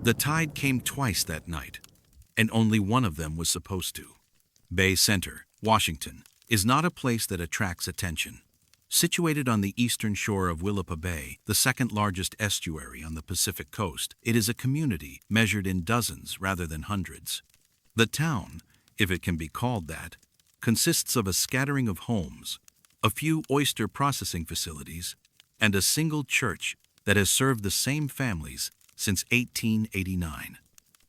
The tide came twice that night, and only one of them was supposed to. Bay Center, Washington, is not a place that attracts attention. Situated on the eastern shore of Willapa Bay, the second largest estuary on the Pacific coast, it is a community measured in dozens rather than hundreds. The town, if it can be called that, consists of a scattering of homes, a few oyster processing facilities, and a single church that has served the same families since 1889.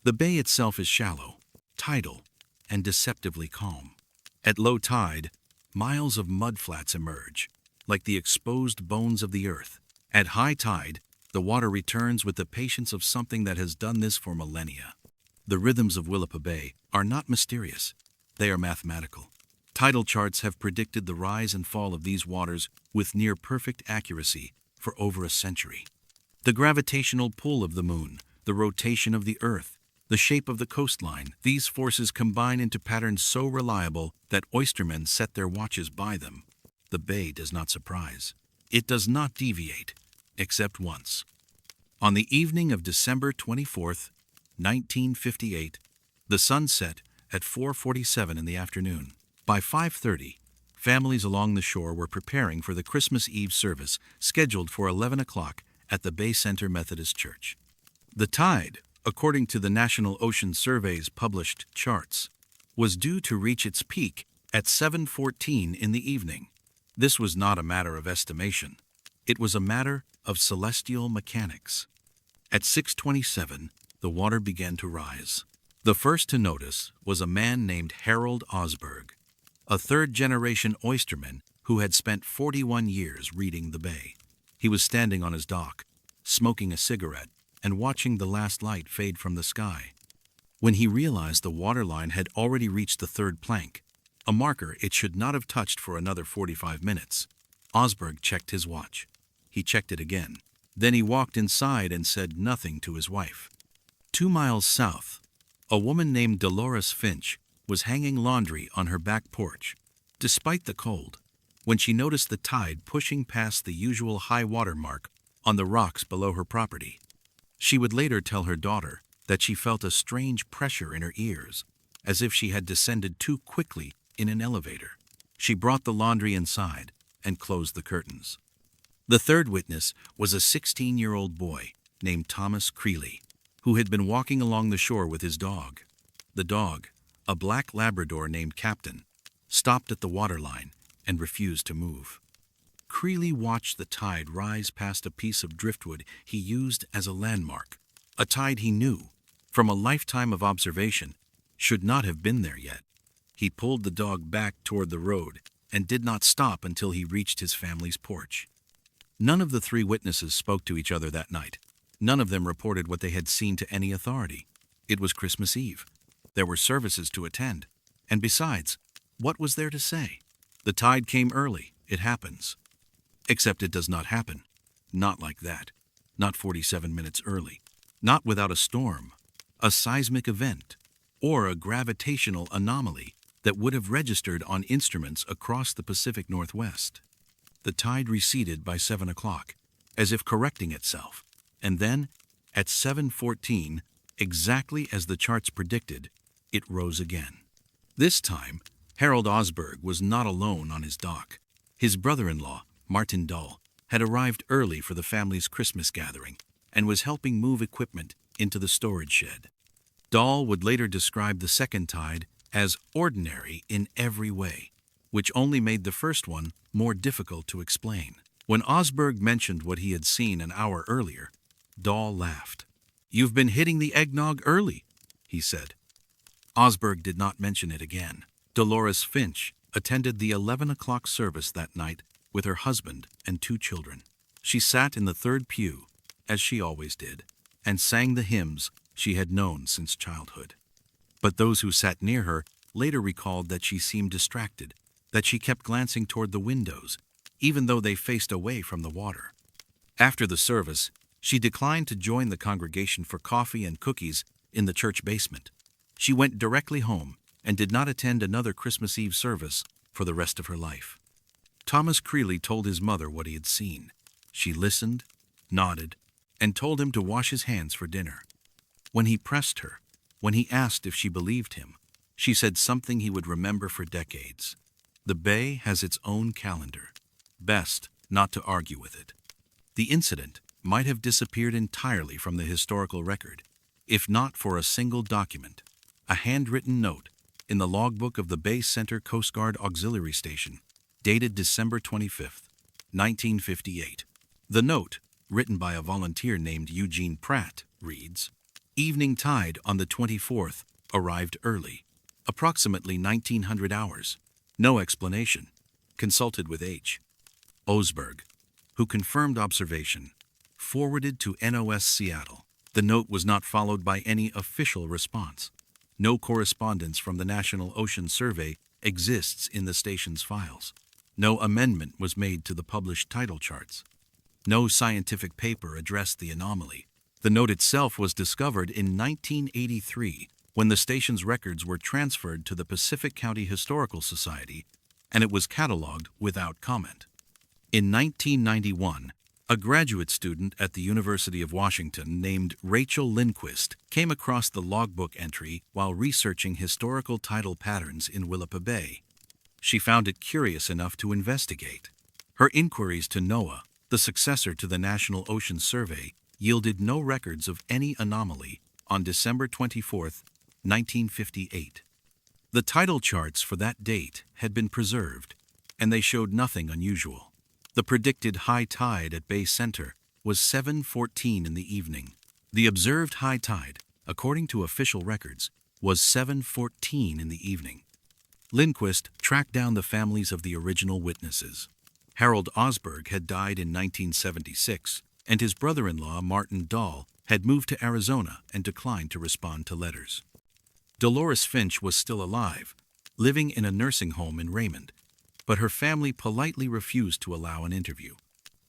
The bay itself is shallow, tidal, and deceptively calm. At low tide, miles of mudflats emerge, like the exposed bones of the earth. At high tide, the water returns with the patience of something that has done this for millennia. The rhythms of Willapa Bay are not mysterious. They are mathematical. Tidal charts have predicted the rise and fall of these waters with near-perfect accuracy for over a century. The gravitational pull of the moon, the rotation of the earth, the shape of the coastline, these forces combine into patterns so reliable that oystermen set their watches by them. The bay does not surprise. It does not deviate, except once. On the evening of December 24th, 1958, the sun set at 4:47 in the afternoon. By 5:30, families along the shore were preparing for the Christmas Eve service scheduled for 11 o'clock at the Bay Center Methodist Church. The tide, according to the National Ocean Survey's published charts, was due to reach its peak at 7:14 in the evening. This was not a matter of estimation. It was a matter of celestial mechanics. At 6:27, the water began to rise. The first to notice was a man named Harold Osberg, a third-generation oysterman who had spent 41 years reading the bay. He was standing on his dock, smoking a cigarette and watching the last light fade from the sky, when he realized the waterline had already reached the third plank, a marker it should not have touched for another 45 minutes. Osberg checked his watch. He checked it again. Then he walked inside and said nothing to his wife. 2 miles south, a woman named Dolores Finch was hanging laundry on her back porch. Despite the cold, when she noticed the tide pushing past the usual high water mark on the rocks below her property, she would later tell her daughter that she felt a strange pressure in her ears, as if she had descended too quickly in an elevator. She brought the laundry inside and closed the curtains. The third witness was a 16-year-old boy named Thomas Creeley, who had been walking along the shore with his dog. The dog, a black Labrador named Captain, stopped at the waterline and refused to move. Creeley watched the tide rise past a piece of driftwood he used as a landmark, a tide he knew, from a lifetime of observation, should not have been there yet. He pulled the dog back toward the road and did not stop until he reached his family's porch. None of the 3 witnesses spoke to each other that night. None of them reported what they had seen to any authority. It was Christmas Eve. There were services to attend. And besides, what was there to say? The tide came early. It happens. Except it does not happen. Not like that. Not 47 minutes early. Not without a storm, a seismic event, or a gravitational anomaly that would have registered on instruments across the Pacific Northwest. The tide receded by 7 o'clock, as if correcting itself, and then, at 7:14, exactly as the charts predicted, it rose again. This time, Harold Osberg was not alone on his dock. His brother-in-law, Martin Dahl, had arrived early for the family's Christmas gathering and was helping move equipment into the storage shed. Dahl would later describe the second tide as ordinary in every way, which only made the first one more difficult to explain. When Osberg mentioned what he had seen an hour earlier, Dahl laughed. "You've been hitting the eggnog early," he said. Osberg did not mention it again. Dolores Finch attended the 11 o'clock service that night with her husband and 2 children. She sat in the third pew, as she always did, and sang the hymns she had known since childhood. But those who sat near her later recalled that she seemed distracted, that she kept glancing toward the windows, even though they faced away from the water. After the service, she declined to join the congregation for coffee and cookies in the church basement. She went directly home and did not attend another Christmas Eve service for the rest of her life. Thomas Creeley told his mother what he had seen. She listened, nodded, and told him to wash his hands for dinner. When he pressed her, when he asked if she believed him, she said something he would remember for decades. The bay has its own calendar. Best not to argue with it. The incident might have disappeared entirely from the historical record, if not for a single document, a handwritten note in the logbook of the Bay Center Coast Guard Auxiliary Station, dated December 25, 1958. The note, written by a volunteer named Eugene Pratt, reads, "Evening tide on the 24th arrived early, approximately 1900 hours. No explanation. Consulted with H. Osberg, who confirmed observation. Forwarded to NOS Seattle." The note was not followed by any official response. No correspondence from the National Ocean Survey exists in the station's files. No amendment was made to the published tidal charts. No scientific paper addressed the anomaly. The note itself was discovered in 1983 when the station's records were transferred to the Pacific County Historical Society, and it was cataloged without comment. In 1991, a graduate student at the University of Washington named Rachel Lindquist came across the logbook entry while researching historical tidal patterns in Willapa Bay. She found it curious enough to investigate. Her inquiries to NOAA, the successor to the National Ocean Survey, yielded no records of any anomaly on December 24, 1958. The tidal charts for that date had been preserved, and they showed nothing unusual. The predicted high tide at Bay Center was 7:14 in the evening. The observed high tide, according to official records, was 7:14 in the evening. Lindquist tracked down the families of the original witnesses. Harold Osberg had died in 1976, and his brother-in-law, Martin Dahl, had moved to Arizona and declined to respond to letters. Dolores Finch was still alive, living in a nursing home in Raymond, but her family politely refused to allow an interview.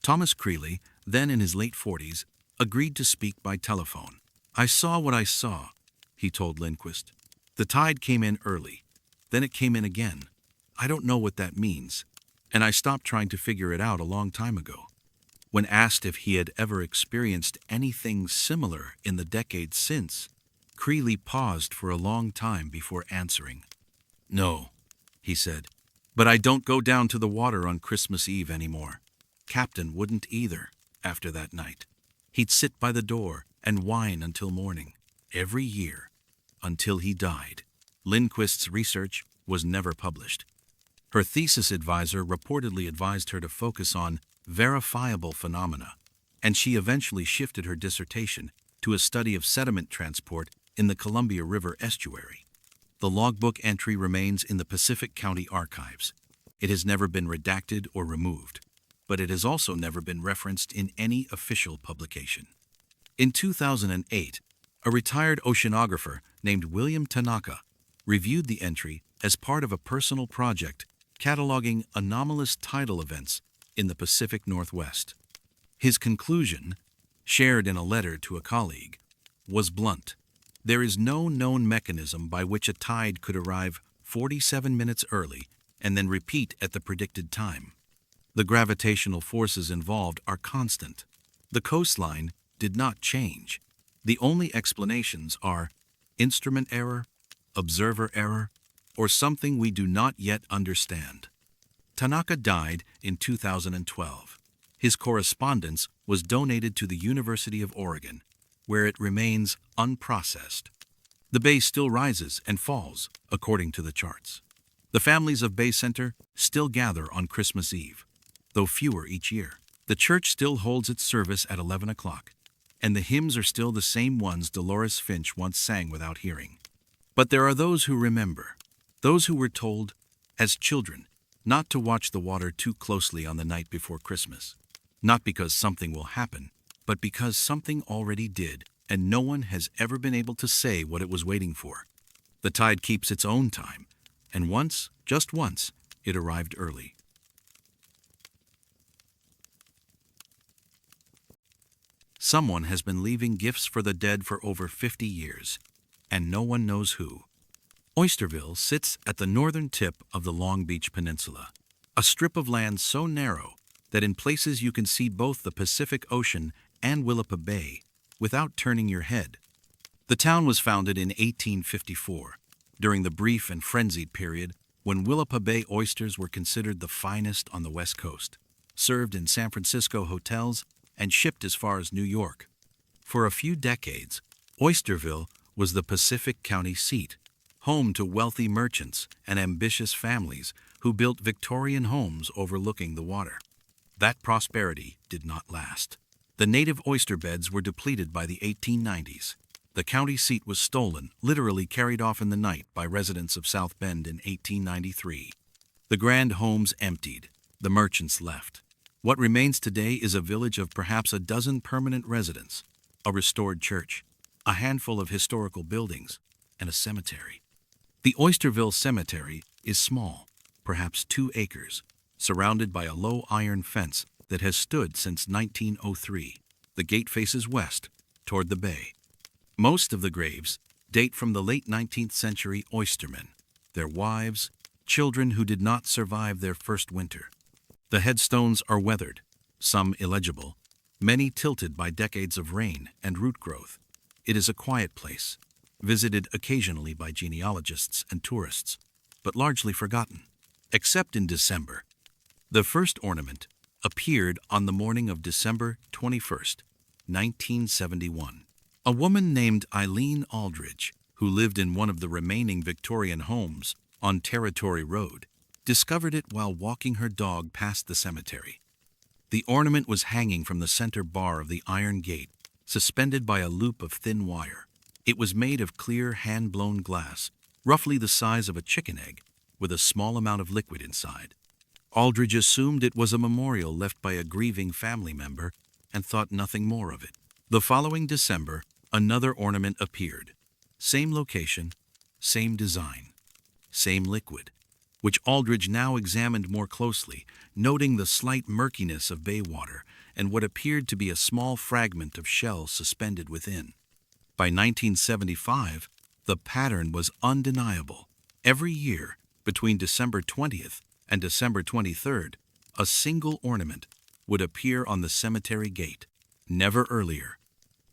Thomas Creeley, then in his late 40s, agreed to speak by telephone. "I saw what I saw," he told Lindquist. "The tide came in early. Then it came in again. I don't know what that means, and I stopped trying to figure it out a long time ago." When asked if he had ever experienced anything similar in the decades since, Creeley paused for a long time before answering. "No," he said, "but I don't go down to the water on Christmas Eve anymore. Captain wouldn't either after that night. He'd sit by the door and whine until morning, every year, until he died." Lindquist's research was never published. Her thesis advisor reportedly advised her to focus on verifiable phenomena, and she eventually shifted her dissertation to a study of sediment transport in the Columbia River estuary. The logbook entry remains in the Pacific County archives. It has never been redacted or removed, but it has also never been referenced in any official publication. In 2008, a retired oceanographer named William Tanaka reviewed the entry as part of a personal project cataloging anomalous tidal events in the Pacific Northwest. His conclusion, shared in a letter to a colleague, was blunt. There is no known mechanism by which a tide could arrive 47 minutes early and then repeat at the predicted time. The gravitational forces involved are constant. The coastline did not change. The only explanations are instrument error, observer error, or something we do not yet understand. Tanaka died in 2012. His correspondence was donated to the University of Oregon, where it remains unprocessed. The bay still rises and falls, according to the charts. The families of Bay Center still gather on Christmas Eve, though fewer each year. The church still holds its service at 11 o'clock, and the hymns are still the same ones Dolores Finch once sang without hearing. But there are those who remember, those who were told, as children, not to watch the water too closely on the night before Christmas. Not because something will happen, but because something already did, and no one has ever been able to say what it was waiting for. The tide keeps its own time, and once, just once, it arrived early. Someone has been leaving gifts for the dead for over 50 years, and no one knows who. Oysterville sits at the northern tip of the Long Beach Peninsula, a strip of land so narrow that in places you can see both the Pacific Ocean and Willapa Bay without turning your head. The town was founded in 1854, during the brief and frenzied period when Willapa Bay oysters were considered the finest on the West Coast, served in San Francisco hotels and shipped as far as New York. For a few decades, Oysterville was the Pacific County seat, home to wealthy merchants and ambitious families who built Victorian homes overlooking the water. That prosperity did not last. The native oyster beds were depleted by the 1890s. The county seat was stolen, literally carried off in the night by residents of South Bend in 1893. The grand homes emptied. The merchants left. What remains today is a village of perhaps a dozen permanent residents, a restored church, a handful of historical buildings, and a cemetery. The Oysterville Cemetery is small, perhaps 2 acres, surrounded by a low iron fence that has stood since 1903. The gate faces west, toward the bay. Most of the graves date from the late 19th century oystermen, their wives, children who did not survive their first winter. The headstones are weathered, some illegible, many tilted by decades of rain and root growth. It is a quiet place, visited occasionally by genealogists and tourists, but largely forgotten, except in December. The first ornament appeared on the morning of December 21st, 1971. A woman named Eileen Aldridge, who lived in one of the remaining Victorian homes on Territory Road, discovered it while walking her dog past the cemetery. The ornament was hanging from the center bar of the iron gate, suspended by a loop of thin wire. It was made of clear hand-blown glass, roughly the size of a chicken egg, with a small amount of liquid inside. Aldridge assumed it was a memorial left by a grieving family member and thought nothing more of it. The following December, another ornament appeared. Same location, same design, same liquid, which Aldridge now examined more closely, noting the slight murkiness of bay water and what appeared to be a small fragment of shell suspended within. By 1975, the pattern was undeniable. Every year, between December 20th and December 23rd, a single ornament would appear on the cemetery gate. Never earlier,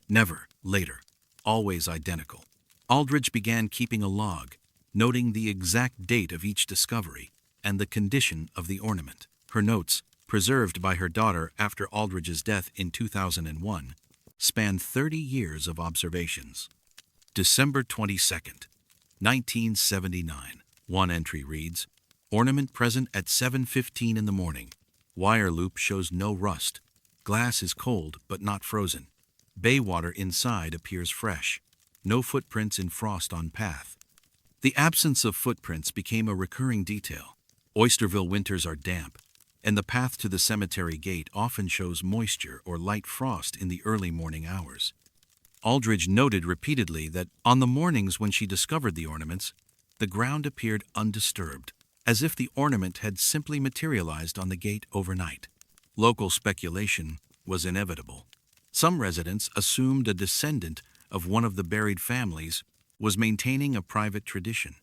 never later, always identical. Aldridge began keeping a log, noting the exact date of each discovery and the condition of the ornament. Her notes, preserved by her daughter after Aldridge's death in 2001, span 30 years of observations. December 22nd, 1979. One entry reads, "Ornament present at 7:15 in the morning. Wire loop shows no rust. Glass is cold but not frozen. Bay water inside appears fresh. No footprints in frost on path." The absence of footprints became a recurring detail. Oysterville winters are damp, and the path to the cemetery gate often shows moisture or light frost in the early morning hours. Aldridge noted repeatedly that on the mornings when she discovered the ornaments, the ground appeared undisturbed, as if the ornament had simply materialized on the gate overnight. Local speculation was inevitable. Some residents assumed a descendant of one of the buried families was maintaining a private tradition.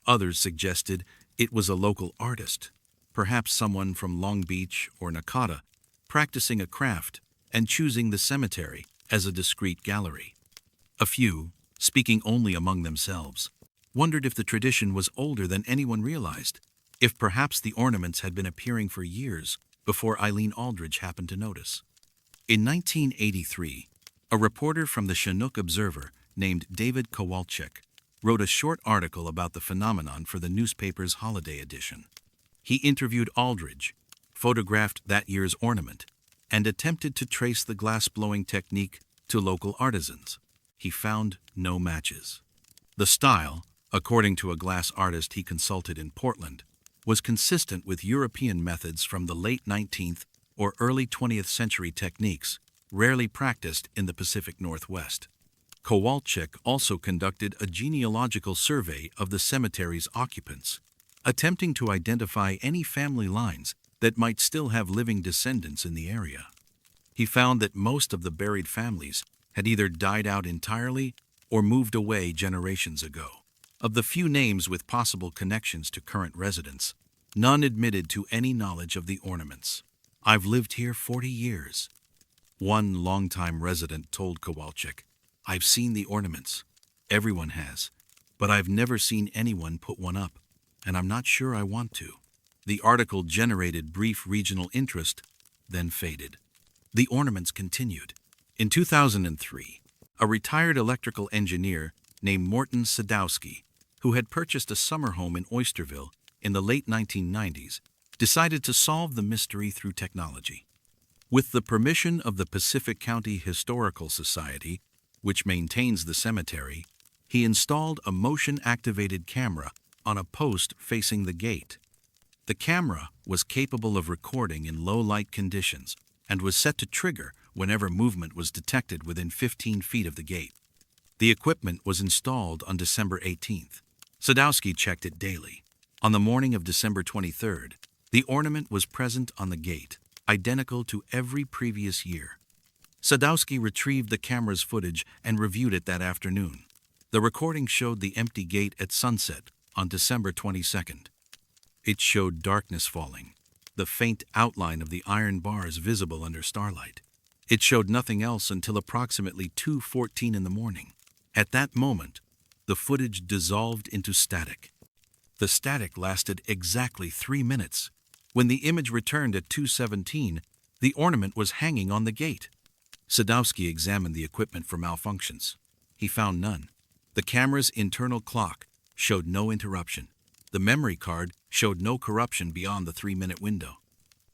Others suggested it was a local artist, perhaps someone from Long Beach or Nakata, practicing a craft and choosing the cemetery as a discreet gallery. A few, speaking only among themselves, wondered if the tradition was older than anyone realized, if perhaps the ornaments had been appearing for years before Eileen Aldridge happened to notice. In 1983, a reporter from the Chinook Observer named David Kowalczyk wrote a short article about the phenomenon for the newspaper's holiday edition. He interviewed Aldridge, photographed that year's ornament, and attempted to trace the glass-blowing technique to local artisans. He found no matches. The style, according to a glass artist he consulted in Portland, was consistent with European methods from the late 19th or early 20th century techniques, rarely practiced in the Pacific Northwest. Kowalczyk also conducted a genealogical survey of the cemetery's occupants, attempting to identify any family lines that might still have living descendants in the area. He found that most of the buried families had either died out entirely or moved away generations ago. Of the few names with possible connections to current residents, none admitted to any knowledge of the ornaments. "I've lived here 40 years," one longtime resident told Kowalczyk. I've seen the ornaments. Everyone has. But I've never seen anyone put one up, and I'm not sure I want to. The article generated brief regional interest, then faded. The ornaments continued. In 2003, a retired electrical engineer named Morton Sadowski, who had purchased a summer home in Oysterville in the late 1990s, decided to solve the mystery through technology. With the permission of the Pacific County Historical Society, which maintains the cemetery, he installed a motion-activated camera on a post facing the gate. The camera was capable of recording in low-light conditions and was set to trigger whenever movement was detected within 15 feet of the gate. The equipment was installed on December 18th. Sadowski checked it daily. On the morning of December 23rd, the ornament was present on the gate, identical to every previous year. Sadowski retrieved the camera's footage and reviewed it that afternoon. The recording showed the empty gate at sunset on December 22nd. It showed darkness falling, the faint outline of the iron bars visible under starlight. It showed nothing else until approximately 2:14 in the morning. At that moment, the footage dissolved into static. The static lasted exactly 3 minutes. When the image returned at 2:17, the ornament was hanging on the gate. Sadowski examined the equipment for malfunctions. He found none. The camera's internal clock showed no interruption. The memory card showed no corruption beyond the 3-minute window.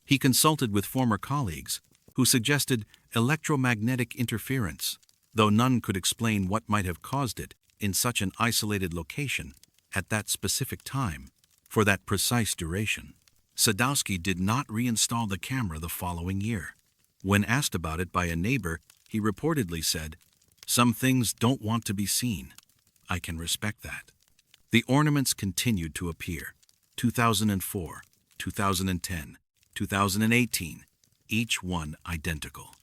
He consulted with former colleagues who suggested electromagnetic interference, though none could explain what might have caused it in such an isolated location at that specific time for that precise duration. Sadowski did not reinstall the camera the following year. When asked about it by a neighbor, he reportedly said, "Some things don't want to be seen. I can respect that." The ornaments continued to appear. 2004, 2010, 2018, each one identical.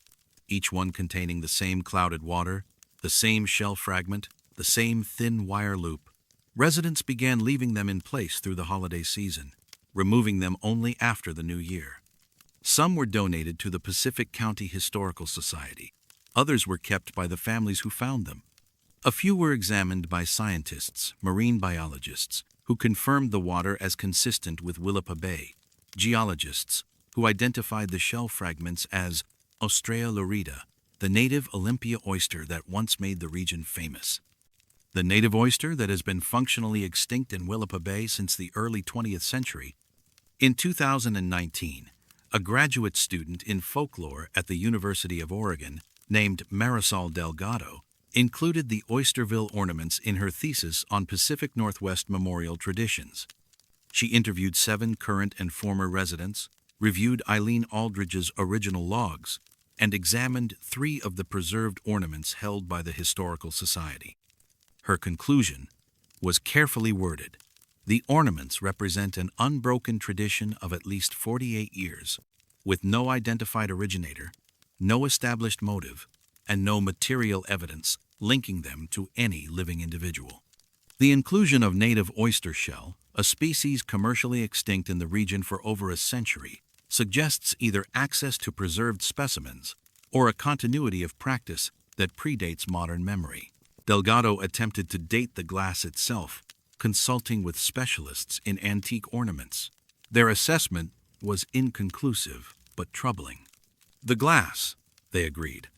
Each one containing the same clouded water, the same shell fragment, the same thin wire loop. Residents began leaving them in place through the holiday season, removing them only after the new year. Some were donated to the Pacific County Historical Society. Others were kept by the families who found them. A few were examined by scientists, marine biologists, who confirmed the water as consistent with Willapa Bay, geologists, who identified the shell fragments as Ostrea lorida, the native Olympia oyster that once made the region famous. The native oyster that has been functionally extinct in Willapa Bay since the early 20th century. In 2019, a graduate student in folklore at the University of Oregon, named Marisol Delgado, included the Oysterville ornaments in her thesis on Pacific Northwest memorial traditions. She interviewed 7 current and former residents, reviewed Eileen Aldridge's original logs, and examined 3 of the preserved ornaments held by the Historical Society. Her conclusion was carefully worded. The ornaments represent an unbroken tradition of at least 48 years, with no identified originator, no established motive, and no material evidence linking them to any living individual. The inclusion of native oyster shell, a species commercially extinct in the region for over a century, suggests either access to preserved specimens or a continuity of practice that predates modern memory. Delgado attempted to date the glass itself, consulting with specialists in antique ornaments. Their assessment was inconclusive but troubling. The glass, they agreed,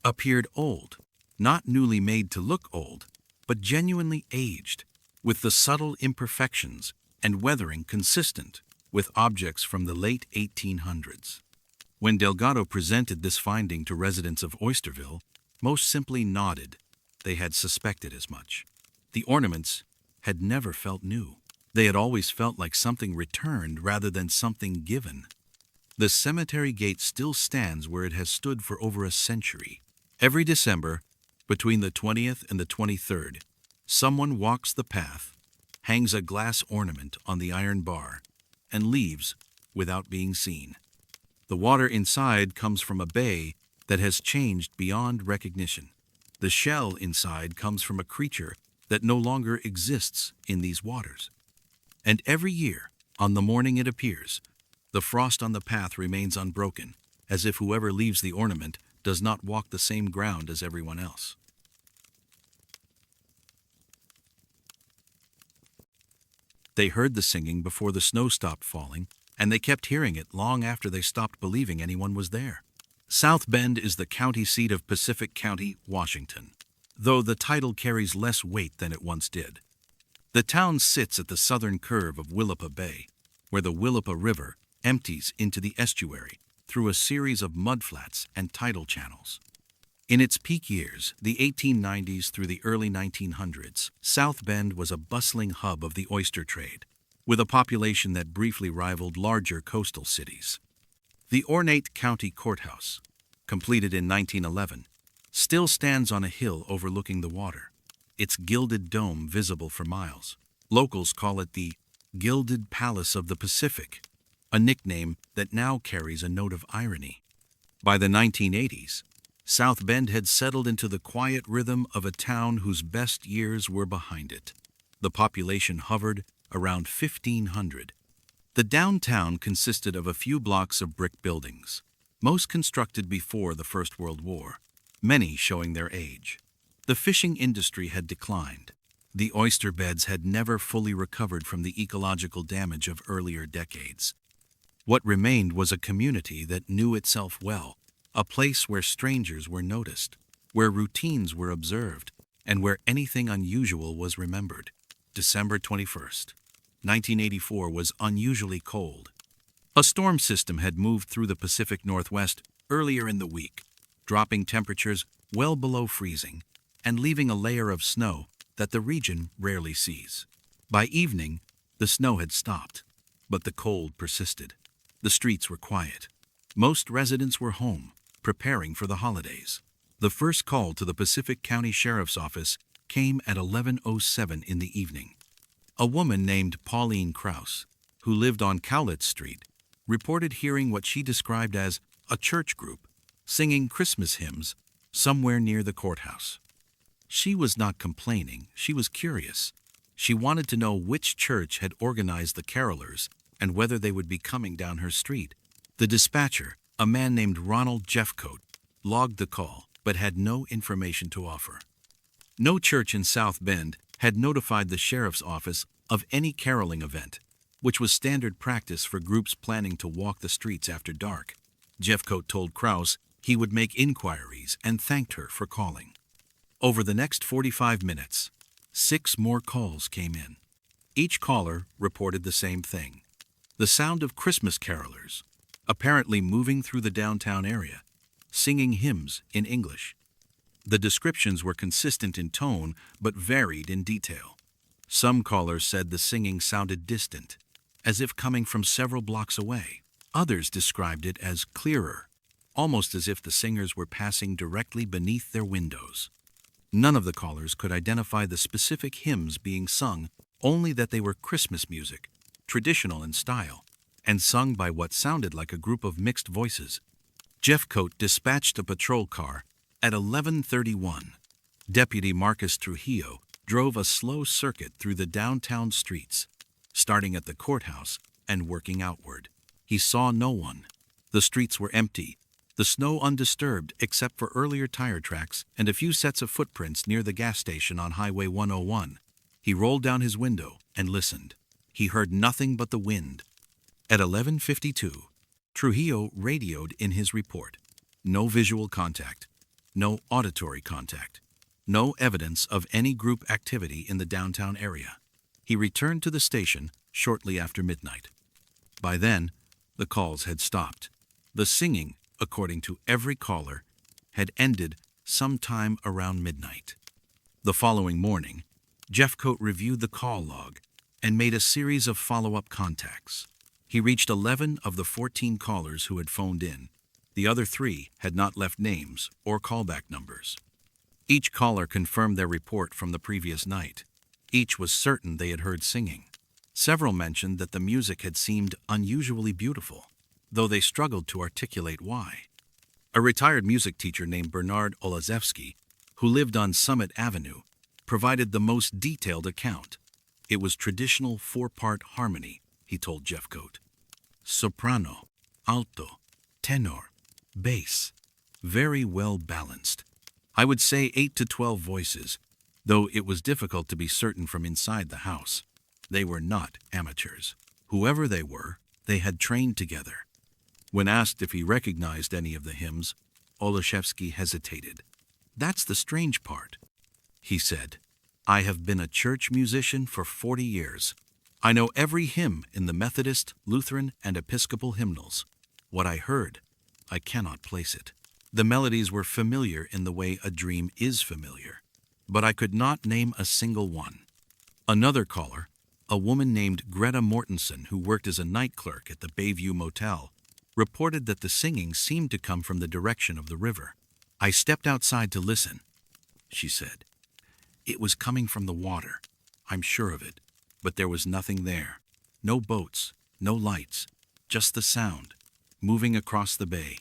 appeared old, not newly made to look old, but genuinely aged, with the subtle imperfections and weathering consistent with objects from the late 1800s. When Delgado presented this finding to residents of Oysterville, most simply nodded. They had suspected as much. The ornaments had never felt new. They had always felt like something returned rather than something given. The cemetery gate still stands where it has stood for over a century. Every December, between the 20th and the 23rd, someone walks the path, hangs a glass ornament on the iron bar, and leaves without being seen. The water inside comes from a bay that has changed beyond recognition. The shell inside comes from a creature that no longer exists in these waters. And every year, on the morning it appears, the frost on the path remains unbroken, as if whoever leaves the ornament does not walk the same ground as everyone else. They heard the singing before the snow stopped falling, and they kept hearing it long after they stopped believing anyone was there. South Bend is the county seat of Pacific County, Washington, though the title carries less weight than it once did. The town sits at the southern curve of Willapa Bay, where the Willapa River empties into the estuary through a series of mudflats and tidal channels. In its peak years, the 1890s through the early 1900s, South Bend was a bustling hub of the oyster trade, with a population that briefly rivaled larger coastal cities. The ornate county courthouse, completed in 1911, still stands on a hill overlooking the water, its gilded dome visible for miles. Locals call it the Gilded Palace of the Pacific, a nickname that now carries a note of irony. By the 1980s, South Bend had settled into the quiet rhythm of a town whose best years were behind it. The population hovered around 1,500. The downtown consisted of a few blocks of brick buildings, most constructed before the First World War, many showing their age. The fishing industry had declined. The oyster beds had never fully recovered from the ecological damage of earlier decades. What remained was a community that knew itself well, a place where strangers were noticed, where routines were observed, and where anything unusual was remembered. December 21st, 1984 was unusually cold. A storm system had moved through the Pacific Northwest earlier in the week, dropping temperatures well below freezing and leaving a layer of snow that the region rarely sees. By evening, the snow had stopped, but the cold persisted. The streets were quiet. Most residents were home, preparing for the holidays. The first call to the Pacific County Sheriff's Office came at 11:07 in the evening. A woman named Pauline Krause, who lived on Cowlitz Street, reported hearing what she described as a church group singing Christmas hymns somewhere near the courthouse. She was not complaining, she was curious. She wanted to know which church had organized the carolers and whether they would be coming down her street. The dispatcher, a man named Ronald Jeffcoat, logged the call but had no information to offer. No church in South Bend had notified the sheriff's office of any caroling event, which was standard practice for groups planning to walk the streets after dark. Jeffcoat told Krause he would make inquiries and thanked her for calling. Over the next 45 minutes, 6 more calls came in. Each caller reported the same thing: the sound of Christmas carolers, apparently moving through the downtown area, singing hymns in English. The descriptions were consistent in tone but varied in detail. Some callers said the singing sounded distant, as if coming from several blocks away. Others described it as clearer, almost as if the singers were passing directly beneath their windows. None of the callers could identify the specific hymns being sung, only that they were Christmas music, traditional in style, and sung by what sounded like a group of mixed voices. Jeffcoat dispatched a patrol car at 11:31. Deputy Marcus Trujillo drove a slow circuit through the downtown streets, starting at the courthouse and working outward. He saw no one. The streets were empty, the snow undisturbed except for earlier tire tracks and a few sets of footprints near the gas station on Highway 101. He rolled down his window and listened. He heard nothing but the wind. At 11:52, Trujillo radioed in his report. No visual contact, no auditory contact, no evidence of any group activity in the downtown area. He returned to the station shortly after midnight. By then, the calls had stopped. The singing, according to every caller, had ended sometime around midnight. The following morning, Jeffcoat reviewed the call log and made a series of follow-up contacts. He reached 11 of the 14 callers who had phoned in. The other 3 had not left names or callback numbers. Each caller confirmed their report from the previous night. Each was certain they had heard singing. Several mentioned that the music had seemed unusually beautiful, though they struggled to articulate why. A retired music teacher named Bernard Olazewski, who lived on Summit Avenue, provided the most detailed account. It was traditional 4-part harmony, he told Jeffcoat. Soprano, alto, tenor, bass. Very well balanced. I would say 8 to 12 voices, though it was difficult to be certain from inside the house. They were not amateurs. Whoever they were, they had trained together. When asked if he recognized any of the hymns, Olszewski hesitated. "That's the strange part," he said. "I have been a church musician for 40 years. I know every hymn in the Methodist, Lutheran, and Episcopal hymnals. What I heard, I cannot place it. The melodies were familiar in the way a dream is familiar, but I could not name a single one." Another caller, a woman named Greta Mortensen, who worked as a night clerk at the Bayview Motel, reported that the singing seemed to come from the direction of the river. "I stepped outside to listen," she said. "It was coming from the water. I'm sure of it. But there was nothing there. No boats, no lights, just the sound, moving across the bay."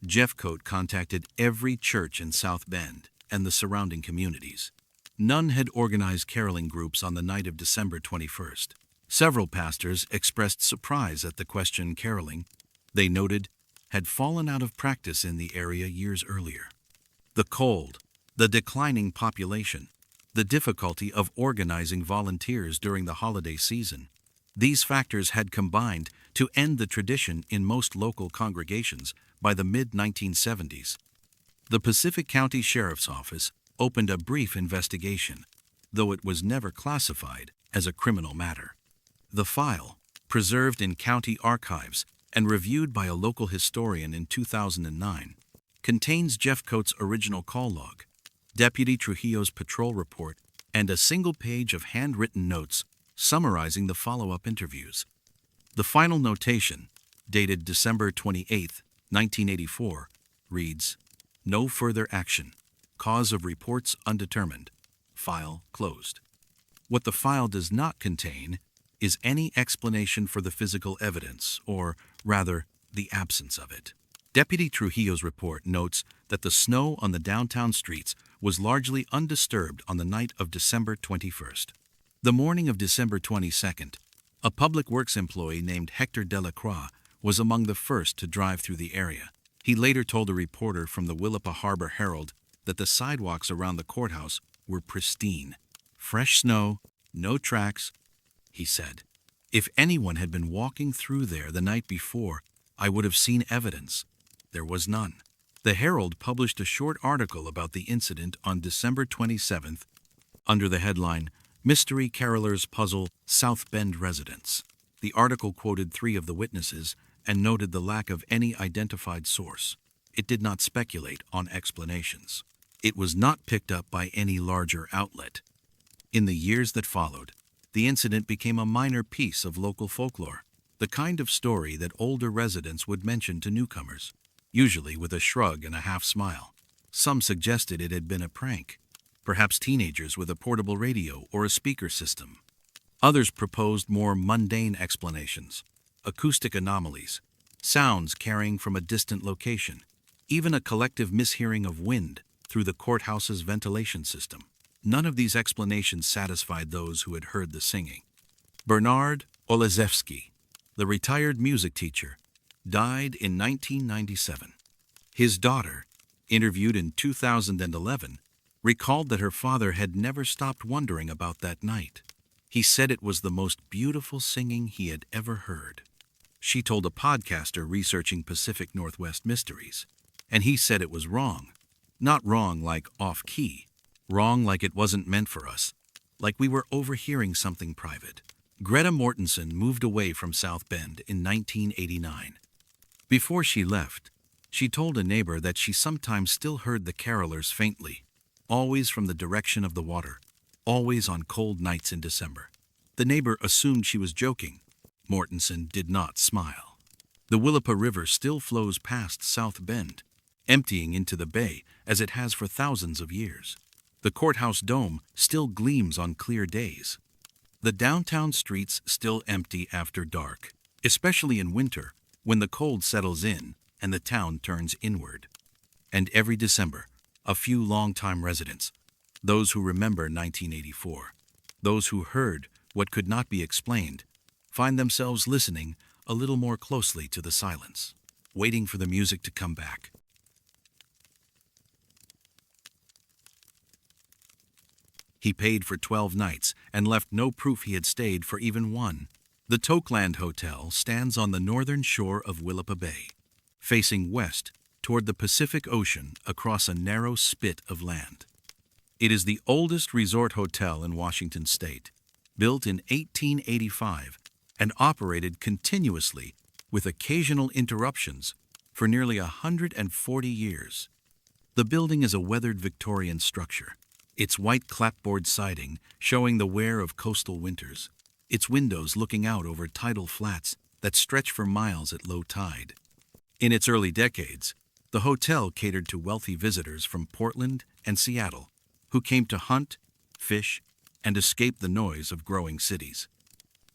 Jeffcoat contacted every church in South Bend and the surrounding communities. None had organized caroling groups on the night of December 21st. Several pastors expressed surprise at the question caroling, they noted, had fallen out of practice in the area years earlier. The cold, the declining population, the difficulty of organizing volunteers during the holiday season, these factors had combined to end the tradition in most local congregations by the mid-1970s. The Pacific County Sheriff's Office opened a brief investigation, though it was never classified as a criminal matter. The file, preserved in county archives and reviewed by a local historian in 2009, contains Jeffcoat's original call log, Deputy Trujillo's patrol report, and a single page of handwritten notes summarizing the follow-up interviews. The final notation, dated December 28, 1984, reads, "No further action. Cause of reports undetermined. File closed." What the file does not contain is any explanation for the physical evidence, or rather, the absence of it. Deputy Trujillo's report notes that the snow on the downtown streets was largely undisturbed on the night of December 21st. The morning of December 22nd, a public works employee named Hector Delacroix was among the first to drive through the area. He later told a reporter from the Willapa Harbor Herald that the sidewalks around the courthouse were pristine. "Fresh snow, no tracks," he said. "If anyone had been walking through there the night before, I would have seen evidence. There was none." The Herald published a short article about the incident on December 27th under the headline, "Mystery Carolers Puzzle South Bend Residents." The article quoted 3 of the witnesses and noted the lack of any identified source. It did not speculate on explanations. It was not picked up by any larger outlet. In the years that followed, the incident became a minor piece of local folklore, the kind of story that older residents would mention to newcomers, usually with a shrug and a half-smile. Some suggested it had been a prank, perhaps teenagers with a portable radio or a speaker system. Others proposed more mundane explanations, acoustic anomalies, sounds carrying from a distant location, even a collective mishearing of wind through the courthouse's ventilation system. None of these explanations satisfied those who had heard the singing. Bernard Olszewski, the retired music teacher, died in 1997. His daughter, interviewed in 2011, recalled that her father had never stopped wondering about that night. He said it was the most beautiful singing he had ever heard. She told a podcaster researching Pacific Northwest mysteries, and he said it was wrong. Not wrong like off-key, wrong like it wasn't meant for us, like we were overhearing something private. Greta Mortensen moved away from South Bend in 1989. Before she left, she told a neighbor that she sometimes still heard the carolers faintly, always from the direction of the water, always on cold nights in December. The neighbor assumed she was joking. Mortensen did not smile. The Willapa River still flows past South Bend, emptying into the bay as it has for thousands of years. The courthouse dome still gleams on clear days. The downtown streets still empty after dark, especially in winter when the cold settles in and the town turns inward. And every December, a few longtime residents, those who remember 1984, those who heard what could not be explained, find themselves listening a little more closely to the silence, waiting for the music to come back. He paid for 12 nights and left no proof he had stayed for even one. The Tokeland Hotel stands on the northern shore of Willapa Bay, facing west toward the Pacific Ocean across a narrow spit of land. It is the oldest resort hotel in Washington state, built in 1885 and operated continuously with occasional interruptions for nearly 140 years. The building is a weathered Victorian structure, its white clapboard siding showing the wear of coastal winters, its windows looking out over tidal flats that stretch for miles at low tide. In its early decades, the hotel catered to wealthy visitors from Portland and Seattle who came to hunt, fish, and escape the noise of growing cities.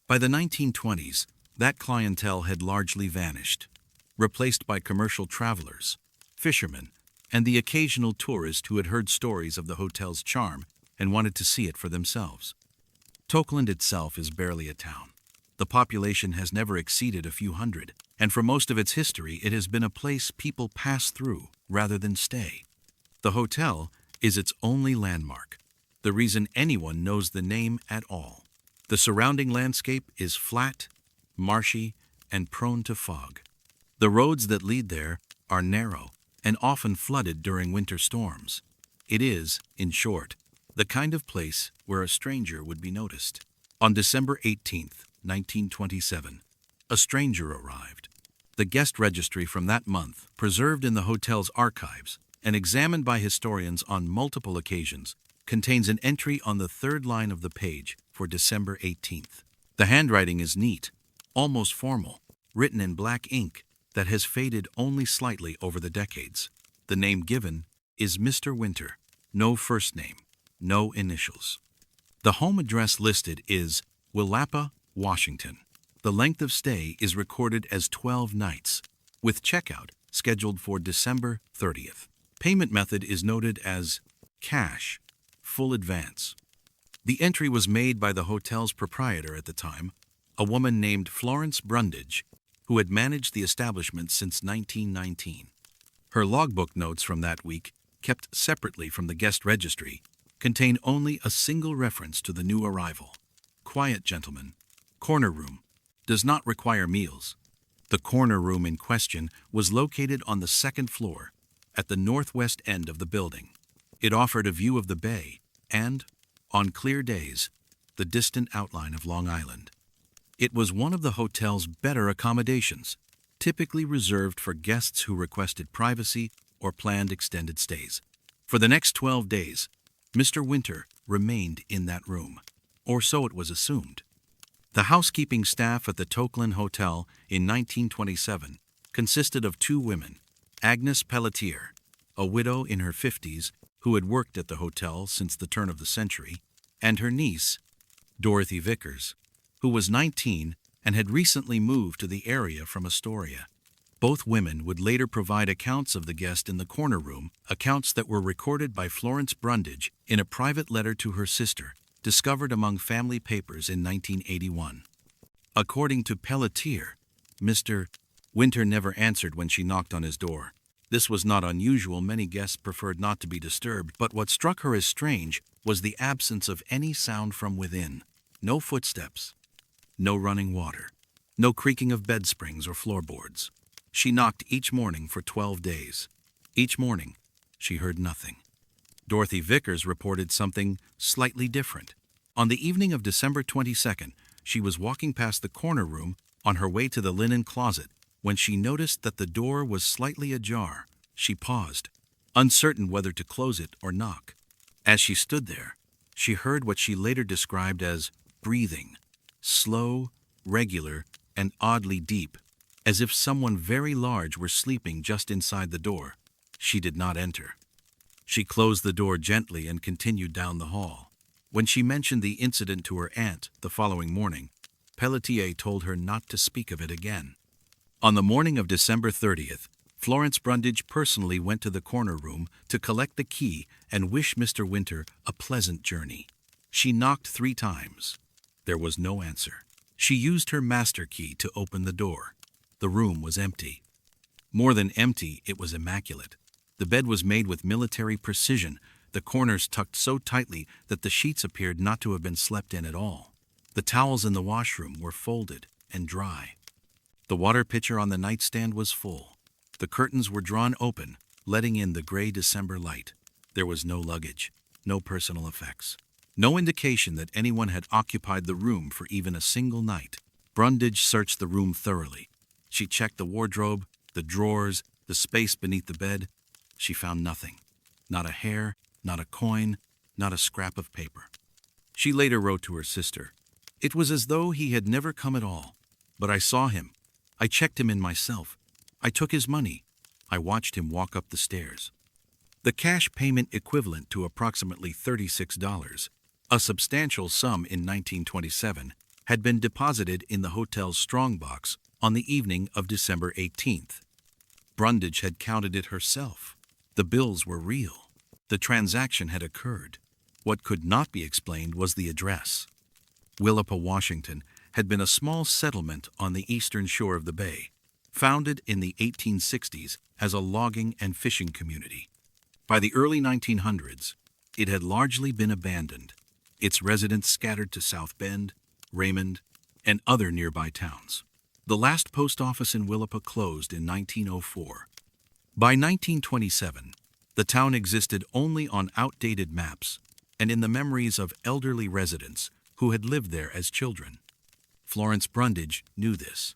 By the 1920s, that clientele had largely vanished, replaced by commercial travelers, fishermen, and the occasional tourist who had heard stories of the hotel's charm and wanted to see it for themselves. Tokeland itself is barely a town. The population has never exceeded a few hundred, and for most of its history it has been a place people pass through rather than stay. The hotel is its only landmark, the reason anyone knows the name at all. The surrounding landscape is flat, marshy, and prone to fog. The roads that lead there are narrow and often flooded during winter storms. It is, in short, the kind of place where a stranger would be noticed. On December 18th, 1927, a stranger arrived. The guest registry from that month, preserved in the hotel's archives and examined by historians on multiple occasions, contains an entry on the third line of the page for December 18th. The handwriting is neat, almost formal, written in black ink that has faded only slightly over the decades. The name given is Mr. Winter, no first name, no initials. The home address listed is Willapa, Washington. The length of stay is recorded as 12 nights, with checkout scheduled for December 30th. Payment method is noted as cash, full advance. The entry was made by the hotel's proprietor at the time, a woman named Florence Brundage, who had managed the establishment since 1919. Her logbook notes from that week, kept separately from the guest registry, contain only a single reference to the new arrival. Quiet gentleman, corner room, does not require meals. The corner room in question was located on the second floor, at the northwest end of the building. It offered a view of the bay and, on clear days, the distant outline of Long Island. It was one of the hotel's better accommodations, typically reserved for guests who requested privacy or planned extended stays. For the next 12 days, Mr. Winter remained in that room, or so it was assumed. The housekeeping staff at the Tokeland Hotel in 1927 consisted of two women, Agnes Pelletier, a widow in her 50s who had worked at the hotel since the turn of the century, and her niece, Dorothy Vickers, who was 19 and had recently moved to the area from Astoria. Both women would later provide accounts of the guest in the corner room, accounts that were recorded by Florence Brundage in a private letter to her sister, discovered among family papers in 1981. According to Pelletier, Mr. Winter never answered when she knocked on his door. This was not unusual. Many guests preferred not to be disturbed, but what struck her as strange was the absence of any sound from within. No footsteps, no running water, no creaking of bed springs or floorboards. She knocked each morning for 12 days. Each morning, she heard nothing. Dorothy Vickers reported something slightly different. On the evening of December 22nd, she was walking past the corner room on her way to the linen closet when she noticed that the door was slightly ajar. She paused, uncertain whether to close it or knock. As she stood there, she heard what she later described as breathing, slow, regular, and oddly deep, as if someone very large were sleeping just inside the door. She did not enter. She closed the door gently and continued down the hall. When she mentioned the incident to her aunt the following morning, Pelletier told her not to speak of it again. On the morning of December 30th, Florence Brundage personally went to the corner room to collect the key and wish Mr. Winter a pleasant journey. She knocked 3 times. There was no answer. She used her master key to open the door. The room was empty. More than empty, it was immaculate. The bed was made with military precision, the corners tucked so tightly that the sheets appeared not to have been slept in at all. The towels in the washroom were folded and dry. The water pitcher on the nightstand was full. The curtains were drawn open, letting in the gray December light. There was no luggage, no personal effects, no indication that anyone had occupied the room for even a single night. Brundage searched the room thoroughly. She checked the wardrobe, the drawers, the space beneath the bed. She found nothing. Not a hair, not a coin, not a scrap of paper. She later wrote to her sister, "It was as though he had never come at all. But I saw him. I checked him in myself. I took his money. I watched him walk up the stairs." The cash payment equivalent to approximately $36, a substantial sum in 1927, had been deposited in the hotel's strongbox on the evening of December 18th. Brundage had counted it herself. The bills were real. The transaction had occurred. What could not be explained was the address. Willapa, Washington, had been a small settlement on the eastern shore of the bay, founded in the 1860s as a logging and fishing community. By the early 1900s, it had largely been abandoned, its residents scattered to South Bend, Raymond, and other nearby towns. The last post office in Willapa closed in 1904. By 1927, the town existed only on outdated maps and in the memories of elderly residents who had lived there as children. Florence Brundage knew this.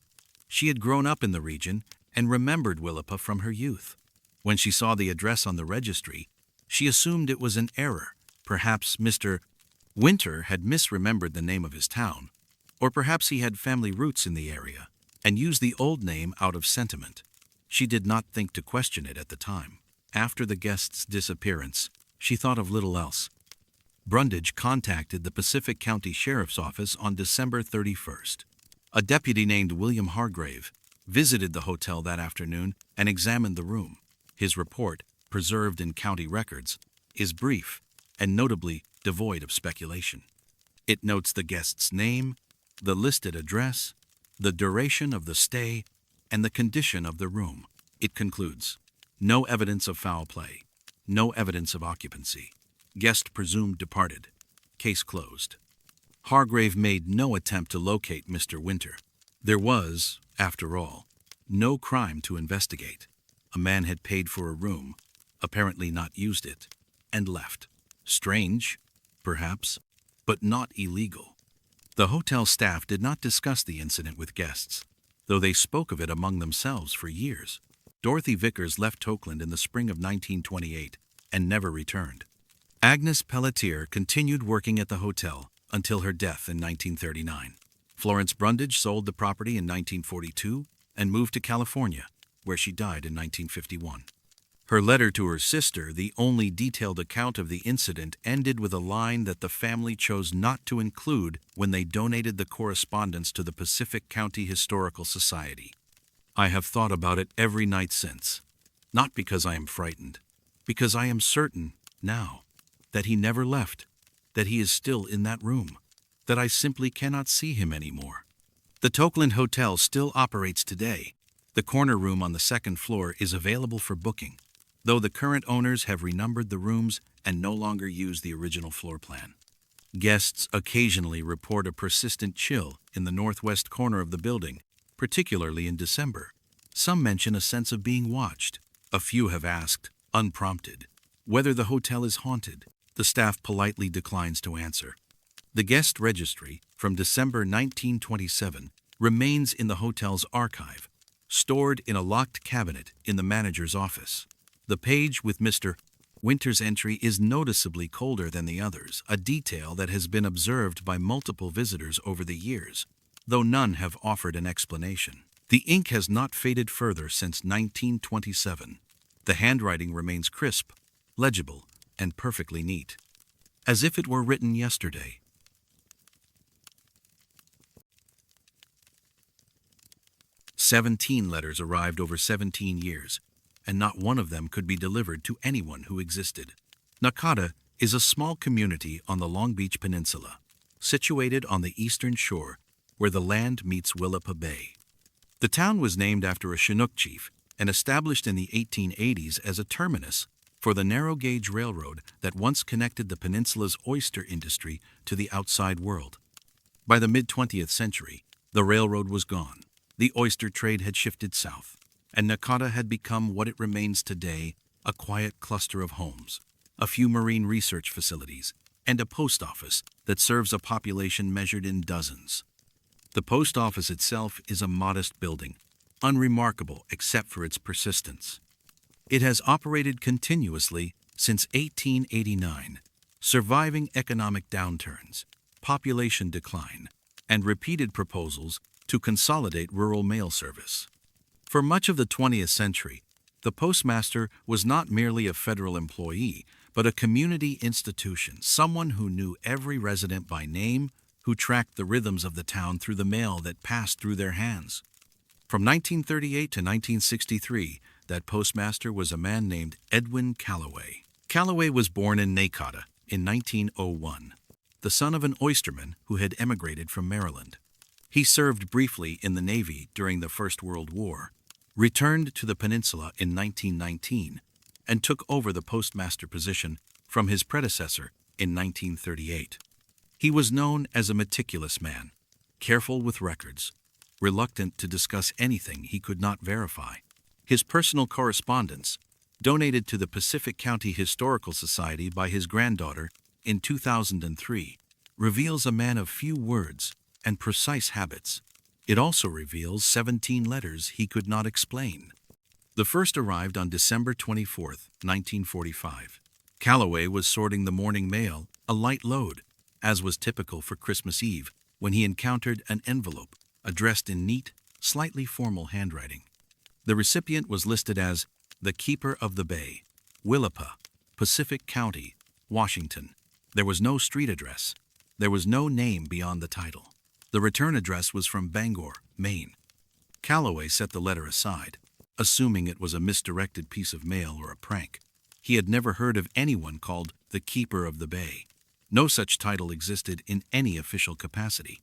She had grown up in the region and remembered Willapa from her youth. When she saw the address on the registry, she assumed it was an error. Perhaps Mr. Winter had misremembered the name of his town, or perhaps he had family roots in the area and used the old name out of sentiment. She did not think to question it at the time. After the guest's disappearance, she thought of little else. Brundage contacted the Pacific County Sheriff's Office on December 31st. A deputy named William Hargrave visited the hotel that afternoon and examined the room. His report, preserved in county records, is brief and notably devoid of speculation. It notes the guest's name, the listed address, the duration of the stay, and the condition of the room. It concludes, no evidence of foul play, no evidence of occupancy. Guest presumed departed. Case closed. Hargrave made no attempt to locate Mr. Winter. There was, after all, no crime to investigate. A man had paid for a room, apparently not used it, and left. Strange, perhaps, but not illegal. The hotel staff did not discuss the incident with guests, though they spoke of it among themselves for years. Dorothy Vickers left Oakland in the spring of 1928 and never returned. Agnes Pelletier continued working at the hotel until her death in 1939. Florence Brundage sold the property in 1942 and moved to California, where she died in 1951. Her letter to her sister, the only detailed account of the incident, ended with a line that the family chose not to include when they donated the correspondence to the Pacific County Historical Society. "I have thought about it every night since, not because I am frightened, because I am certain, now, that he never left, that he is still in that room, that I simply cannot see him anymore." The Oakland Hotel still operates today. The corner room on the second floor is available for booking, though the current owners have renumbered the rooms and no longer use the original floor plan. Guests occasionally report a persistent chill in the northwest corner of the building, particularly in December. Some mention a sense of being watched. A few have asked, unprompted, whether the hotel is haunted. The staff politely declines to answer. The guest registry from December 1927 remains in the hotel's archive, stored in a locked cabinet in the manager's office. The page with Mr. Winter's entry is noticeably colder than the others, a detail that has been observed by multiple visitors over the years, though none have offered an explanation. The ink has not faded further since 1927. The handwriting remains crisp, legible, and perfectly neat, as if it were written yesterday. "17 letters arrived over 17 years, and not one of them could be delivered to anyone who existed." Nakata is a small community on the Long Beach Peninsula, situated on the eastern shore where the land meets Willapa Bay. The town was named after a Chinook chief and established in the 1880s as a terminus for the narrow-gauge railroad that once connected the peninsula's oyster industry to the outside world. By the mid-20th century, the railroad was gone. The oyster trade had shifted south, and Nakata had become what it remains today, a quiet cluster of homes, a few marine research facilities, and a post office that serves a population measured in dozens. The post office itself is a modest building, unremarkable except for its persistence. It has operated continuously since 1889, surviving economic downturns, population decline, and repeated proposals to consolidate rural mail service. For much of the 20th century, the postmaster was not merely a federal employee, but a community institution, someone who knew every resident by name, who tracked the rhythms of the town through the mail that passed through their hands. From 1938 to 1963, that postmaster was a man named Edwin Calloway. Calloway was born in Nakata in 1901, the son of an oysterman who had emigrated from Maryland. He served briefly in the Navy during the First World War, returned to the peninsula in 1919, and took over the postmaster position from his predecessor in 1938. He was known as a meticulous man, careful with records, reluctant to discuss anything he could not verify. His personal correspondence, donated to the Pacific County Historical Society by his granddaughter in 2003, reveals a man of few words and precise habits. It also reveals 17 letters he could not explain. The first arrived on December 24, 1945. Calloway was sorting the morning mail, a light load, as was typical for Christmas Eve, when he encountered an envelope addressed in neat, slightly formal handwriting. The recipient was listed as the Keeper of the Bay, Willapa, Pacific County, Washington. There was no street address. There was no name beyond the title. The return address was from Bangor, Maine. Calloway set the letter aside, assuming it was a misdirected piece of mail or a prank. He had never heard of anyone called the Keeper of the Bay. No such title existed in any official capacity.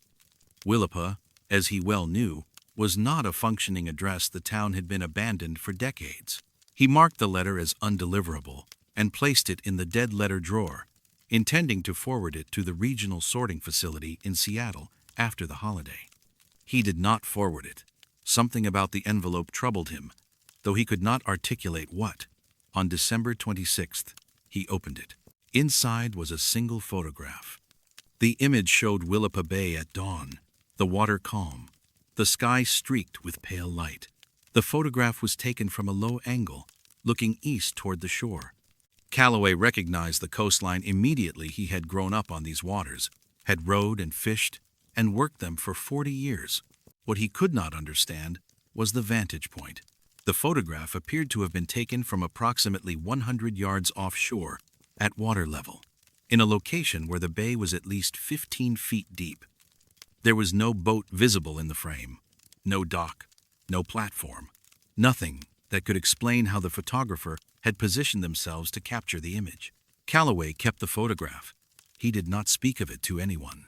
Willapa, as he well knew, was not a functioning address. The town had been abandoned for decades. He marked the letter as undeliverable and placed it in the dead letter drawer, intending to forward it to the regional sorting facility in Seattle after the holiday. He did not forward it. Something about the envelope troubled him, though he could not articulate what. On December 26th, he opened it. Inside was a single photograph. The image showed Willapa Bay at dawn, the water calm, the sky streaked with pale light. The photograph was taken from a low angle, looking east toward the shore. Calloway recognized the coastline immediately. He had grown up on these waters, had rowed and fished, and worked them for 40 years. What he could not understand was the vantage point. The photograph appeared to have been taken from approximately 100 yards offshore, at water level, in a location where the bay was at least 15 feet deep. There was no boat visible in the frame, no dock, no platform, nothing that could explain how the photographer had positioned themselves to capture the image. Calloway kept the photograph. He did not speak of it to anyone.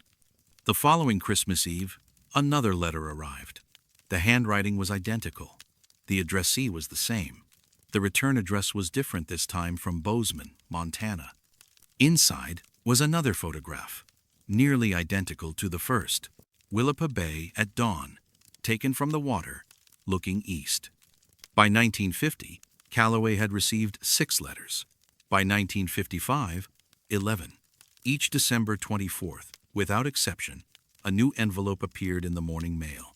The following Christmas Eve, another letter arrived. The handwriting was identical. The addressee was the same. The return address was different this time, from Bozeman, Montana. Inside was another photograph, nearly identical to the first. Willapa Bay at dawn, taken from the water, looking east. By 1950, Calloway had received 6 letters. By 1955, 11. Each December 24th, without exception, a new envelope appeared in the morning mail.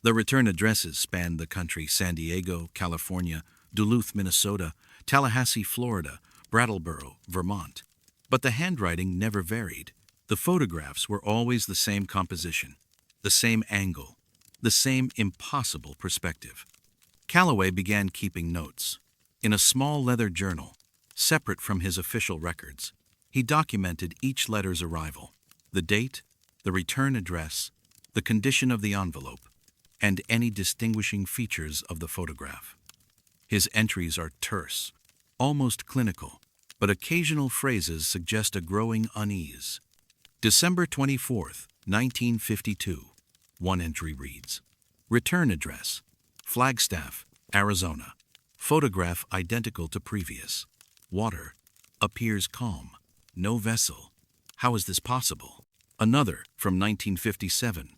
The return addresses spanned the country: San Diego, California, Duluth, Minnesota, Tallahassee, Florida, Brattleboro, Vermont. But the handwriting never varied. The photographs were always the same composition, the same angle, the same impossible perspective. Calloway began keeping notes. In a small leather journal, separate from his official records, he documented each letter's arrival, the date, the return address, the condition of the envelope, and any distinguishing features of the photograph. His entries are terse, almost clinical, but occasional phrases suggest a growing unease. December 24th, 1952. One entry reads, "Return address, Flagstaff, Arizona. Photograph identical to previous. Water appears calm. No vessel. How is this possible? Another from 1957,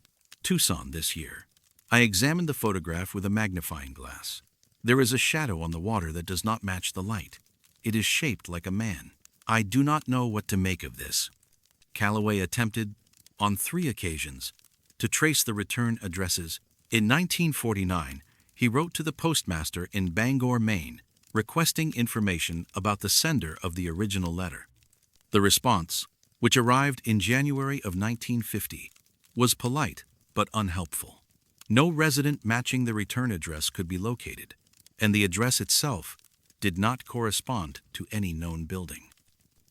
Tucson this year. I examined the photograph with a magnifying glass. There is a shadow on the water that does not match the light. It is shaped like a man. I do not know what to make of this. Callaway attempted, on 3 occasions, to trace the return addresses. In 1949, he wrote to the postmaster in Bangor, Maine, requesting information about the sender of the original letter. The response, which arrived in January of 1950, was polite but unhelpful. No resident matching the return address could be located, and the address itself did not correspond to any known building.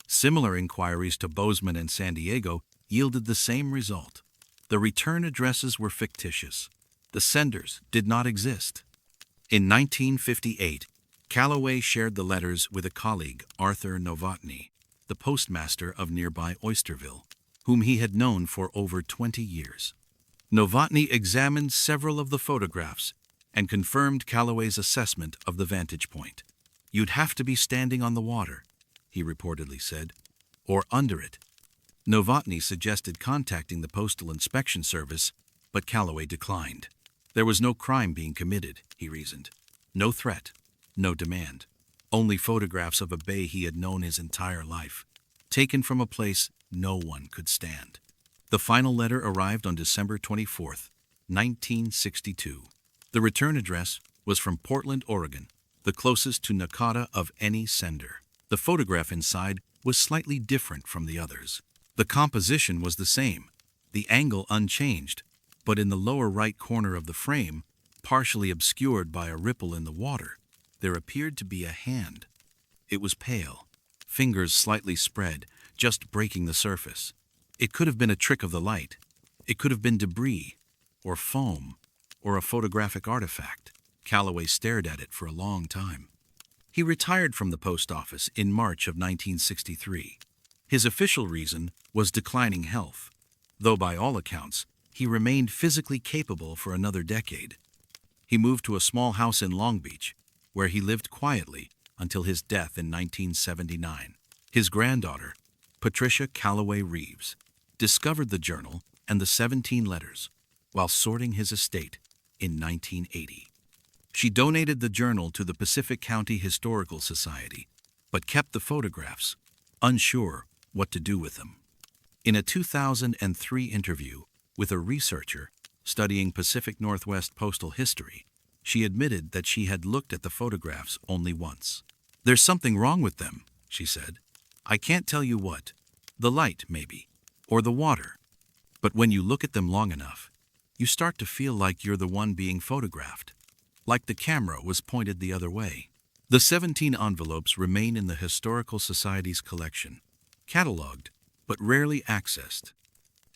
Similar inquiries to Bozeman and San Diego yielded the same result. The return addresses were fictitious. The senders did not exist. In 1958, Callaway shared the letters with a colleague, Arthur Novotny, the postmaster of nearby Oysterville, whom he had known for over 20 years. Novotny examined several of the photographs and confirmed Callaway's assessment of the vantage point. "You'd have to be standing on the water," he reportedly said, "or under it." Novotny suggested contacting the Postal Inspection Service, but Callaway declined. There was no crime being committed, he reasoned. No threat, no demand. Only photographs of a bay he had known his entire life, taken from a place no one could stand. The final letter arrived on December 24, 1962. The return address was from Portland, Oregon, the closest to Nakata of any sender. The photograph inside was slightly different from the others. The composition was the same, the angle unchanged, but in the lower right corner of the frame, partially obscured by a ripple in the water, there appeared to be a hand. It was pale, fingers slightly spread, just breaking the surface. It could have been a trick of the light. It could have been debris, or foam, or a photographic artifact. Callaway stared at it for a long time. He retired from the post office in March of 1963. His official reason was declining health, though by all accounts, he remained physically capable for another decade. He moved to a small house in Long Beach, where he lived quietly until his death in 1979. His granddaughter, Patricia Callaway Reeves, discovered the journal and the 17 letters while sorting his estate in 1980. She donated the journal to the Pacific County Historical Society, but kept the photographs, unsure what to do with them. In a 2003 interview with a researcher studying Pacific Northwest postal history, she admitted that she had looked at the photographs only once. "There's something wrong with them," she said. "I can't tell you what. The light, maybe, or the water. But when you look at them long enough, you start to feel like you're the one being photographed, like the camera was pointed the other way." The 17 envelopes remain in the Historical Society's collection, cataloged but rarely accessed.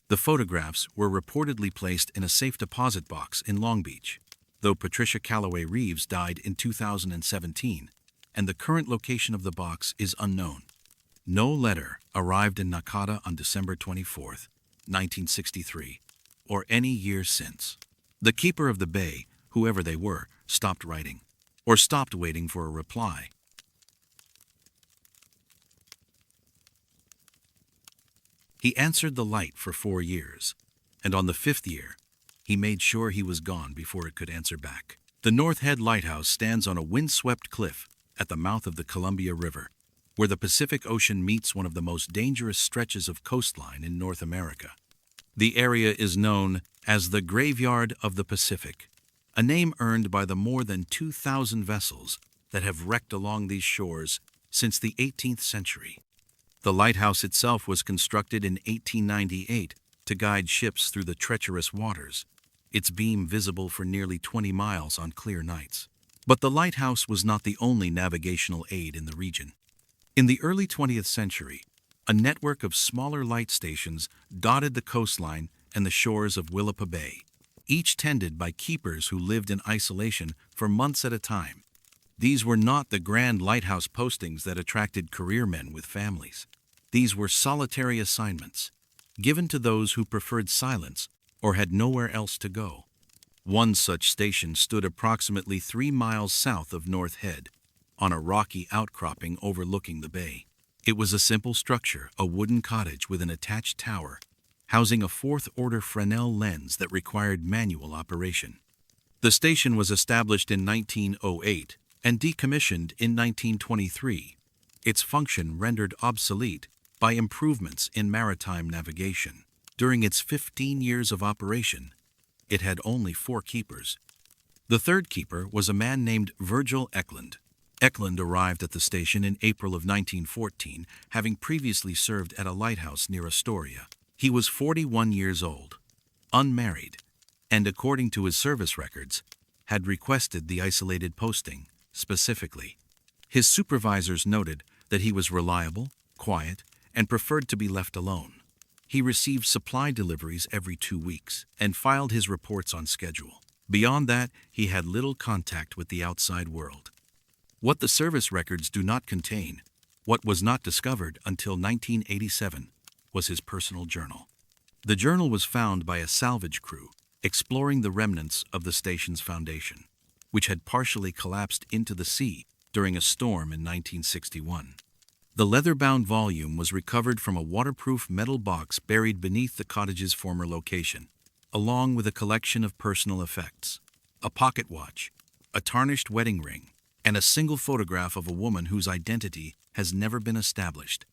The photographs were reportedly placed in a safe deposit box in Long Beach, though Patricia Callaway Reeves died in 2017, and the current location of the box is unknown. No letter arrived in Nakata on December 24, 1963, or any year since. The keeper of the bay, whoever they were, stopped writing, or stopped waiting for a reply. He answered the light for 4 years, and on the 5th year, he made sure he was gone before it could answer back. The North Head Lighthouse stands on a windswept cliff at the mouth of the Columbia River, where the Pacific Ocean meets one of the most dangerous stretches of coastline in North America. The area is known as the Graveyard of the Pacific, a name earned by the more than 2,000 vessels that have wrecked along these shores since the 18th century. The lighthouse itself was constructed in 1898 to guide ships through the treacherous waters, its beam visible for nearly 20 miles on clear nights. But the lighthouse was not the only navigational aid in the region. In the early 20th century, a network of smaller light stations dotted the coastline and the shores of Willapa Bay, each tended by keepers who lived in isolation for months at a time. These were not the grand lighthouse postings that attracted career men with families. These were solitary assignments, given to those who preferred silence or had nowhere else to go. One such station stood approximately 3 miles south of North Head, on a rocky outcropping overlooking the bay. It was a simple structure, a wooden cottage with an attached tower, housing a fourth-order Fresnel lens that required manual operation. The station was established in 1908 and decommissioned in 1923, its function rendered obsolete by improvements in maritime navigation. During its 15 years of operation, it had only 4 keepers. The third keeper was a man named Virgil Eklund. Eklund arrived at the station in April of 1914, having previously served at a lighthouse near Astoria. He was 41 years old, unmarried, and according to his service records, had requested the isolated posting specifically. His supervisors noted that he was reliable, quiet, and preferred to be left alone. He received supply deliveries every 2 weeks and filed his reports on schedule. Beyond that, he had little contact with the outside world. What the service records do not contain, what was not discovered until 1987, was his personal journal. The journal was found by a salvage crew exploring the remnants of the station's foundation, which had partially collapsed into the sea during a storm in 1961. The leather-bound volume was recovered from a waterproof metal box buried beneath the cottage's former location, along with a collection of personal effects, a pocket watch, a tarnished wedding ring, and a single photograph of a woman whose identity has never been established.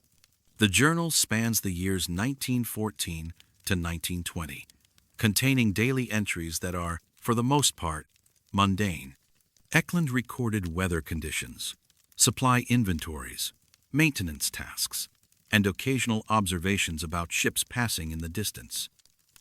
The journal spans the years 1914 to 1920, containing daily entries that are, for the most part, mundane. Eklund recorded weather conditions, supply inventories, maintenance tasks, and occasional observations about ships passing in the distance.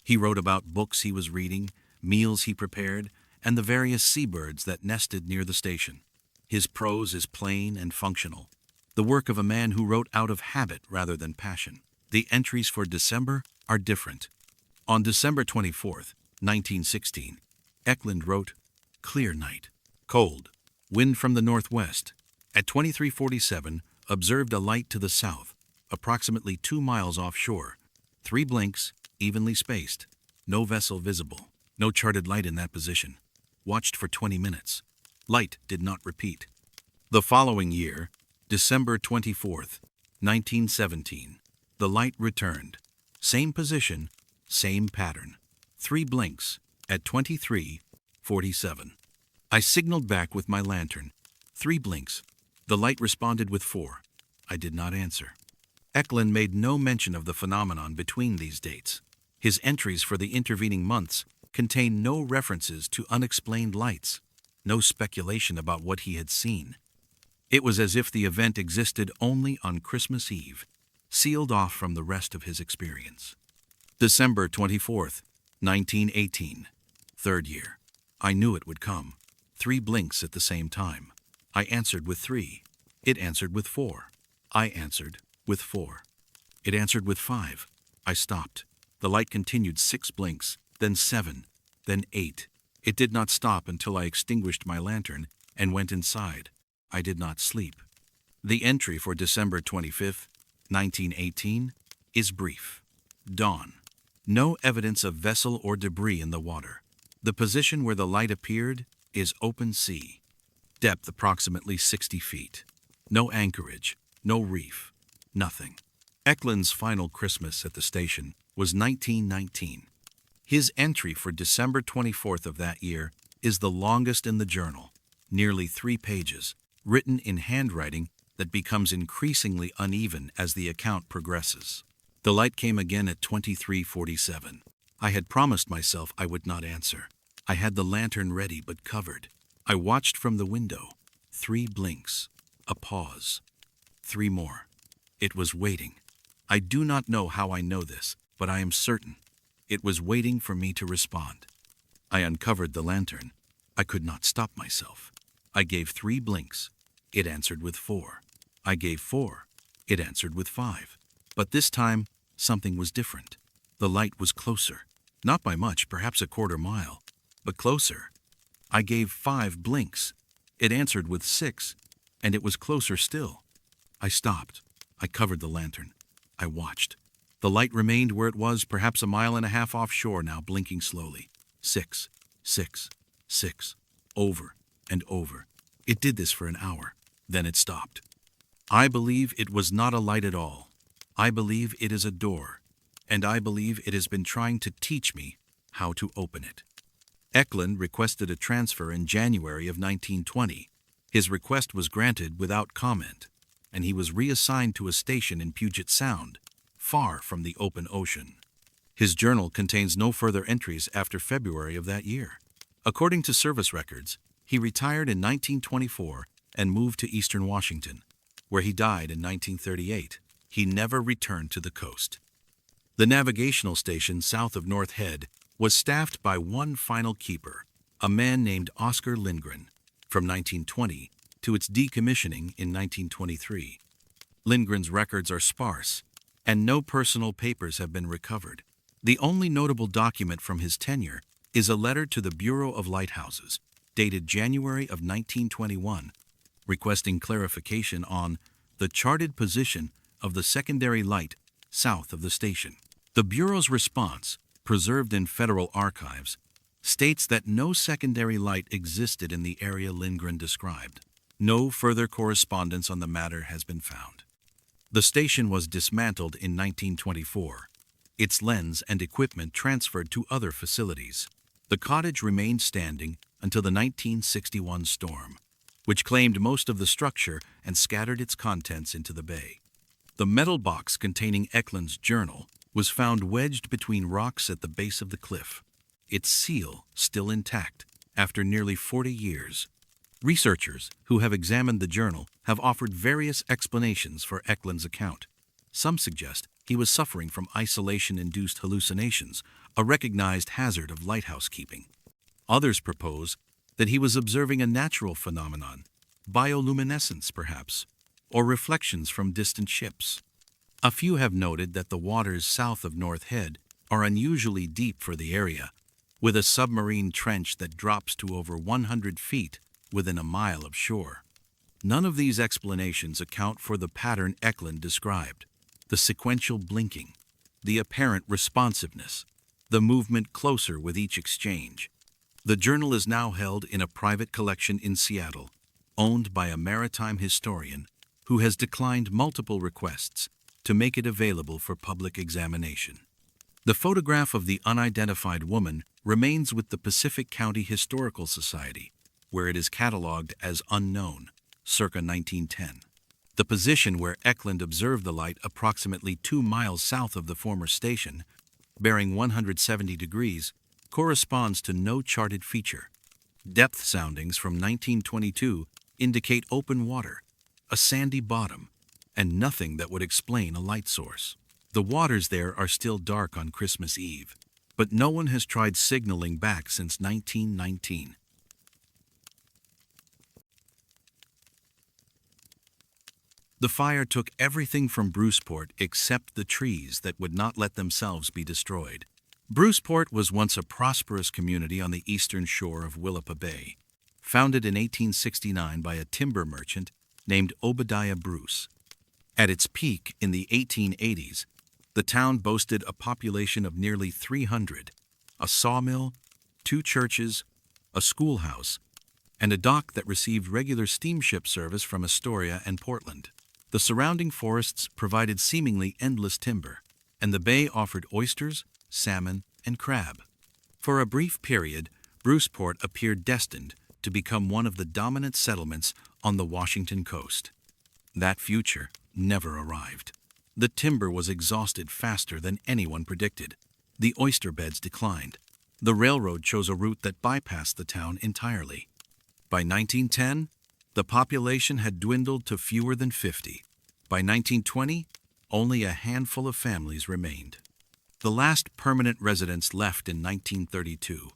He wrote about books he was reading, meals he prepared, and the various seabirds that nested near the station. His prose is plain and functional, the work of a man who wrote out of habit rather than passion. The entries for December are different. On December 24, 1916, Eklund wrote, "Clear night. Cold. Wind from the northwest. At 23:47, observed a light to the south, approximately 2 miles offshore. 3 blinks, evenly spaced. No vessel visible. No charted light in that position. Watched for 20 minutes. Light did not repeat." The following year, December 24, 1917, the light returned. Same position, same pattern. 3 blinks at 23:47. I signaled back with my lantern. 3 blinks. The light responded with 4. I did not answer. Eklund made no mention of the phenomenon between these dates. His entries for the intervening months contain no references to unexplained lights, no speculation about what he had seen. It was as if the event existed only on Christmas Eve, sealed off from the rest of his experience. December 24, 1918, 3rd year. I knew it would come. 3 blinks at the same time. I answered with 3. It answered with 4. I answered with 4. It answered with 5. I stopped. The light continued 6 blinks, then 7, then 8. It did not stop until I extinguished my lantern and went inside. I did not sleep. The entry for December 25, 1918, is brief. Dawn. No evidence of vessel or debris in the water. The position where the light appeared is open sea. Depth approximately 60 feet. No anchorage, no reef, nothing. Eklund's final Christmas at the station was 1919. His entry for December 24th of that year is the longest in the journal, nearly 3 pages, written in handwriting that becomes increasingly uneven as the account progresses. The light came again at 23:47. I had promised myself I would not answer. I had the lantern ready but covered. I watched from the window. 3 blinks. A pause. 3 more. It was waiting. I do not know how I know this, but I am certain. It was waiting for me to respond. I uncovered the lantern. I could not stop myself. I gave 3 blinks. It answered with 4. I gave 4. It answered with 5. But this time, something was different. The light was closer. Not by much, perhaps a quarter mile, but closer. I gave 5 blinks. It answered with 6, and it was closer still. I stopped. I covered the lantern. I watched. The light remained where it was, perhaps a mile and a half offshore now, blinking slowly. 6, 6, 6, over and over. It did this for an hour. Then it stopped. I believe it was not a light at all. I believe it is a door, and I believe it has been trying to teach me how to open it. Eklund requested a transfer in January of 1920. His request was granted without comment, and he was reassigned to a station in Puget Sound, far from the open ocean. His journal contains no further entries after February of that year. According to service records, he retired in 1924 and moved to eastern Washington, where he died in 1938. He never returned to the coast. The navigational station south of North Head was staffed by one final keeper, a man named Oscar Lindgren, from 1920 to its decommissioning in 1923. Lindgren's records are sparse, and no personal papers have been recovered. The only notable document from his tenure is a letter to the Bureau of Lighthouses, dated January of 1921, requesting clarification on the charted position of the secondary light south of the station. The Bureau's response, preserved in federal archives, states that no secondary light existed in the area Lindgren described. No further correspondence on the matter has been found. The station was dismantled in 1924, its lens and equipment transferred to other facilities. The cottage remained standing until the 1961 storm, which claimed most of the structure and scattered its contents into the bay. The metal box containing Eklund's journal was found wedged between rocks at the base of the cliff, its seal still intact after nearly 40 years. Researchers who have examined the journal have offered various explanations for Eklund's account. Some suggest he was suffering from isolation-induced hallucinations, a recognized hazard of lighthouse keeping. Others propose that he was observing a natural phenomenon, bioluminescence perhaps, or reflections from distant ships. A few have noted that the waters south of North Head are unusually deep for the area, with a submarine trench that drops to over 100 feet within a mile of shore. None of these explanations account for the pattern Eklund described: the sequential blinking, the apparent responsiveness, the movement closer with each exchange. The journal is now held in a private collection in Seattle, owned by a maritime historian who has declined multiple requests to make it available for public examination. The photograph of the unidentified woman remains with the Pacific County Historical Society, where it is catalogued as unknown, circa 1910. The position where Eklund observed the light approximately 2 miles south of the former station, bearing 170 degrees, corresponds to no charted feature. Depth soundings from 1922 indicate open water, a sandy bottom, and nothing that would explain a light source. The waters there are still dark on Christmas Eve, but no one has tried signaling back since 1919. The fire took everything from Bruceport except the trees that would not let themselves be destroyed. Bruceport was once a prosperous community on the eastern shore of Willapa Bay, founded in 1869 by a timber merchant named Obadiah Bruce. At its peak in the 1880s, the town boasted a population of nearly 300, a sawmill, 2 churches, a schoolhouse, and a dock that received regular steamship service from Astoria and Portland. The surrounding forests provided seemingly endless timber, and the bay offered oysters, salmon, and crab. For a brief period, Bruceport appeared destined to become one of the dominant settlements on the Washington coast. That future never arrived. The timber was exhausted faster than anyone predicted. The oyster beds declined. The railroad chose a route that bypassed the town entirely. By 1910, the population had dwindled to fewer than 50. By 1920, only a handful of families remained. The last permanent residents left in 1932,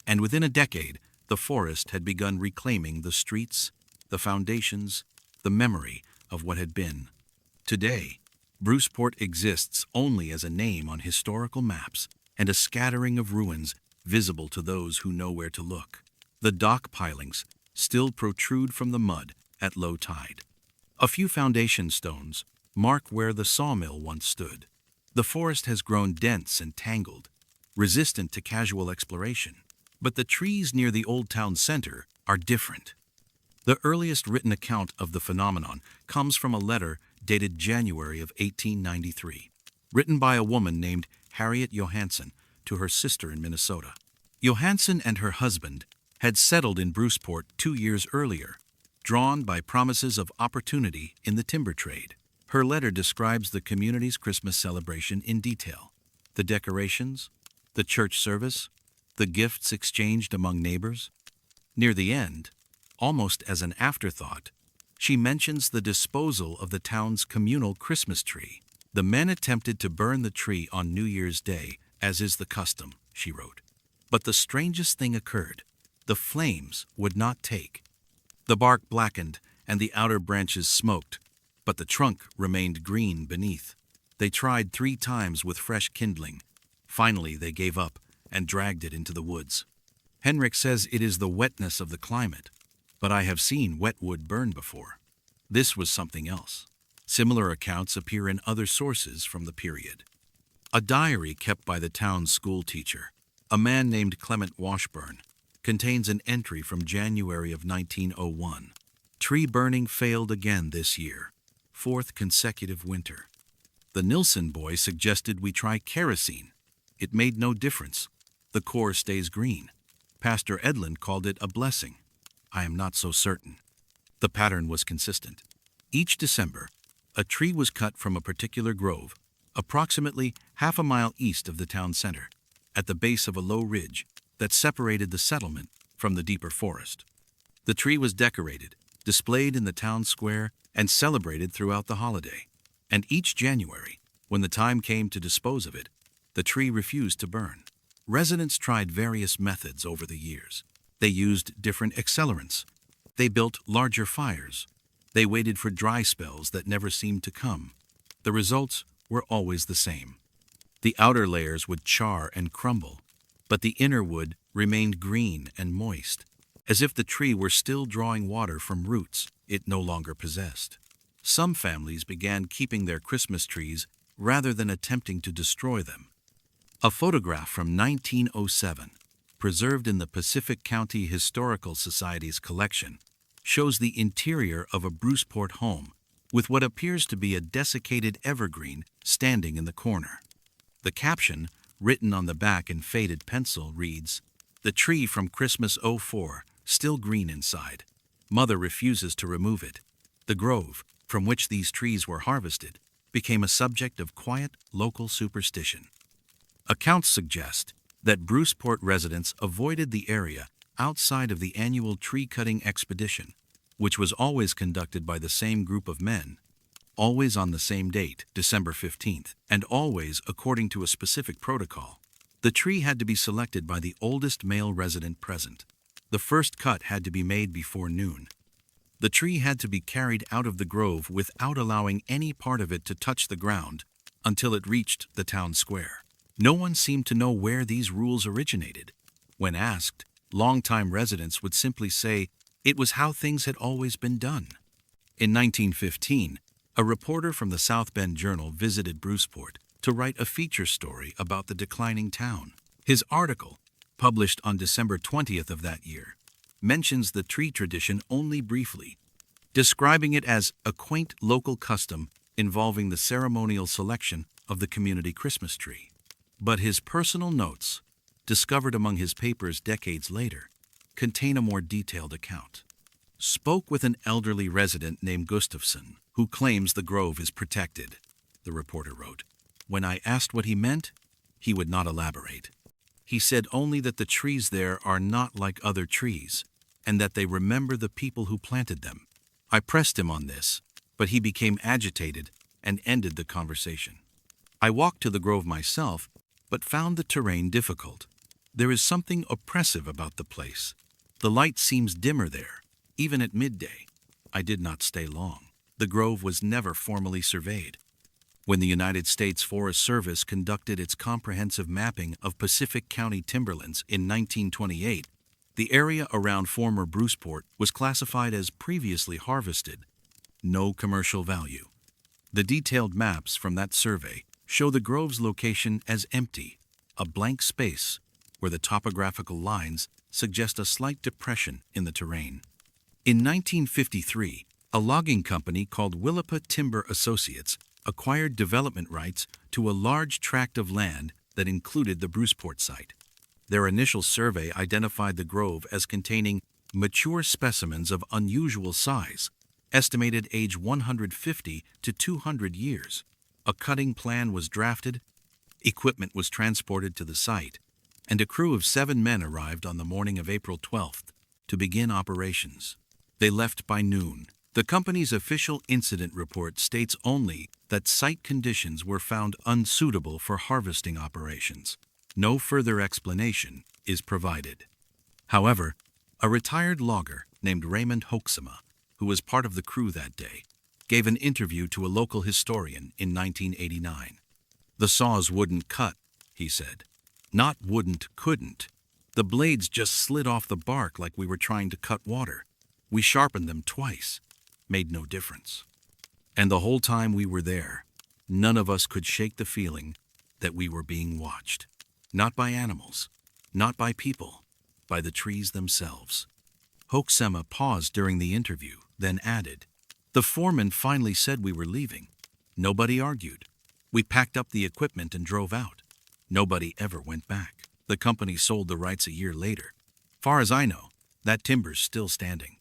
and within a decade, the forest had begun reclaiming the streets, the foundations, the memory of what had been. Today, Bruceport exists only as a name on historical maps and a scattering of ruins visible to those who know where to look. The dock pilings still protrude from the mud at low tide. A few foundation stones mark where the sawmill once stood. The forest has grown dense and tangled, resistant to casual exploration. But the trees near the old town center are different. The earliest written account of the phenomenon comes from a letter dated January of 1893, written by a woman named Harriet Johansen to her sister in Minnesota. Johansen and her husband had settled in Bruceport 2 years earlier, drawn by promises of opportunity in the timber trade. Her letter describes the community's Christmas celebration in detail: the decorations, the church service, the gifts exchanged among neighbors. Near the end, almost as an afterthought, she mentions the disposal of the town's communal Christmas tree. The men attempted to burn the tree on New Year's Day, as is the custom, she wrote. But the strangest thing occurred. The flames would not take. The bark blackened and the outer branches smoked, but the trunk remained green beneath. They tried 3 times with fresh kindling. Finally, they gave up and dragged it into the woods. Henrik says it is the wetness of the climate, but I have seen wet wood burn before. This was something else. Similar accounts appear in other sources from the period. A diary kept by the town's school teacher, a man named Clement Washburn, contains an entry from January of 1901. Tree burning failed again this year, 4th consecutive winter. The Nilsson boy suggested we try kerosene. It made no difference. The core stays green. Pastor Edlund called it a blessing. I am not so certain. The pattern was consistent. Each December, a tree was cut from a particular grove, approximately half a mile east of the town center, at the base of a low ridge that separated the settlement from the deeper forest. The tree was decorated, displayed in the town square, and celebrated throughout the holiday. And each January, when the time came to dispose of it, the tree refused to burn. Residents tried various methods over the years. They used different accelerants. They built larger fires. They waited for dry spells that never seemed to come. The results were always the same. The outer layers would char and crumble, but the inner wood remained green and moist, as if the tree were still drawing water from roots it no longer possessed. Some families began keeping their Christmas trees rather than attempting to destroy them. A photograph from 1907, preserved in the Pacific County Historical Society's collection, shows the interior of a Bruceport home with what appears to be a desiccated evergreen standing in the corner. The caption, written on the back in faded pencil, reads, "The tree from Christmas '04, still green inside. Mother refuses to remove it." The grove, from which these trees were harvested, became a subject of quiet local superstition. Accounts suggest that Bruceport residents avoided the area outside of the annual tree-cutting expedition, which was always conducted by the same group of men, always on the same date, December 15th, and always according to a specific protocol. The tree had to be selected by the oldest male resident present. The first cut had to be made before noon. The tree had to be carried out of the grove without allowing any part of it to touch the ground until it reached the town square. No one seemed to know where these rules originated. When asked, longtime residents would simply say it was how things had always been done. In 1915, a reporter from the South Bend Journal visited Bruceport to write a feature story about the declining town. His article, published on December 20th of that year, mentions the tree tradition only briefly, describing it as a quaint local custom involving the ceremonial selection of the community Christmas tree. But his personal notes, discovered among his papers decades later, contain a more detailed account. "Spoke with an elderly resident named Gustafson, who claims the grove is protected," the reporter wrote. "When I asked what he meant, he would not elaborate. He said only that the trees there are not like other trees, and that they remember the people who planted them. I pressed him on this, but he became agitated and ended the conversation. I walked to the grove myself, but found the terrain difficult. There is something oppressive about the place. The light seems dimmer there, even at midday. I did not stay long. The grove was never formally surveyed. When the United States Forest Service conducted its comprehensive mapping of Pacific County timberlands in 1928, the area around former Bruceport was classified as previously harvested, no commercial value. The detailed maps from that survey show the grove's location as empty, a blank space where the topographical lines suggest a slight depression in the terrain. In 1953, a logging company called Willapa Timber Associates acquired development rights to a large tract of land that included the Bruceport site. Their initial survey identified the grove as containing mature specimens of unusual size, estimated age 150 to 200 years. A cutting plan was drafted, equipment was transported to the site, and a crew of 7 men arrived on the morning of April 12th to begin operations. They left by noon. The company's official incident report states only that site conditions were found unsuitable for harvesting operations. No further explanation is provided. However, a retired logger named Raymond Hoeksema, who was part of the crew that day, gave an interview to a local historian in 1989. "The saws wouldn't cut," he said. "Not wouldn't, couldn't. The blades just slid off the bark like we were trying to cut water. We sharpened them twice. Made no difference. And the whole time we were there, none of us could shake the feeling that we were being watched. Not by animals, not by people, by the trees themselves." Hoeksema paused during the interview, then added, "The foreman finally said we were leaving. Nobody argued. We packed up the equipment and drove out. Nobody ever went back. The company sold the rights a year later. Far as I know, that timber's still standing."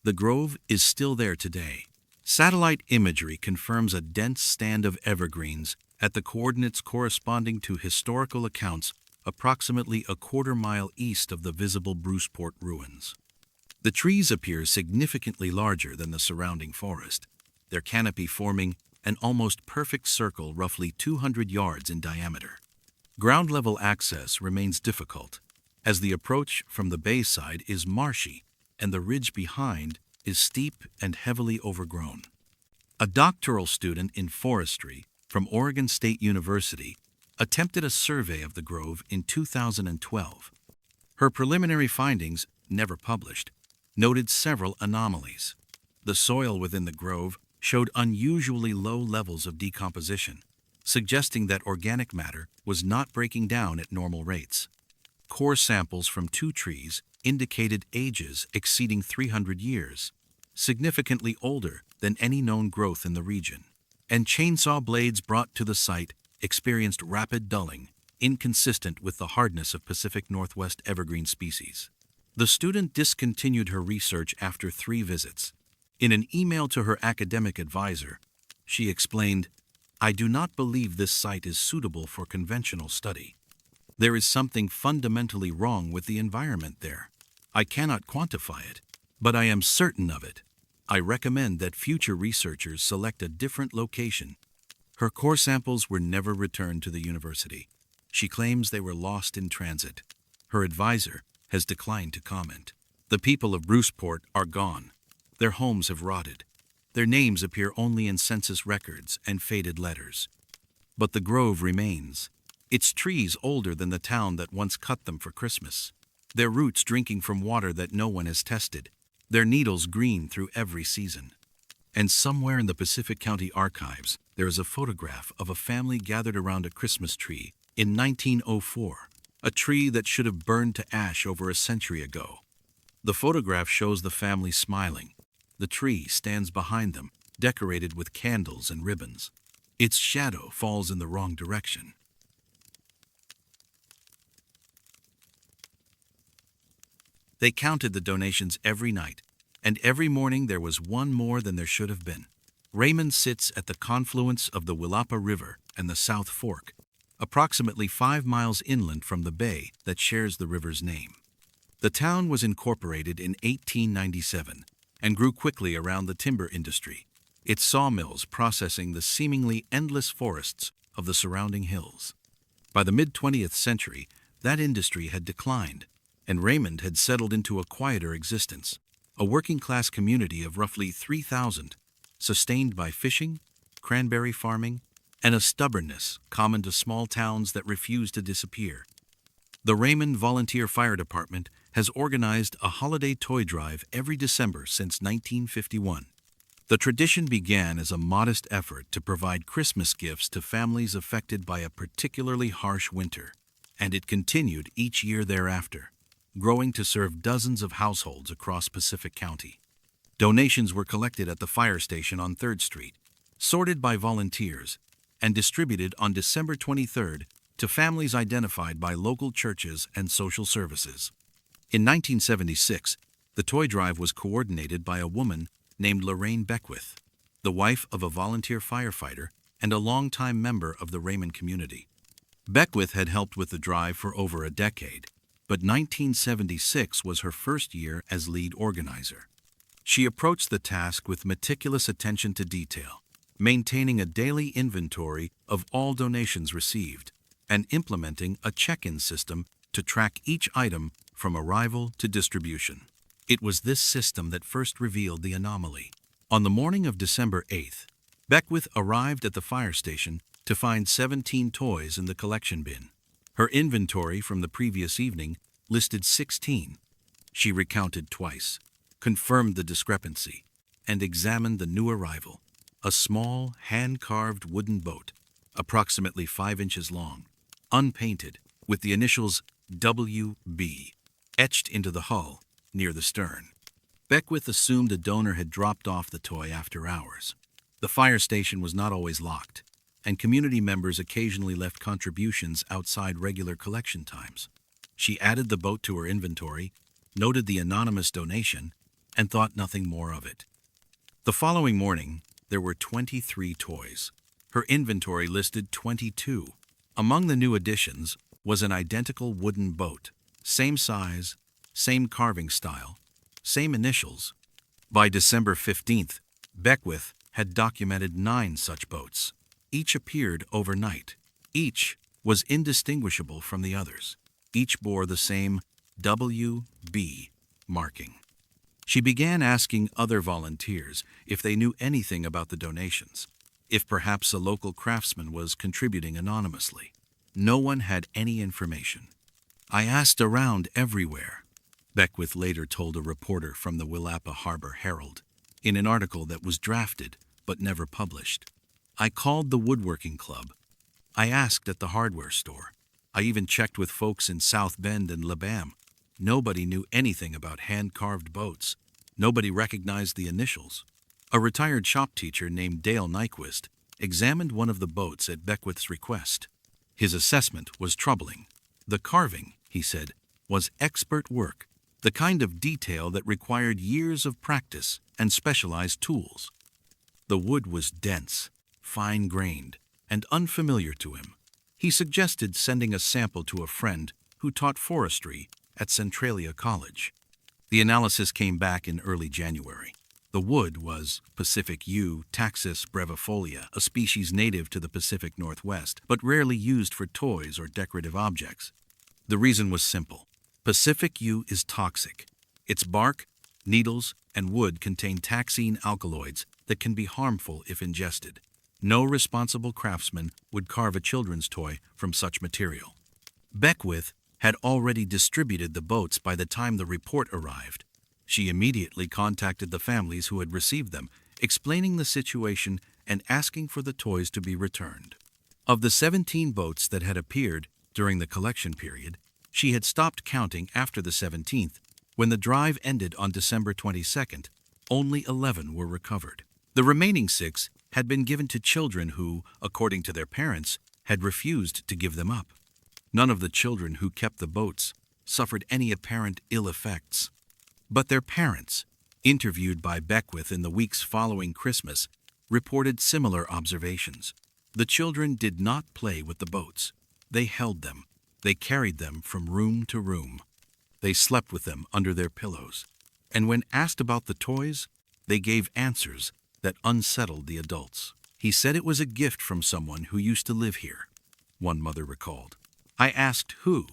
The grove is still there today. Satellite imagery confirms a dense stand of evergreens at the coordinates corresponding to historical accounts approximately a quarter-mile east of the visible Bruceport ruins. The trees appear significantly larger than the surrounding forest, their canopy forming an almost perfect circle roughly 200 yards in diameter. Ground-level access remains difficult, as the approach from the bay side is marshy and the ridge behind is steep and heavily overgrown. A doctoral student in forestry from Oregon State University attempted a survey of the grove in 2012. Her preliminary findings, never published, noted several anomalies. The soil within the grove showed unusually low levels of decomposition, suggesting that organic matter was not breaking down at normal rates. Core samples from 2 trees indicated ages exceeding 300 years, significantly older than any known growth in the region. And chainsaw blades brought to the site experienced rapid dulling, inconsistent with the hardness of Pacific Northwest evergreen species. The student discontinued her research after 3 visits. In an email to her academic advisor, she explained, "I do not believe this site is suitable for conventional study. There is something fundamentally wrong with the environment there. I cannot quantify it, but I am certain of it. I recommend that future researchers select a different location." Her core samples were never returned to the university. She claims they were lost in transit. Her advisor has declined to comment. The people of Bruceport are gone. Their homes have rotted. Their names appear only in census records and faded letters. But the grove remains, its trees older than the town that once cut them for Christmas, their roots drinking from water that no one has tested, their needles green through every season. And somewhere in the Pacific County archives, there is a photograph of a family gathered around a Christmas tree in 1904, a tree that should have burned to ash over a century ago. The photograph shows the family smiling. The tree stands behind them, decorated with candles and ribbons. Its shadow falls in the wrong direction. They counted the donations every night, and every morning there was one more than there should have been. Raymond sits at the confluence of the Willapa River and the South Fork, approximately 5 miles inland from the bay that shares the river's name. The town was incorporated in 1897 and grew quickly around the timber industry, its sawmills processing the seemingly endless forests of the surrounding hills. By the mid-20th century, that industry had declined, and Raymond had settled into a quieter existence, a working-class community of roughly 3,000, sustained by fishing, cranberry farming, and a stubbornness common to small towns that refuse to disappear. The Raymond Volunteer Fire Department has organized a holiday toy drive every December since 1951. The tradition began as a modest effort to provide Christmas gifts to families affected by a particularly harsh winter, and it continued each year thereafter, growing to serve dozens of households across Pacific County. Donations were collected at the fire station on 3rd Street, sorted by volunteers, and distributed on December 23rd to families identified by local churches and social services. In 1976, the toy drive was coordinated by a woman named Lorraine Beckwith, the wife of a volunteer firefighter and a longtime member of the Raymond community. Beckwith had helped with the drive for over a decade, but 1976 was her first year as lead organizer. She approached the task with meticulous attention to detail, maintaining a daily inventory of all donations received, and implementing a check-in system to track each item from arrival to distribution. It was this system that first revealed the anomaly. On the morning of December 8th, Beckwith arrived at the fire station to find 17 toys in the collection bin. Her inventory from the previous evening listed 16. She recounted twice, confirmed the discrepancy, and examined the new arrival, a small, hand-carved wooden boat, approximately 5 inches long, unpainted, with the initials WB etched into the hull near the stern. Beckwith assumed a donor had dropped off the toy after hours. The fire station was not always locked, and community members occasionally left contributions outside regular collection times. She added the boat to her inventory, noted the anonymous donation, and thought nothing more of it. The following morning, there were 23 toys. Her inventory listed 22. Among the new additions was an identical wooden boat, same size, same carving style, same initials. By December 15th, Beckwith had documented 9 such boats. Each appeared overnight. Each was indistinguishable from the others. Each bore the same WB marking. She began asking other volunteers if they knew anything about the donations, if perhaps a local craftsman was contributing anonymously. No one had any information. "I asked around everywhere," Beckwith later told a reporter from the Willapa Harbor Herald, in an article that was drafted but never published. "I called the woodworking club. I asked at the hardware store. I even checked with folks in South Bend and Labam. Nobody knew anything about hand-carved boats. Nobody recognized the initials." A retired shop teacher named Dale Nyquist examined one of the boats at Beckwith's request. His assessment was troubling. The carving, he said, was expert work, the kind of detail that required years of practice and specialized tools. The wood was dense, fine-grained, and unfamiliar to him. He suggested sending a sample to a friend who taught forestry at Centralia College. The analysis came back in early January. The wood was Pacific yew Taxus brevifolia, a species native to the Pacific Northwest, but rarely used for toys or decorative objects. The reason was simple. Pacific yew is toxic. Its bark, needles, and wood contain taxine alkaloids that can be harmful if ingested. No responsible craftsman would carve a children's toy from such material. Beckwith had already distributed the boats by the time the report arrived. She immediately contacted the families who had received them, explaining the situation and asking for the toys to be returned. Of the 17 boats that had appeared during the collection period, she had stopped counting after the 17th. When the drive ended on December 22nd, only 11 were recovered. The remaining 6 had been given to children who, according to their parents, had refused to give them up. None of the children who kept the boats suffered any apparent ill effects. But their parents, interviewed by Beckwith in the weeks following Christmas, reported similar observations. The children did not play with the boats. They held them. They carried them from room to room. They slept with them under their pillows. And when asked about the toys, they gave answers that unsettled the adults. "He said it was a gift from someone who used to live here," one mother recalled. "I asked who,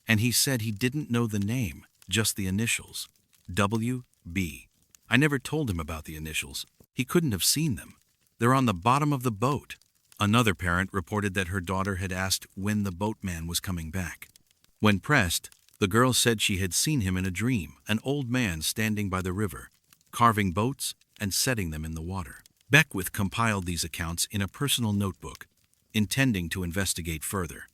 and he said he didn't know the name, just the initials. WB. I never told him about the initials. He couldn't have seen them. They're on the bottom of the boat." Another parent reported that her daughter had asked when the boatman was coming back. When pressed, the girl said she had seen him in a dream, an old man standing by the river, carving boats and setting them in the water. Beckwith compiled these accounts in a personal notebook, intending to investigate further.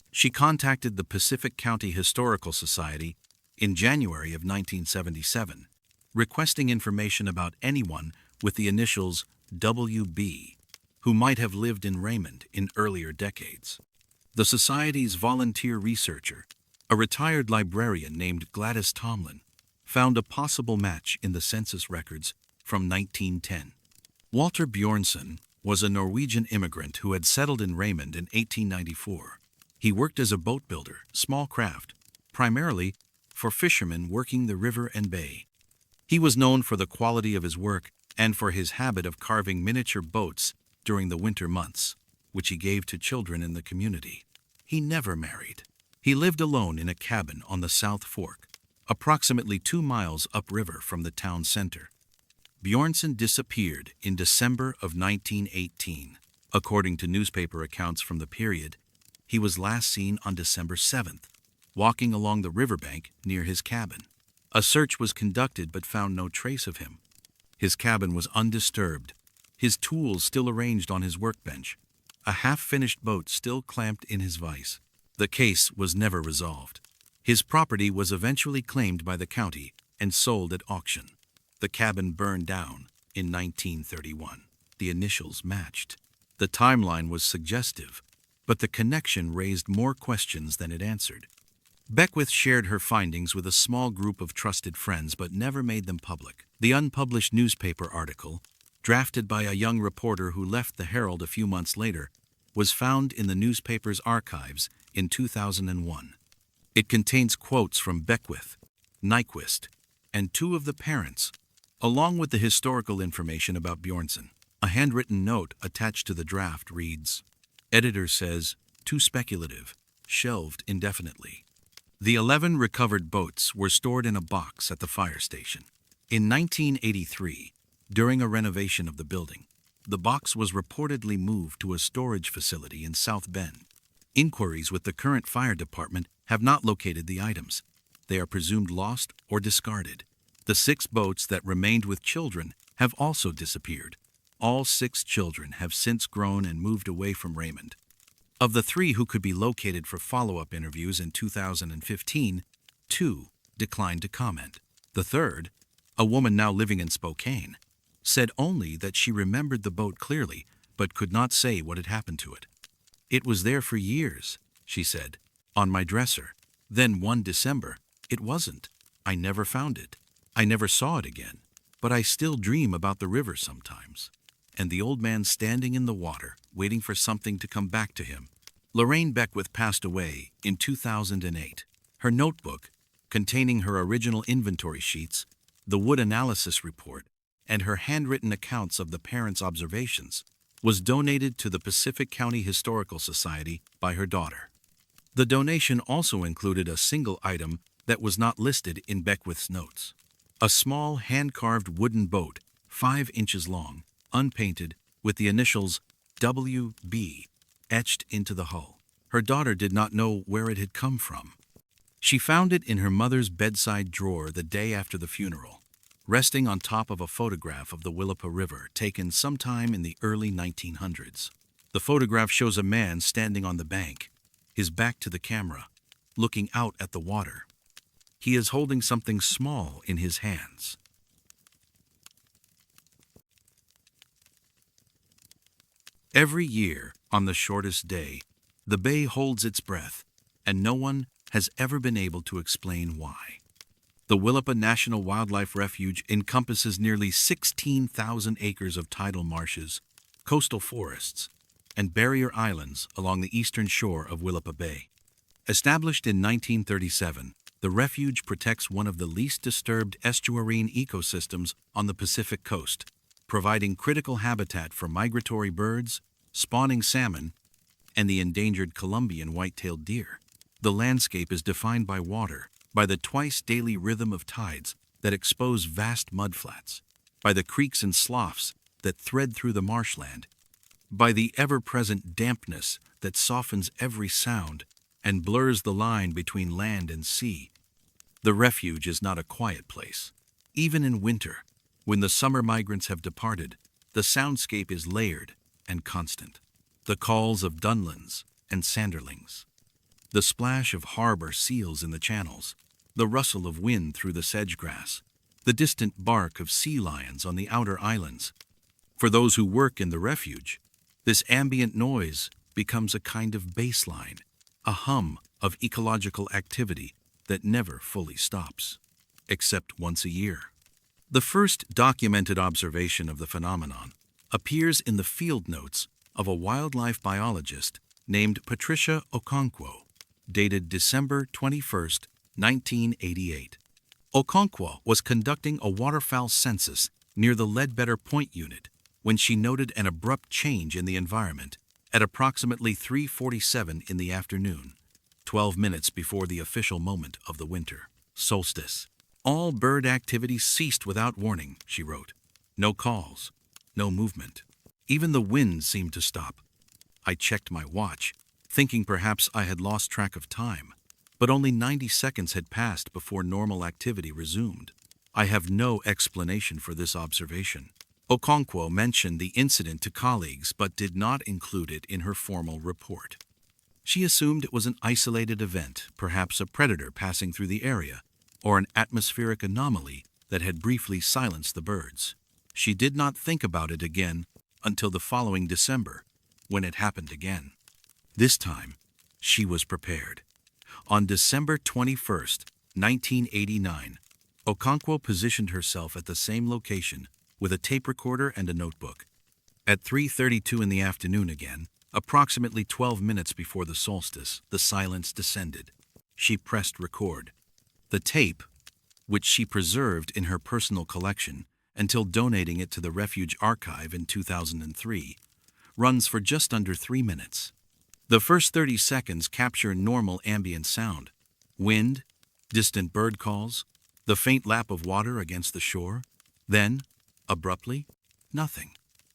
She contacted the Pacific County Historical Society in January of 1977, requesting information about anyone with the initials WB who might have lived in Raymond in earlier decades. The Society's volunteer researcher, a retired librarian named Gladys Tomlin, found a possible match in the census records from 1910. Walter Bjornson was a Norwegian immigrant who had settled in Raymond in 1894. He worked as a boat builder, small craft, primarily for fishermen working the river and bay. He was known for the quality of his work and for his habit of carving miniature boats during the winter months, which he gave to children in the community. He never married. He lived alone in a cabin on the South Fork, approximately 2 miles upriver from the town center. Bjornson disappeared in December of 1918. According to newspaper accounts from the period, he was last seen on December 7th, walking along the riverbank near his cabin. A search was conducted but found no trace of him. His cabin was undisturbed, his tools still arranged on his workbench, a half-finished boat still clamped in his vise. The case was never resolved. His property was eventually claimed by the county and sold at auction. The cabin burned down in 1931. The initials matched. The timeline was suggestive, but the connection raised more questions than it answered. Beckwith shared her findings with a small group of trusted friends but never made them public. The unpublished newspaper article, drafted by a young reporter who left the Herald a few months later, was found in the newspaper's archives in 2001. It contains quotes from Beckwith, Nyquist, and 2 of the parents, along with the historical information about Bjornson. A handwritten note attached to the draft reads, "Editor says, too speculative, shelved indefinitely." The 11 recovered boats were stored in a box at the fire station. In 1983, during a renovation of the building, the box was reportedly moved to a storage facility in South Bend. Inquiries with the current fire department have not located the items. They are presumed lost or discarded. The 6 boats that remained with children have also disappeared. All 6 children have since grown and moved away from Raymond. Of the 3 who could be located for follow-up interviews in 2015, 2 declined to comment. The third, a woman now living in Spokane, said only that she remembered the boat clearly but could not say what had happened to it. "It was there for years," she said, "on my dresser. Then one December, it wasn't. I never found it. I never saw it again, but I still dream about the river sometimes." And the old man standing in the water, waiting for something to come back to him. Lorraine Beckwith passed away in 2008. Her notebook, containing her original inventory sheets, the wood analysis report, and her handwritten accounts of the parents' observations, was donated to the Pacific County Historical Society by her daughter. The donation also included a single item that was not listed in Beckwith's notes. A small hand-carved wooden boat, 5 inches long, unpainted, with the initials WB etched into the hull. Her daughter did not know where it had come from. She found it in her mother's bedside drawer the day after the funeral, resting on top of a photograph of the Willapa River taken sometime in the early 1900s. The photograph shows a man standing on the bank, his back to the camera, looking out at the water. He is holding something small in his hands. Every year, on the shortest day, the bay holds its breath, and no one has ever been able to explain why. The Willapa National Wildlife Refuge encompasses nearly 16,000 acres of tidal marshes, coastal forests, and barrier islands along the eastern shore of Willapa Bay. Established in 1937, the refuge protects one of the least disturbed estuarine ecosystems on the Pacific coast, providing critical habitat for migratory birds, spawning salmon, and the endangered Columbian white-tailed deer. The landscape is defined by water, by the twice-daily rhythm of tides that expose vast mudflats, by the creeks and sloughs that thread through the marshland, by the ever-present dampness that softens every sound and blurs the line between land and sea. The refuge is not a quiet place. Even in winter, when the summer migrants have departed, the soundscape is layered and constant. The calls of dunlins and sanderlings, the splash of harbor seals in the channels, the rustle of wind through the sedge grass, the distant bark of sea lions on the outer islands. For those who work in the refuge, this ambient noise becomes a kind of baseline, a hum of ecological activity that never fully stops, except once a year. The first documented observation of the phenomenon appears in the field notes of a wildlife biologist named Patricia Okonkwo, dated December 21, 1988. Okonkwo was conducting a waterfowl census near the Ledbetter Point unit when she noted an abrupt change in the environment at approximately 3:47 in the afternoon, 12 minutes before the official moment of the winter solstice. All bird activity ceased without warning, she wrote. No calls, no movement. Even the wind seemed to stop. I checked my watch, thinking perhaps I had lost track of time, but only 90 seconds had passed before normal activity resumed. I have no explanation for this observation. Okonkwo mentioned the incident to colleagues but did not include it in her formal report. She assumed it was an isolated event, perhaps a predator passing through the area, or an atmospheric anomaly that had briefly silenced the birds. She did not think about it again until the following December, when it happened again. This time, she was prepared. On December 21, 1989, Okonkwo positioned herself at the same location with a tape recorder and a notebook. At 3:32 in the afternoon again, approximately 12 minutes before the solstice, the silence descended. She pressed record. The tape, which she preserved in her personal collection until donating it to the Refuge Archive in 2003, runs for just under 3 minutes. The first 30 seconds capture normal ambient sound: wind, distant bird calls, the faint lap of water against the shore. Then, abruptly, nothing.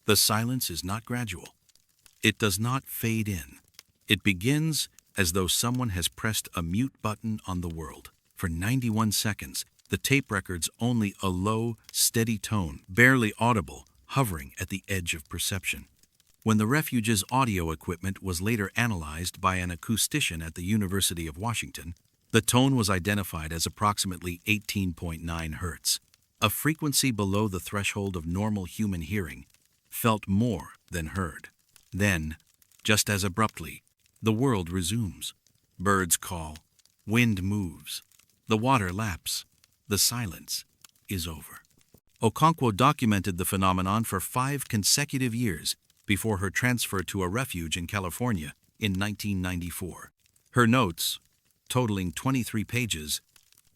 The silence is not gradual. It does not fade in. It begins as though someone has pressed a mute button on the world. For 91 seconds, the tape records only a low, steady tone, barely audible, hovering at the edge of perception. When the refuge's audio equipment was later analyzed by an acoustician at the University of Washington, the tone was identified as approximately 18.9 hertz, a frequency below the threshold of normal human hearing, felt more than heard. Then, just as abruptly, the world resumes. Birds call, wind moves, the water laps, the silence is over. Okonkwo documented the phenomenon for 5 consecutive years before her transfer to a refuge in California in 1994. Her notes, totaling 23 pages,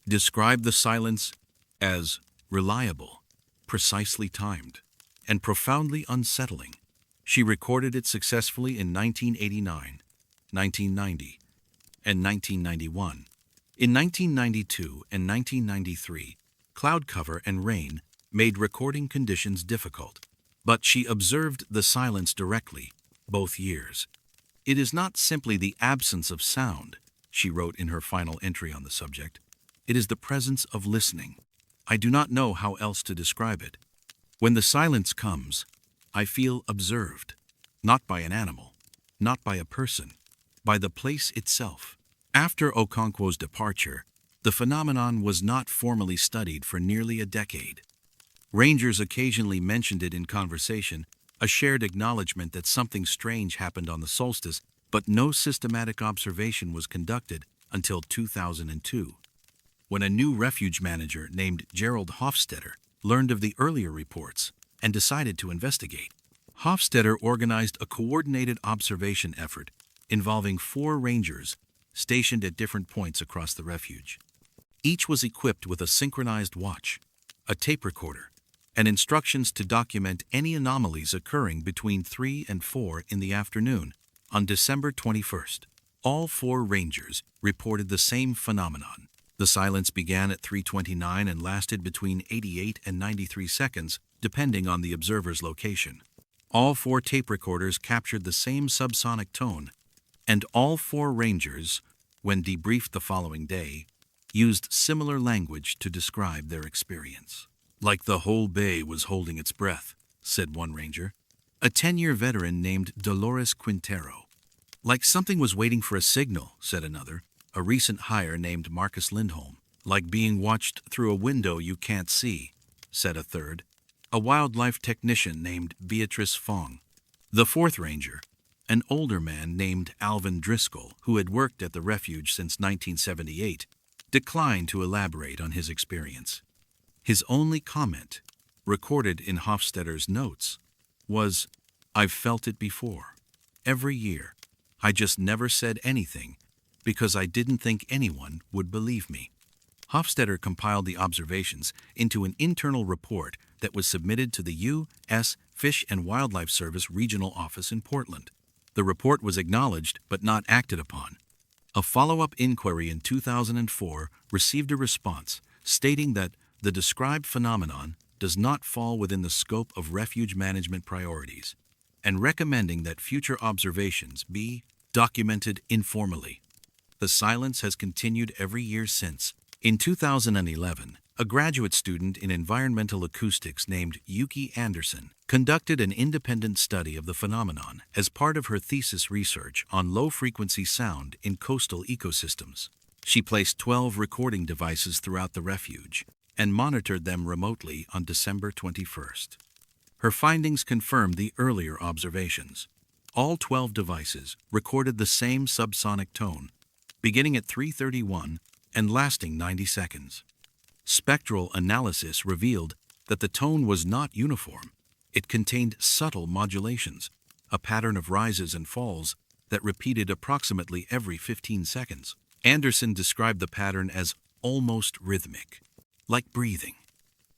describe the silence as reliable, precisely timed, and profoundly unsettling. She recorded it successfully in 1989, 1990, and 1991. In 1992 and 1993, cloud cover and rain made recording conditions difficult, but she observed the silence directly, both years. It is not simply the absence of sound, she wrote in her final entry on the subject. It is the presence of listening. I do not know how else to describe it. When the silence comes, I feel observed, not by an animal, not by a person, by the place itself. After Okonkwo's departure, the phenomenon was not formally studied for nearly a decade. Rangers occasionally mentioned it in conversation, a shared acknowledgement that something strange happened on the solstice, but no systematic observation was conducted until 2002, when a new refuge manager named Gerald Hofstetter learned of the earlier reports and decided to investigate. Hofstetter organized a coordinated observation effort involving 4 rangers stationed at different points across the refuge. Each was equipped with a synchronized watch, a tape recorder, and instructions to document any anomalies occurring between 3 and 4 in the afternoon on December 21st. All 4 rangers reported the same phenomenon. The silence began at 3:29 and lasted between 88 and 93 seconds, depending on the observer's location. All 4 tape recorders captured the same subsonic tone, and all 4 rangers, when debriefed the following day, used similar language to describe their experience. Like the whole bay was holding its breath, said one ranger. A 10-year veteran named Dolores Quintero. Like something was waiting for a signal, said another, a recent hire named Marcus Lindholm. Like being watched through a window you can't see, said a third, a wildlife technician named Beatrice Fong. The fourth ranger, an older man named Alvin Driscoll, who had worked at the refuge since 1978, declined to elaborate on his experience. His only comment, recorded in Hofstadter's notes, was, "I've felt it before. Every year. I just never said anything because I didn't think anyone would believe me." Hofstadter compiled the observations into an internal report that was submitted to the U.S. Fish and Wildlife Service Regional Office in Portland. The report was acknowledged but not acted upon. A follow-up inquiry in 2004 received a response stating that the described phenomenon does not fall within the scope of refuge management priorities, and recommending that future observations be documented informally. The silence has continued every year since. In 2011, a graduate student in environmental acoustics named Yuki Anderson conducted an independent study of the phenomenon as part of her thesis research on low-frequency sound in coastal ecosystems. She placed 12 recording devices throughout the refuge and monitored them remotely on December 21st. Her findings confirmed the earlier observations. All 12 devices recorded the same subsonic tone, beginning at 3:31 and lasting 90 seconds. Spectral analysis revealed that the tone was not uniform. It contained subtle modulations, a pattern of rises and falls that repeated approximately every 15 seconds. Anderson described the pattern as almost rhythmic, like breathing.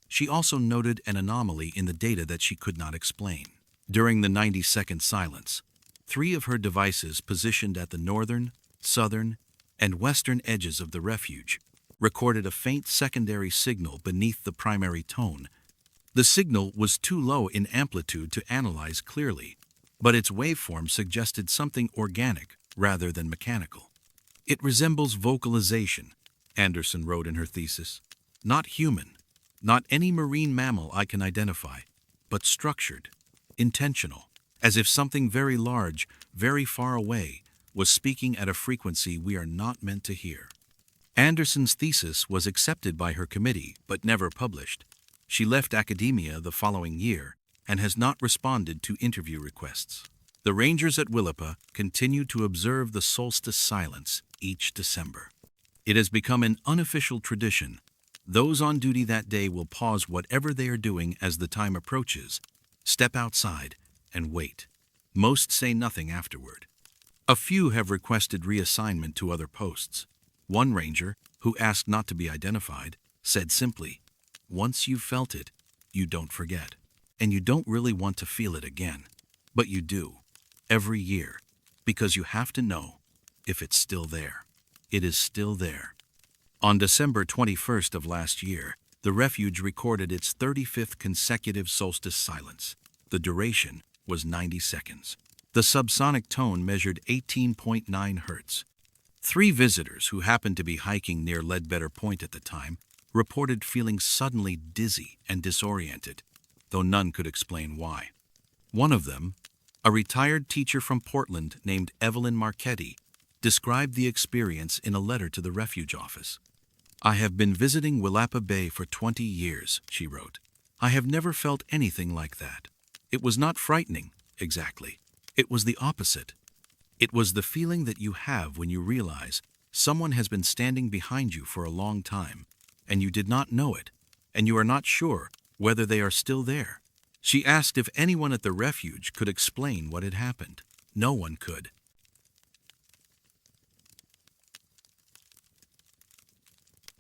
She also noted an anomaly in the data that she could not explain. During the 90-second silence, 3 of her devices positioned at the northern, southern, and western edges of the refuge recorded a faint secondary signal beneath the primary tone. The signal was too low in amplitude to analyze clearly, but its waveform suggested something organic rather than mechanical. "It resembles vocalization," Anderson wrote in her thesis. "Not human, not any marine mammal I can identify, but structured, intentional, as if something very large, very far away, was speaking at a frequency we are not meant to hear." Anderson's thesis was accepted by her committee but never published. She left academia the following year and has not responded to interview requests. The rangers at Willapa continue to observe the solstice silence each December. It has become an unofficial tradition. Those on duty that day will pause whatever they are doing as the time approaches, step outside, and wait. Most say nothing afterward. A few have requested reassignment to other posts. One ranger, who asked not to be identified, said simply, "Once you've felt it, you don't forget. And you don't really want to feel it again. But you do, every year, because you have to know if it's still there. It is still there." On December 21st of last year, the refuge recorded its 35th consecutive solstice silence. The duration was 90 seconds. The subsonic tone measured 18.9 hertz. 3 visitors who happened to be hiking near Ledbetter Point at the time reported feeling suddenly dizzy and disoriented, though none could explain why. One of them, a retired teacher from Portland named Evelyn Marchetti, described the experience in a letter to the refuge office. "I have been visiting Willapa Bay for 20 years, she wrote. "I have never felt anything like that. It was not frightening, exactly. It was the opposite. It was the feeling that you have when you realize someone has been standing behind you for a long time, and you did not know it, and you are not sure whether they are still there." She asked if anyone at the refuge could explain what had happened. No one could.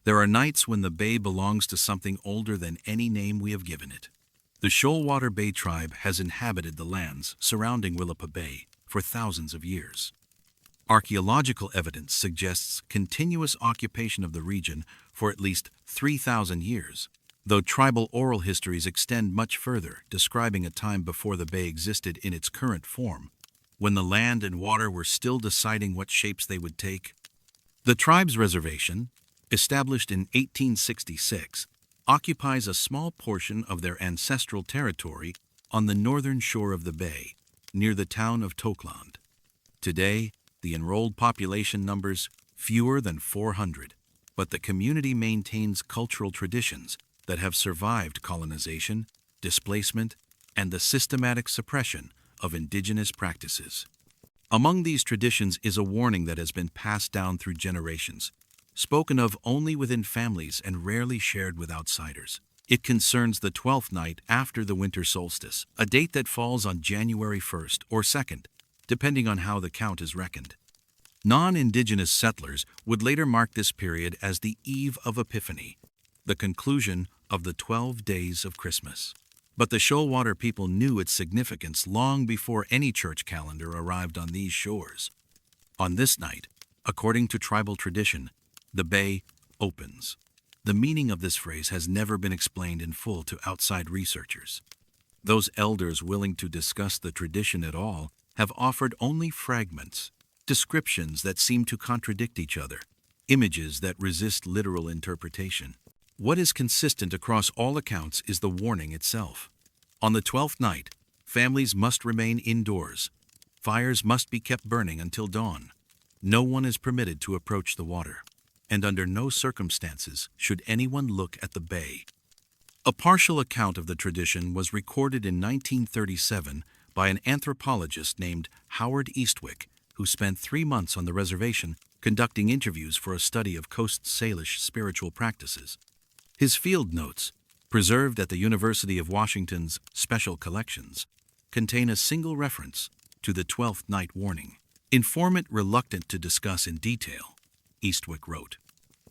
There are nights when the bay belongs to something older than any name we have given it. The Shoalwater Bay tribe has inhabited the lands surrounding Willapa Bay for thousands of years. Archaeological evidence suggests continuous occupation of the region for at least 3,000 years, though tribal oral histories extend much further, describing a time before the bay existed in its current form, when the land and water were still deciding what shapes they would take. The tribe's reservation, established in 1866, occupies a small portion of their ancestral territory on the northern shore of the bay, near the town of Tokeland. Today, the enrolled population numbers fewer than 400. but the community maintains cultural traditions that have survived colonization, displacement, and the systematic suppression of indigenous practices. Among these traditions is a warning that has been passed down through generations, spoken of only within families and rarely shared with outsiders. It concerns the 12th night after the winter solstice, a date that falls on January 1st or 2nd, depending on how the count is reckoned. Non-indigenous settlers would later mark this period as the Eve of Epiphany, the conclusion of the 12 days of Christmas. But the Shoalwater people knew its significance long before any church calendar arrived on these shores. On this night, according to tribal tradition, the bay opens. The meaning of this phrase has never been explained in full to outside researchers. Those elders willing to discuss the tradition at all have offered only fragments, descriptions that seem to contradict each other, images that resist literal interpretation. What is consistent across all accounts is the warning itself. On the 12th night, families must remain indoors. Fires must be kept burning until dawn. No one is permitted to approach the water, and under no circumstances should anyone look at the bay. A partial account of the tradition was recorded in 1937 by an anthropologist named Howard Eastwick, who spent 3 months on the reservation conducting interviews for a study of Coast Salish spiritual practices. His field notes, preserved at the University of Washington's Special Collections, contain a single reference to the 12th night warning. Informant reluctant to discuss in detail, Eastwick wrote,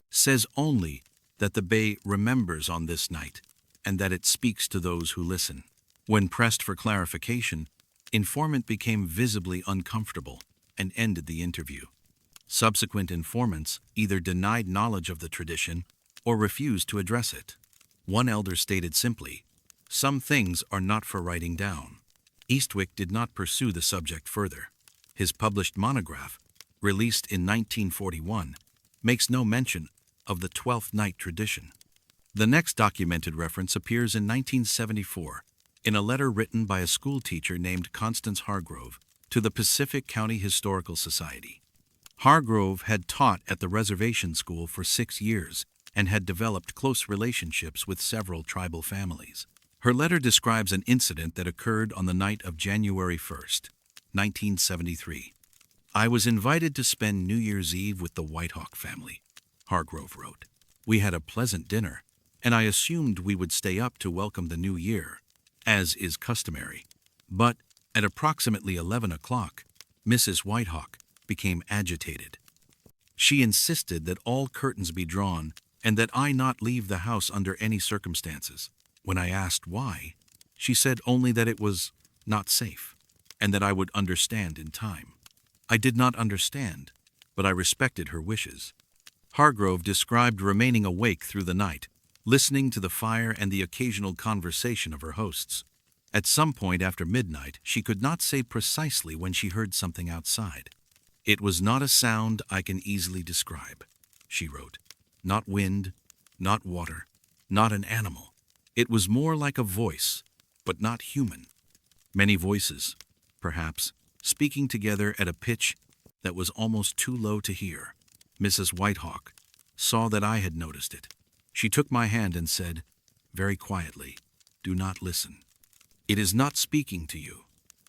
says only that the bay remembers on this night and that it speaks to those who listen. When pressed for clarification, informant became visibly uncomfortable and ended the interview. Subsequent informants either denied knowledge of the tradition or refused to address it. One elder stated simply, "Some things are not for writing down." Eastwick did not pursue the subject further. His published monograph, released in 1941, makes no mention of the 12th night tradition. The next documented reference appears in 1974 in a letter written by a school teacher named Constance Hargrove to the Pacific County Historical Society. Hargrove had taught at the reservation school for 6 years and had developed close relationships with several tribal families. Her letter describes an incident that occurred on the night of January 1st, 1973. "I was invited to spend New Year's Eve with the Whitehawk family," Hargrove wrote. "We had a pleasant dinner, and I assumed we would stay up to welcome the new year, as is customary. But at approximately 11 o'clock, Mrs. Whitehawk became agitated. She insisted that all curtains be drawn and that I not leave the house under any circumstances. When I asked why, she said only that it was not safe and that I would understand in time. I did not understand, but I respected her wishes." Hargrove described remaining awake through the night, listening to the fire and the occasional conversation of her hosts. At some point after midnight, she could not say precisely when she heard something outside. "It was not a sound I can easily describe," she wrote. "Not wind, not water, not an animal. It was more like a voice, but not human. Many voices, perhaps, speaking together at a pitch that was almost too low to hear. Mrs. Whitehawk saw that I had noticed it. She took my hand and said, very quietly, 'Do not listen. It is not speaking to you.'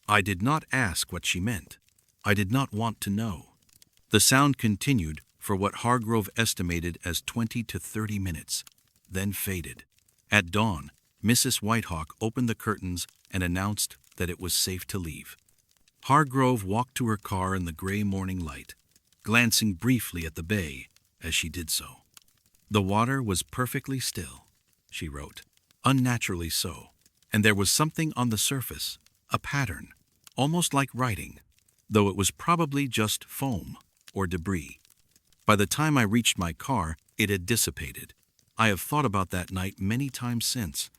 I did not ask what she meant. I did not want to know." The sound continued for what Hargrove estimated as 20 to 30 minutes, then faded. At dawn, Mrs. Whitehawk opened the curtains and announced that it was safe to leave. Hargrove walked to her car in the gray morning light, glancing briefly at the bay as she did so. "The water was perfectly still," she wrote, "unnaturally so, and there was something on the surface, a pattern, almost like writing, though it was probably just foam or debris. By the time I reached my car, it had dissipated. I have thought about that night many times since.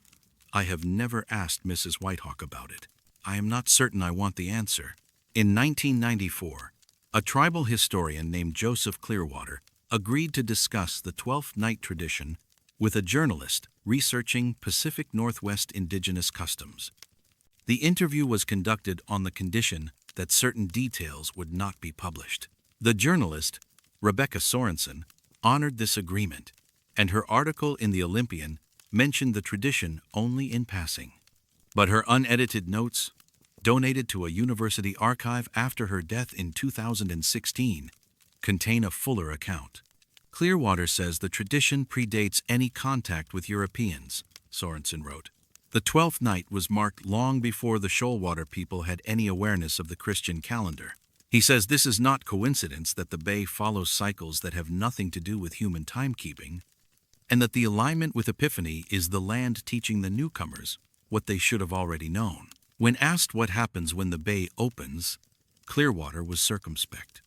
I have never asked Mrs. Whitehawk about it. I am not certain I want the answer." In 1994, a tribal historian named Joseph Clearwater agreed to discuss the 12th night tradition with a journalist researching Pacific Northwest indigenous customs. The interview was conducted on the condition that certain details would not be published. The journalist, Rebecca Sorensen, honored this agreement, and her article in the Olympian mentioned the tradition only in passing. But her unedited notes, donated to a university archive after her death in 2016, contain a fuller account. Clearwater says the tradition predates any contact with Europeans, Sorensen wrote. The 12th night was marked long before the Shoalwater people had any awareness of the Christian calendar. He says this is not coincidence that the bay follows cycles that have nothing to do with human timekeeping, and that the alignment with Epiphany is the land teaching the newcomers what they should have already known. When asked what happens when the bay opens, Clearwater was circumspect.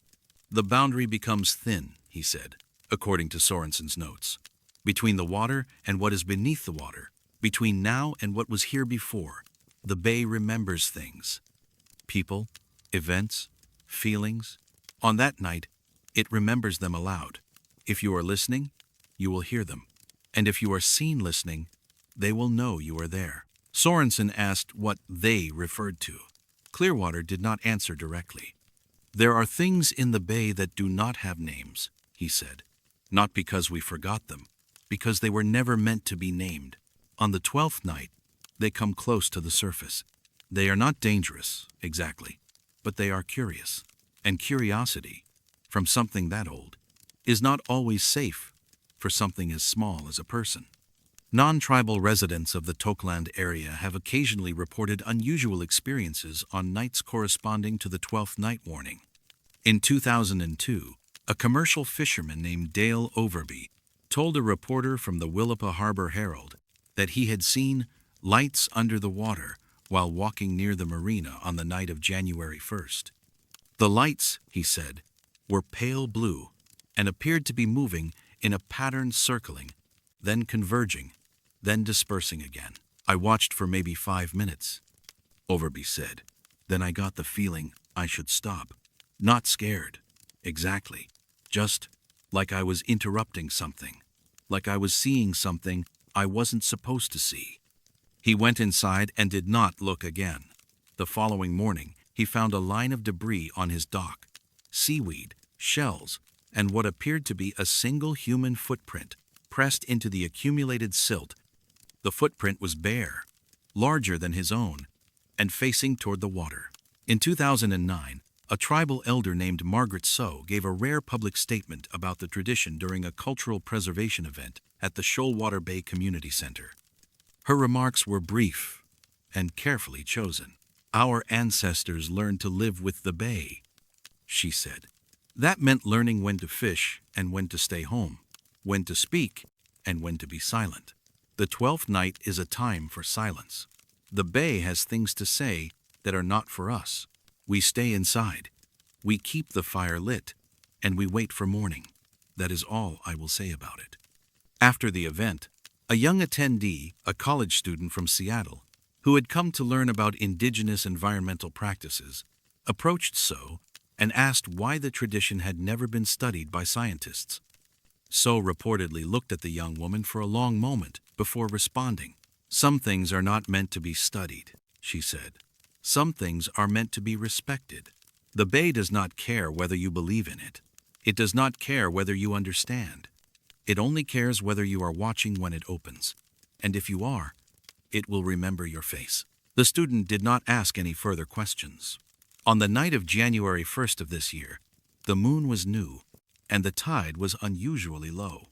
The boundary becomes thin, he said, according to Sorensen's notes, between the water and what is beneath the water, between now and what was here before. The bay remembers things, people, events, feelings. On that night, it remembers them aloud. If you are listening, you will hear them. And if you are seen listening, they will know you are there. Sorensen asked what they referred to. Clearwater did not answer directly. There are things in the bay that do not have names, he said. Not because we forgot them, because they were never meant to be named. On the 12th night, they come close to the surface. They are not dangerous, exactly, but they are curious. And curiosity, from something that old, is not always safe for something as small as a person. Non-tribal residents of the Tokeland area have occasionally reported unusual experiences on nights corresponding to the 12th night warning. In 2002, a commercial fisherman named Dale Overby told a reporter from the Willapa Harbor Herald that he had seen lights under the water while walking near the marina on the night of January 1st. The lights, he said, were pale blue and appeared to be moving in a pattern circling, then converging, then dispersing again. I watched for maybe 5 minutes, Overby said. Then I got the feeling I should stop. Not scared, exactly. Just like I was interrupting something. Like I was seeing something I wasn't supposed to see. He went inside and did not look again. The following morning, he found a line of debris on his dock. Seaweed, shells, and what appeared to be a single human footprint pressed into the accumulated silt. The footprint was bare, larger than his own, and facing toward the water. In 2009, a tribal elder named Margaret So gave a rare public statement about the tradition during a cultural preservation event at the Shoalwater Bay Community Center. Her remarks were brief and carefully chosen. Our ancestors learned to live with the bay, she said. That meant learning when to fish and when to stay home, when to speak and when to be silent. The 12th night is a time for silence. The bay has things to say that are not for us. We stay inside, we keep the fire lit, and we wait for morning. That is all I will say about it. After the event, a young attendee, a college student from Seattle, who had come to learn about indigenous environmental practices, approached So and asked why the tradition had never been studied by scientists. So reportedly looked at the young woman for a long moment before responding. Some things are not meant to be studied, she said. Some things are meant to be respected. The bay does not care whether you believe in it. It does not care whether you understand. It only cares whether you are watching when it opens. And if you are, it will remember your face. The student did not ask any further questions. On the night of January 1st of this year, the moon was new, and the tide was unusually low.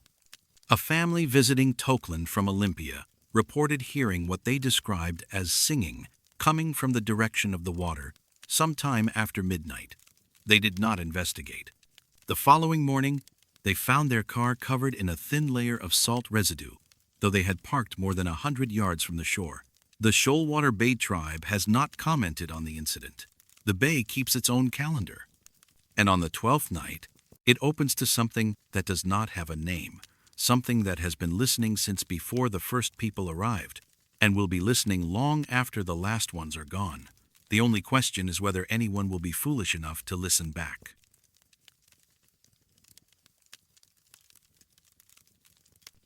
A family visiting Tokeland from Olympia reported hearing what they described as singing coming from the direction of the water sometime after midnight. They did not investigate. The following morning, they found their car covered in a thin layer of salt residue, though they had parked more than 100 yards from the shore. The Shoalwater Bay tribe has not commented on the incident. The bay keeps its own calendar. And on the 12th night, it opens to something that does not have a name, something that has been listening since before the first people arrived, and will be listening long after the last ones are gone. The only question is whether anyone will be foolish enough to listen back.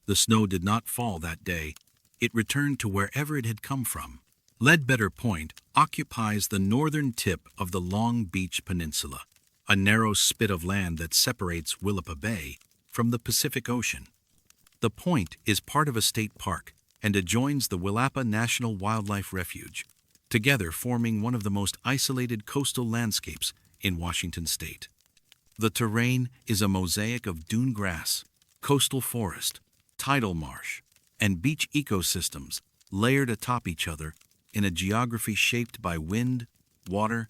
The snow did not fall that day. It returned to wherever it had come from. Ledbetter Point occupies the northern tip of the Long Beach Peninsula, a narrow spit of land that separates Willapa Bay from the Pacific Ocean. The point is part of a state park and adjoins the Willapa National Wildlife Refuge, together forming one of the most isolated coastal landscapes in Washington state. The terrain is a mosaic of dune grass, coastal forest, tidal marsh, and beach ecosystems layered atop each other in a geography shaped by wind, water,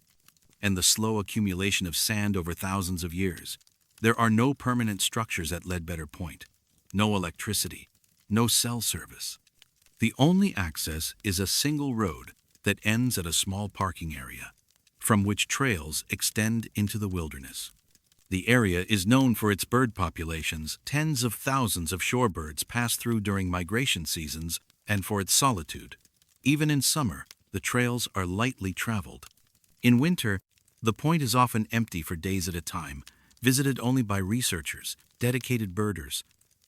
and the slow accumulation of sand over thousands of years. There are no permanent structures at Ledbetter Point, no electricity, no cell service. The only access is a single road that ends at a small parking area, from which trails extend into the wilderness. The area is known for its bird populations. Tens of thousands of shorebirds pass through during migration seasons, and for its solitude. Even in summer, the trails are lightly traveled. In winter, the point is often empty for days at a time, visited only by researchers, dedicated birders,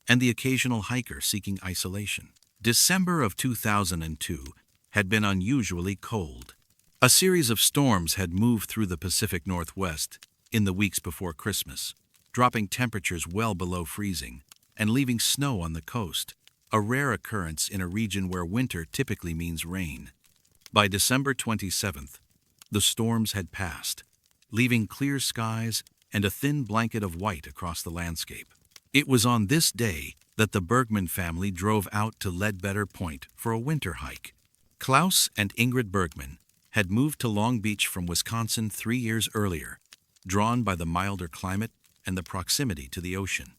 and the occasional hiker seeking isolation. December of 2002 had been unusually cold. A series of storms had moved through the Pacific Northwest in the weeks before Christmas, dropping temperatures well below freezing and leaving snow on the coast, a rare occurrence in a region where winter typically means rain. By December 27th, the storms had passed, leaving clear skies and a thin blanket of white across the landscape. It was on this day that the Bergman family drove out to Ledbetter Point for a winter hike. Klaus and Ingrid Bergman had moved to Long Beach from Wisconsin 3 years earlier, drawn by the milder climate and the proximity to the ocean.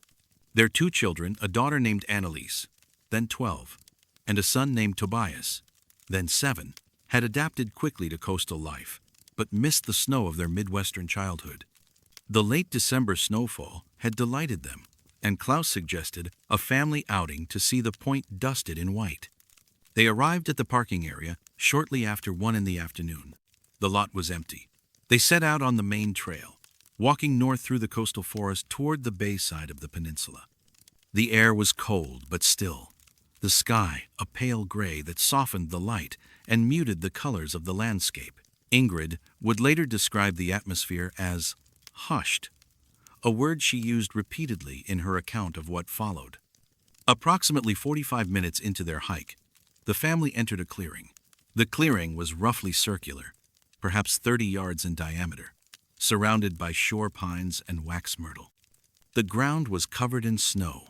Their 2 children, a daughter named Annalise, then 12, and a son named Tobias, then 7, had adapted quickly to coastal life, but missed the snow of their Midwestern childhood. The late December snowfall had delighted them, and Klaus suggested a family outing to see the point dusted in white. They arrived at the parking area shortly after 1 in the afternoon. The lot was empty. They set out on the main trail, walking north through the coastal forest toward the bay side of the peninsula. The air was cold but still, the sky a pale gray that softened the light and muted the colors of the landscape. Ingrid would later describe the atmosphere as hushed, a word she used repeatedly in her account of what followed. Approximately 45 minutes into their hike, the family entered a clearing. The clearing was roughly circular, perhaps 30 yards in diameter, surrounded by shore pines and wax myrtle. The ground was covered in snow,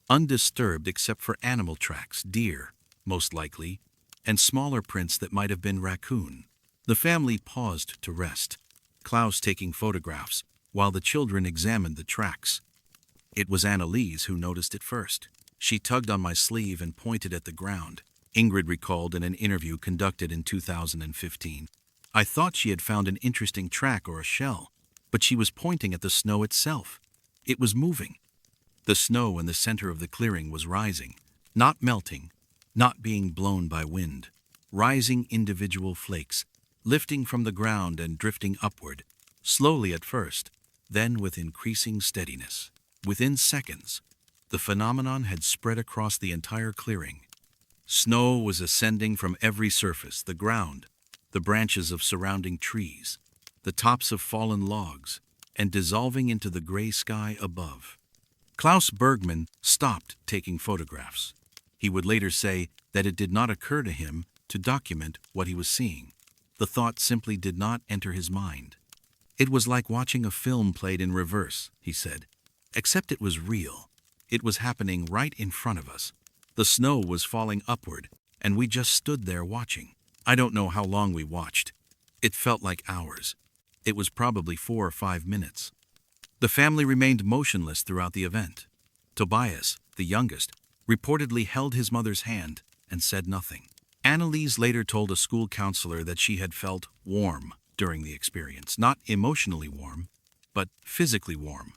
undisturbed except for animal tracks, deer, most likely, and smaller prints that might have been raccoon. The family paused to rest, Klaus taking photographs while the children examined the tracks. It was Annalise who noticed it first. She tugged on my sleeve and pointed at the ground, Ingrid recalled in an interview conducted in 2015. I thought she had found an interesting track or a shell, but she was pointing at the snow itself. It was moving. The snow in the center of the clearing was rising, not melting, not being blown by wind. Rising individual flakes, lifting from the ground and drifting upward, slowly at first, then with increasing steadiness. Within seconds, the phenomenon had spread across the entire clearing. Snow was ascending from every surface, the ground, the branches of surrounding trees, the tops of fallen logs, and dissolving into the gray sky above. Klaus Bergman stopped taking photographs. He would later say that it did not occur to him to document what he was seeing. The thought simply did not enter his mind. It was like watching a film played in reverse, he said, except it was real. It was happening right in front of us. The snow was falling upward, and we just stood there watching. I don't know how long we watched. It felt like hours. It was probably 4 or 5 minutes. The family remained motionless throughout the event. Tobias, the youngest, reportedly held his mother's hand and said nothing. Annalise later told a school counselor that she had felt warm during the experience, not emotionally warm, but physically warm,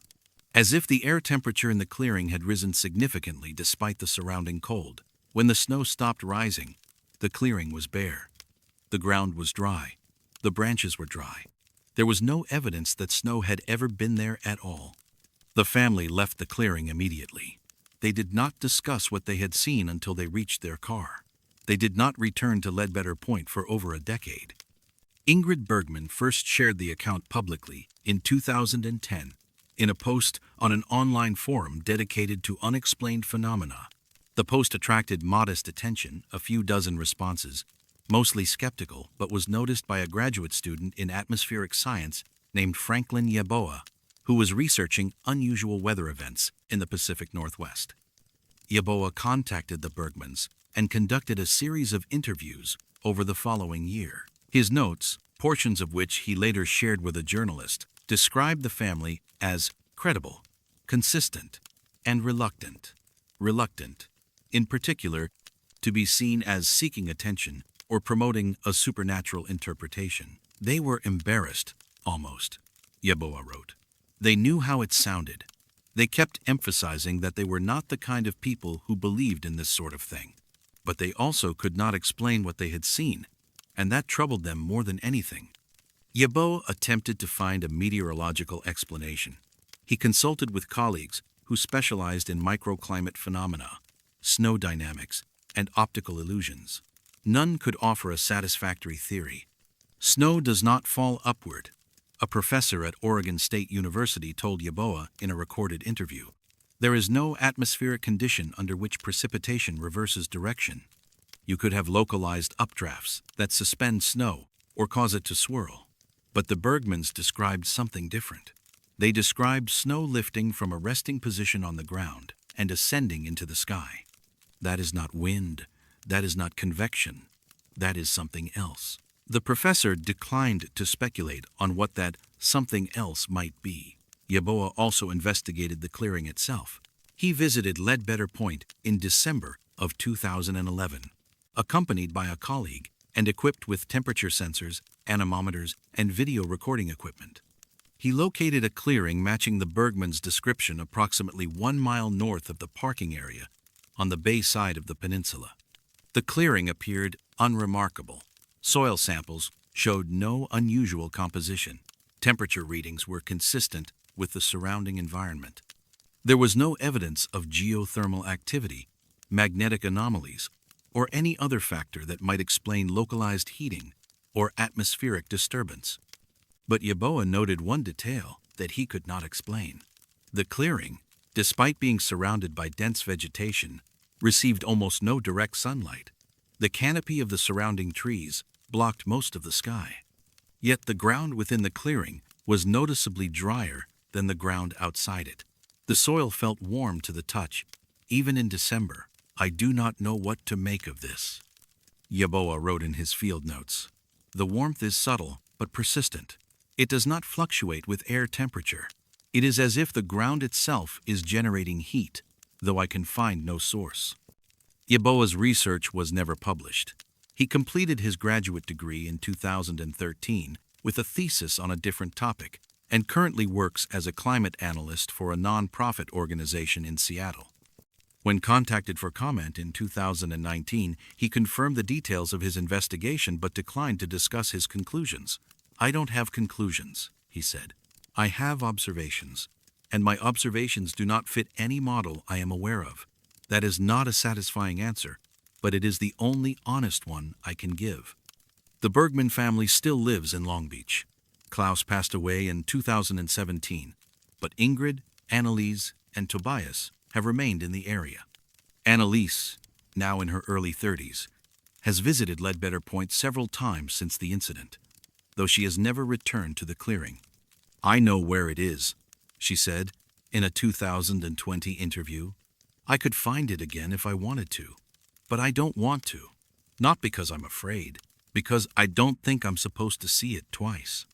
as if the air temperature in the clearing had risen significantly despite the surrounding cold. When the snow stopped rising, the clearing was bare. The ground was dry. The branches were dry. There was no evidence that snow had ever been there at all. The family left the clearing immediately. They did not discuss what they had seen until they reached their car. They did not return to Ledbetter Point for over a decade. Ingrid Bergman first shared the account publicly in 2010 in a post on an online forum dedicated to unexplained phenomena. The post attracted modest attention, a few dozen responses, mostly skeptical, but was noticed by a graduate student in atmospheric science named Franklin Yeboah, who was researching unusual weather events in the Pacific Northwest. Yeboah contacted the Bergmans and conducted a series of interviews over the following year. His notes, portions of which he later shared with a journalist, described the family as credible, consistent, and reluctant. Reluctant, in particular, to be seen as seeking attention or promoting a supernatural interpretation. They were embarrassed, almost, Yeboah wrote. They knew how it sounded. They kept emphasizing that they were not the kind of people who believed in this sort of thing. But they also could not explain what they had seen, and that troubled them more than anything. Yeboah attempted to find a meteorological explanation. He consulted with colleagues who specialized in microclimate phenomena, snow dynamics, and optical illusions. None could offer a satisfactory theory. Snow does not fall upward, a professor at Oregon State University told Yeboah in a recorded interview. There is no atmospheric condition under which precipitation reverses direction. You could have localized updrafts that suspend snow or cause it to swirl. But the Bergmans described something different. They described snow lifting from a resting position on the ground and ascending into the sky. That is not wind. That is not convection. That is something else. The professor declined to speculate on what that something else might be. Yeboah also investigated the clearing itself. He visited Ledbetter Point in December of 2011, accompanied by a colleague and equipped with temperature sensors, anemometers, and video recording equipment. He located a clearing matching the Bergmans' description approximately 1 mile north of the parking area on the bay side of the peninsula. The clearing appeared unremarkable. Soil samples showed no unusual composition. Temperature readings were consistent with the surrounding environment. There was no evidence of geothermal activity, magnetic anomalies, or any other factor that might explain localized heating or atmospheric disturbance. But Yeboah noted one detail that he could not explain. The clearing, despite being surrounded by dense vegetation, received almost no direct sunlight. The canopy of the surrounding trees blocked most of the sky. Yet the ground within the clearing was noticeably drier than the ground outside it. The soil felt warm to the touch, even in December. I do not know what to make of this, Yeboah wrote in his field notes. The warmth is subtle but persistent. It does not fluctuate with air temperature. It is as if the ground itself is generating heat, though I can find no source. Yeboah's research was never published. He completed his graduate degree in 2013 with a thesis on a different topic and currently works as a climate analyst for a non-profit organization in Seattle. When contacted for comment in 2019, he confirmed the details of his investigation but declined to discuss his conclusions. I don't have conclusions, he said. I have observations, and my observations do not fit any model I am aware of. That is not a satisfying answer, but it is the only honest one I can give. The Bergman family still lives in Long Beach. Klaus passed away in 2017, but Ingrid, Annalise, and Tobias have remained in the area. Annalise, now in her early 30s, has visited Ledbetter Point several times since the incident, though she has never returned to the clearing. I know where it is, she said in a 2020 interview. I could find it again if I wanted to, but I don't want to. Not because I'm afraid, because I don't think I'm supposed to see it twice.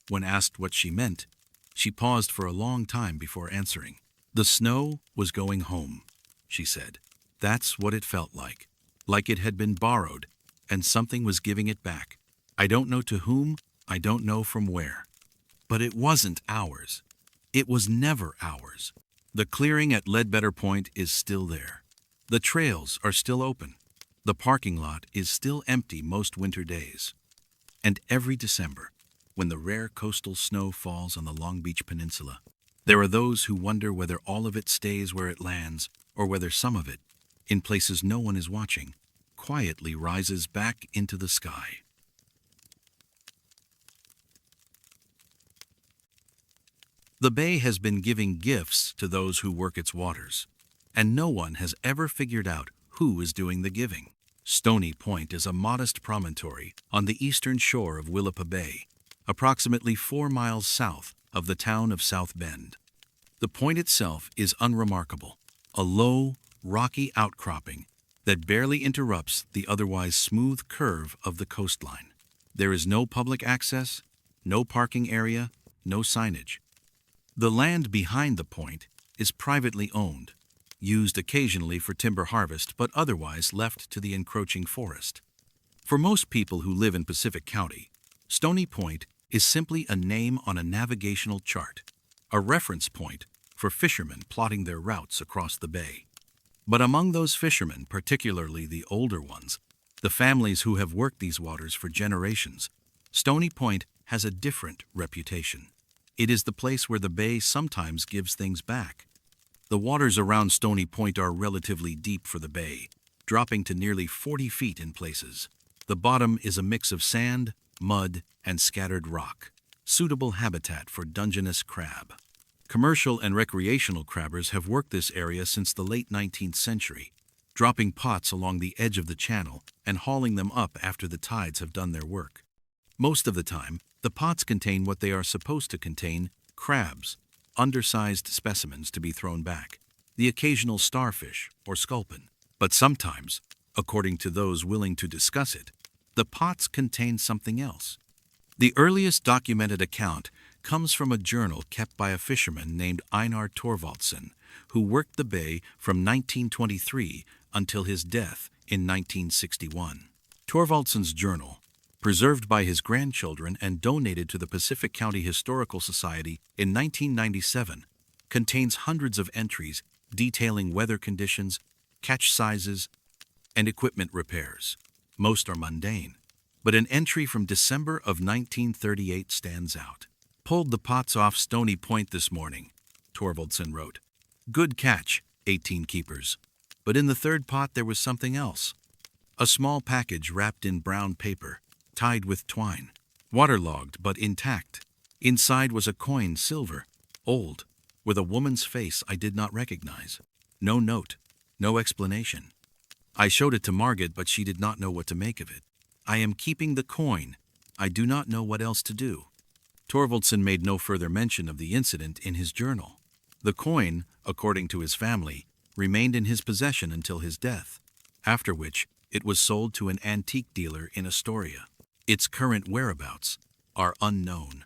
When asked what she meant, she paused for a long time before answering. The snow was going home, she said. That's what it felt like it had been borrowed, and something was giving it back. I don't know to whom, I don't know from where. But it wasn't ours. It was never ours. The clearing at Ledbetter Point is still there. The trails are still open. The parking lot is still empty most winter days. And every December, when the rare coastal snow falls on the Long Beach Peninsula, there are those who wonder whether all of it stays where it lands or whether some of it, in places no one is watching, quietly rises back into the sky. The bay has been giving gifts to those who work its waters, and no one has ever figured out who is doing the giving. Stony Point is a modest promontory on the eastern shore of Willapa Bay, approximately 4 miles south of the town of South Bend. The point itself is unremarkable, a low, rocky outcropping that barely interrupts the otherwise smooth curve of the coastline. There is no public access, no parking area, no signage. The land behind the point is privately owned, used occasionally for timber harvest but otherwise left to the encroaching forest. For most people who live in Pacific County, Stony Point is simply a name on a navigational chart, a reference point for fishermen plotting their routes across the bay. But among those fishermen, particularly the older ones, the families who have worked these waters for generations, Stony Point has a different reputation. It is the place where the bay sometimes gives things back. The waters around Stony Point are relatively deep for the bay, dropping to nearly 40 feet in places. The bottom is a mix of sand, mud, and scattered rock, suitable habitat for Dungeness crab. Commercial and recreational crabbers have worked this area since the late 19th century, dropping pots along the edge of the channel and hauling them up after the tides have done their work. Most of the time, the pots contain what they are supposed to contain: crabs, undersized specimens to be thrown back, the occasional starfish or sculpin. But sometimes, according to those willing to discuss it, the pots contain something else. The earliest documented account comes from a journal kept by a fisherman named Einar Thorvaldsen, who worked the bay from 1923 until his death in 1961. Thorvaldsen's journal, preserved by his grandchildren and donated to the Pacific County Historical Society in 1997, contains hundreds of entries detailing weather conditions, catch sizes, and equipment repairs. Most are mundane, but an entry from December of 1938 stands out. "Pulled the pots off Stony Point this morning," Thorvaldsen wrote. "Good catch, 18 keepers. But in the third pot there was something else. A small package wrapped in brown paper, tied with twine, waterlogged but intact. Inside was a coin, silver, old, with a woman's face I did not recognize. No note, no explanation. I showed it to Margaret, but she did not know what to make of it. I am keeping the coin. I do not know what else to do." Thorvaldsen made no further mention of the incident in his journal. The coin, according to his family, remained in his possession until his death, after which it was sold to an antique dealer in Astoria. Its current whereabouts are unknown.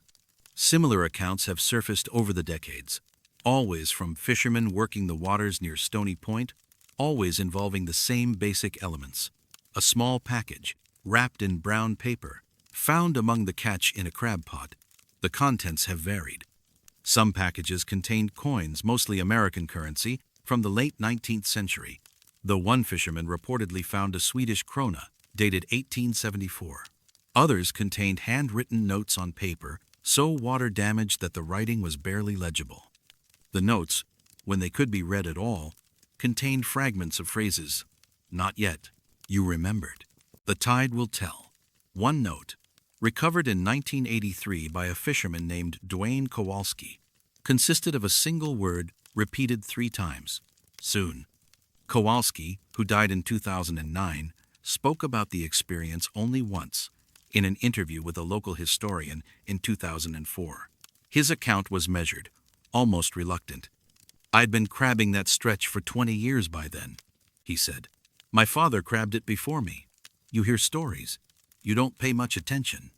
Similar accounts have surfaced over the decades, always from fishermen working the waters near Stony Point, always involving the same basic elements: a small package wrapped in brown paper, found among the catch in a crab pot. The contents have varied. Some packages contained coins, mostly American currency, from the late 19th century, though one fisherman reportedly found a Swedish krona dated 1874. Others contained handwritten notes on paper, so water-damaged that the writing was barely legible. The notes, when they could be read at all, contained fragments of phrases: "Not yet. You remembered. The tide will tell." One note, recovered in 1983 by a fisherman named Dwayne Kowalski, consisted of a single word repeated 3 times: "Soon." Kowalski, who died in 2009, spoke about the experience only once, in an interview with a local historian in 2004. His account was measured, almost reluctant. "I'd been crabbing that stretch for 20 years by then," he said. "My father crabbed it before me. You hear stories. You don't pay much attention.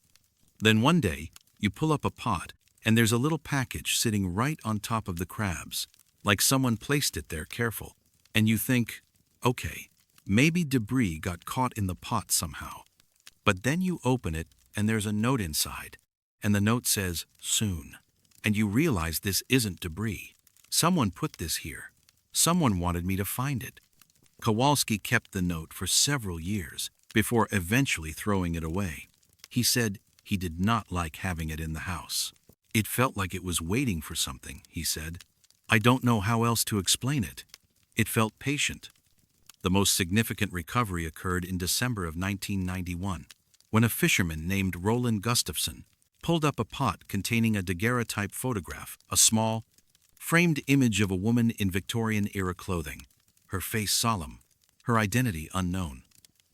Then one day, you pull up a pot, and there's a little package sitting right on top of the crabs, like someone placed it there careful. And you think, okay, maybe debris got caught in the pot somehow. But then you open it, and there's a note inside, and the note says, 'Soon.' And you realize this isn't debris. Someone put this here. Someone wanted me to find it." Kowalski kept the note for several years before eventually throwing it away. He said he did not like having it in the house. "It felt like it was waiting for something," he said. "I don't know how else to explain it. It felt patient." The most significant recovery occurred in December of 1991, when a fisherman named Roland Gustafson pulled up a pot containing a daguerreotype photograph, a small, framed image of a woman in Victorian-era clothing, her face solemn, her identity unknown.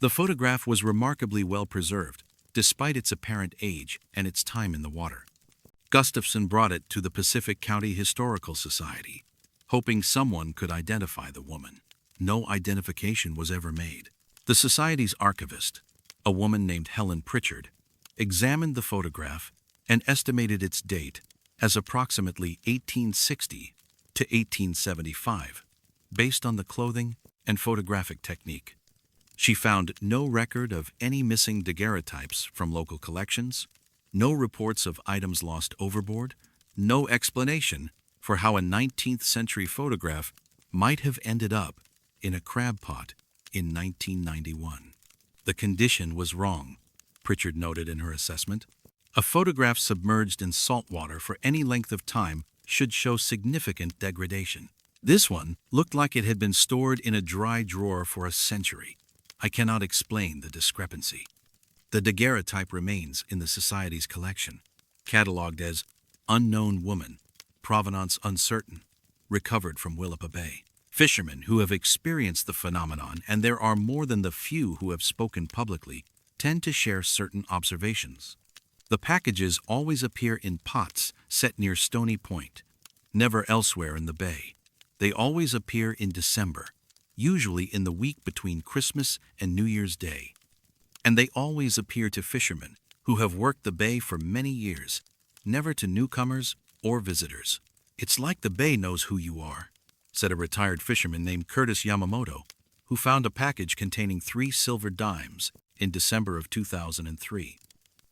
The photograph was remarkably well preserved, despite its apparent age and its time in the water. Gustafson brought it to the Pacific County Historical Society, hoping someone could identify the woman. No identification was ever made. The Society's archivist, a woman named Helen Pritchard, examined the photograph and estimated its date as approximately 1860 to 1875, based on the clothing and photographic technique. She found no record of any missing daguerreotypes from local collections, no reports of items lost overboard, no explanation for how a 19th century photograph might have ended up in a crab pot in 1991. The condition was wrong, Pritchard noted in her assessment. A photograph submerged in salt water for any length of time should show significant degradation. This one looked like it had been stored in a dry drawer for a century. I cannot explain the discrepancy. The daguerreotype remains in the Society's collection, catalogued as Unknown Woman, Provenance Uncertain, recovered from Willapa Bay. Fishermen who have experienced the phenomenon, and there are more than the few who have spoken publicly, tend to share certain observations. The packages always appear in pots set near Stony Point, never elsewhere in the bay. They always appear in December, usually in the week between Christmas and New Year's Day. And they always appear to fishermen who have worked the bay for many years, never to newcomers or visitors. "It's like the bay knows who you are," said a retired fisherman named Curtis Yamamoto, who found a package containing 3 silver dimes in December of 2003.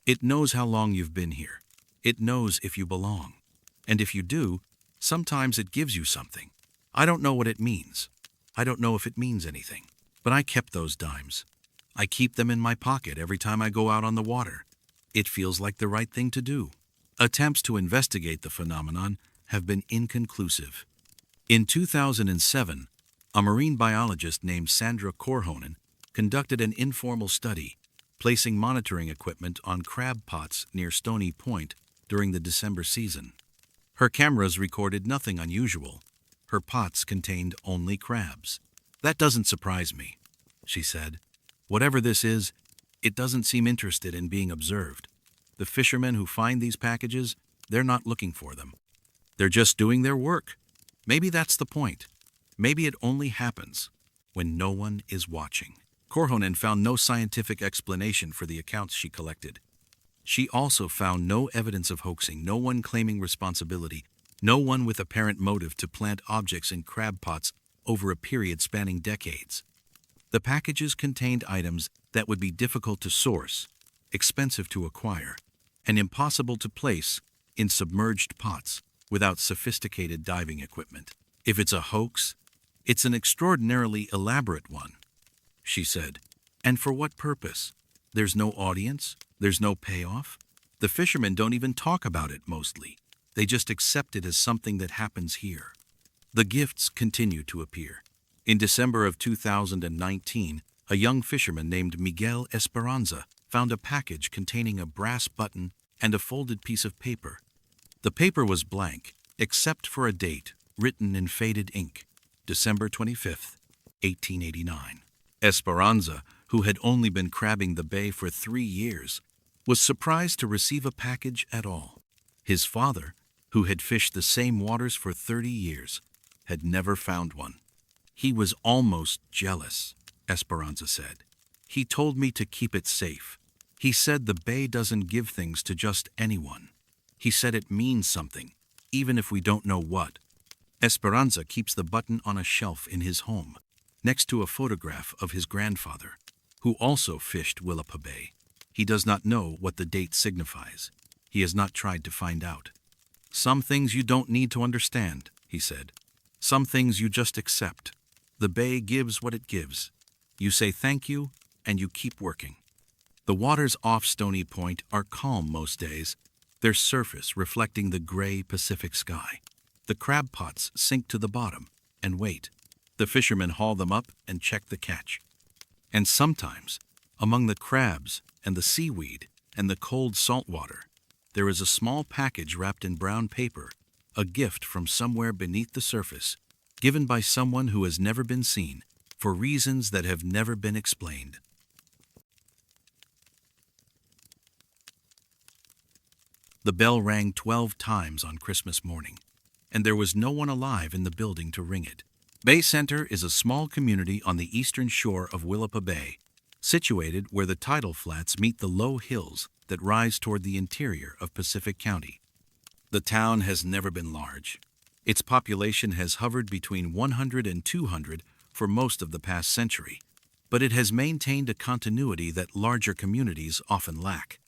"It knows how long you've been here. It knows if you belong. And if you do, sometimes it gives you something. I don't know what it means. I don't know if it means anything. But I kept those dimes. I keep them in my pocket every time I go out on the water. It feels like the right thing to do." Attempts to investigate the phenomenon have been inconclusive. In 2007, a marine biologist named Sandra Korhonen conducted an informal study, placing monitoring equipment on crab pots near Stony Point during the December season. Her cameras recorded nothing unusual. Her pots contained only crabs. "That doesn't surprise me," she said. "Whatever this is, it doesn't seem interested in being observed. The fishermen who find these packages, they're not looking for them. They're just doing their work. Maybe that's the point. Maybe it only happens when no one is watching." Korhonen found no scientific explanation for the accounts she collected. She also found no evidence of hoaxing, no one claiming responsibility, no one with apparent motive to plant objects in crab pots over a period spanning decades. The packages contained items that would be difficult to source, expensive to acquire, and impossible to place in submerged pots without sophisticated diving equipment. "If it's a hoax, it's an extraordinarily elaborate one," she said. "And for what purpose? There's no audience, there's no payoff. The fishermen don't even talk about it mostly. They just accept it as something that happens here." The gifts continue to appear. In December of 2019, a young fisherman named Miguel Esperanza found a package containing a brass button and a folded piece of paper. The paper was blank, except for a date written in faded ink, December 25th, 1889. Esperanza, who had only been crabbing the bay for 3 years, was surprised to receive a package at all. His father, who had fished the same waters for 30 years, had never found one. "He was almost jealous," Esperanza said. "He told me to keep it safe. He said the bay doesn't give things to just anyone. He said it means something, even if we don't know what." Esperanza keeps the button on a shelf in his home, next to a photograph of his grandfather, who also fished Willapa Bay. He does not know what the date signifies. He has not tried to find out. "Some things you don't need to understand," he said. "Some things you just accept. The bay gives what it gives. You say thank you, and you keep working." The waters off Stony Point are calm most days, their surface reflecting the gray Pacific sky. The crab pots sink to the bottom and wait. The fishermen haul them up and check the catch. And sometimes, among the crabs and the seaweed and the cold salt water, there is a small package wrapped in brown paper, a gift from somewhere beneath the surface, given by someone who has never been seen, for reasons that have never been explained. The bell rang 12 times on Christmas morning, and there was no one alive in the building to ring it. Bay Center is a small community on the eastern shore of Willapa Bay, situated where the tidal flats meet the low hills that rise toward the interior of Pacific County. The town has never been large. Its population has hovered between 100 and 200 for most of the past century, but it has maintained a continuity that larger communities often lack.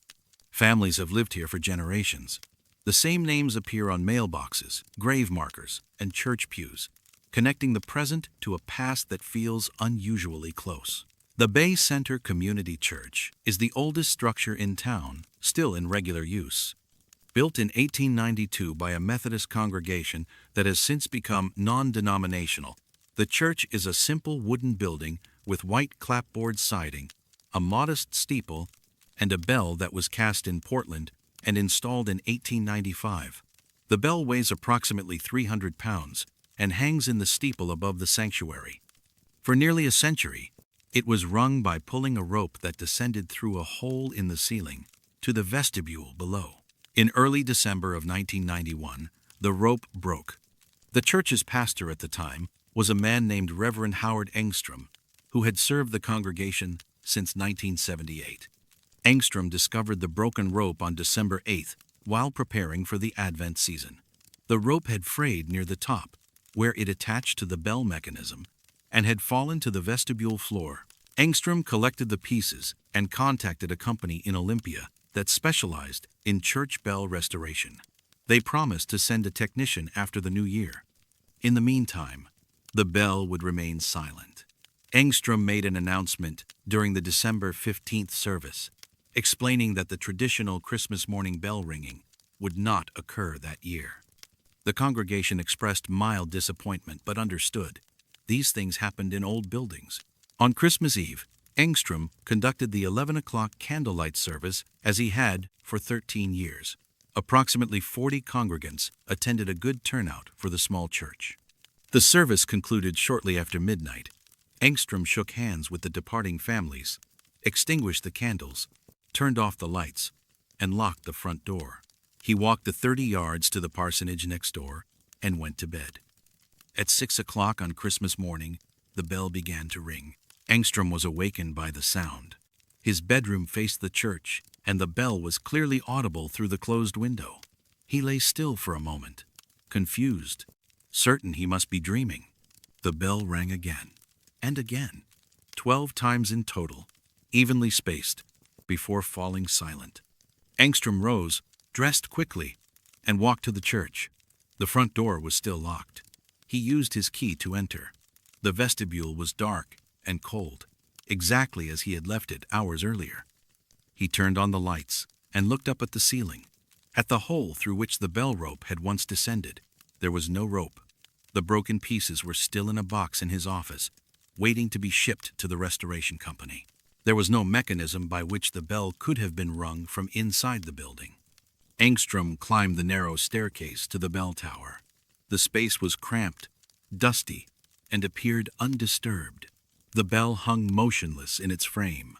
Families have lived here for generations. The same names appear on mailboxes, grave markers, and church pews, connecting the present to a past that feels unusually close. The Bay Center Community Church is the oldest structure in town, still in regular use. Built in 1892 by a Methodist congregation that has since become non-denominational, the church is a simple wooden building with white clapboard siding, a modest steeple, and a bell that was cast in Portland and installed in 1895. The bell weighs approximately 300 pounds and hangs in the steeple above the sanctuary. For nearly a century, it was rung by pulling a rope that descended through a hole in the ceiling to the vestibule below. In early December of 1991, the rope broke. The church's pastor at the time was a man named Reverend Howard Engstrom, who had served the congregation since 1978. Engstrom discovered the broken rope on December 8th while preparing for the Advent season. The rope had frayed near the top, where it attached to the bell mechanism, and had fallen to the vestibule floor. Engstrom collected the pieces and contacted a company in Olympia that specialized in church bell restoration. They promised to send a technician after the new year. In the meantime, the bell would remain silent. Engstrom made an announcement during the December 15th service, explaining that the traditional Christmas morning bell ringing would not occur that year. The congregation expressed mild disappointment but understood. These things happened in old buildings. On Christmas Eve, Engstrom conducted the 11 o'clock candlelight service as he had for 13 years. Approximately 40 congregants attended, a good turnout for the small church. The service concluded shortly after midnight. Engstrom shook hands with the departing families, extinguished the candles, turned off the lights, and locked the front door. He walked the 30 yards to the parsonage next door and went to bed. At 6 o'clock on Christmas morning, the bell began to ring. Engstrom was awakened by the sound. His bedroom faced the church, and the bell was clearly audible through the closed window. He lay still for a moment, confused, certain he must be dreaming. The bell rang again, and again, 12 times in total, evenly spaced, before falling silent. Engstrom rose, dressed quickly, and walked to the church. The front door was still locked. He used his key to enter. The vestibule was dark and cold, exactly as he had left it hours earlier. He turned on the lights and looked up at the ceiling. At the hole through which the bell rope had once descended, there was no rope. The broken pieces were still in a box in his office, waiting to be shipped to the restoration company. There was no mechanism by which the bell could have been rung from inside the building. Engstrom climbed the narrow staircase to the bell tower. The space was cramped, dusty, and appeared undisturbed. The bell hung motionless in its frame.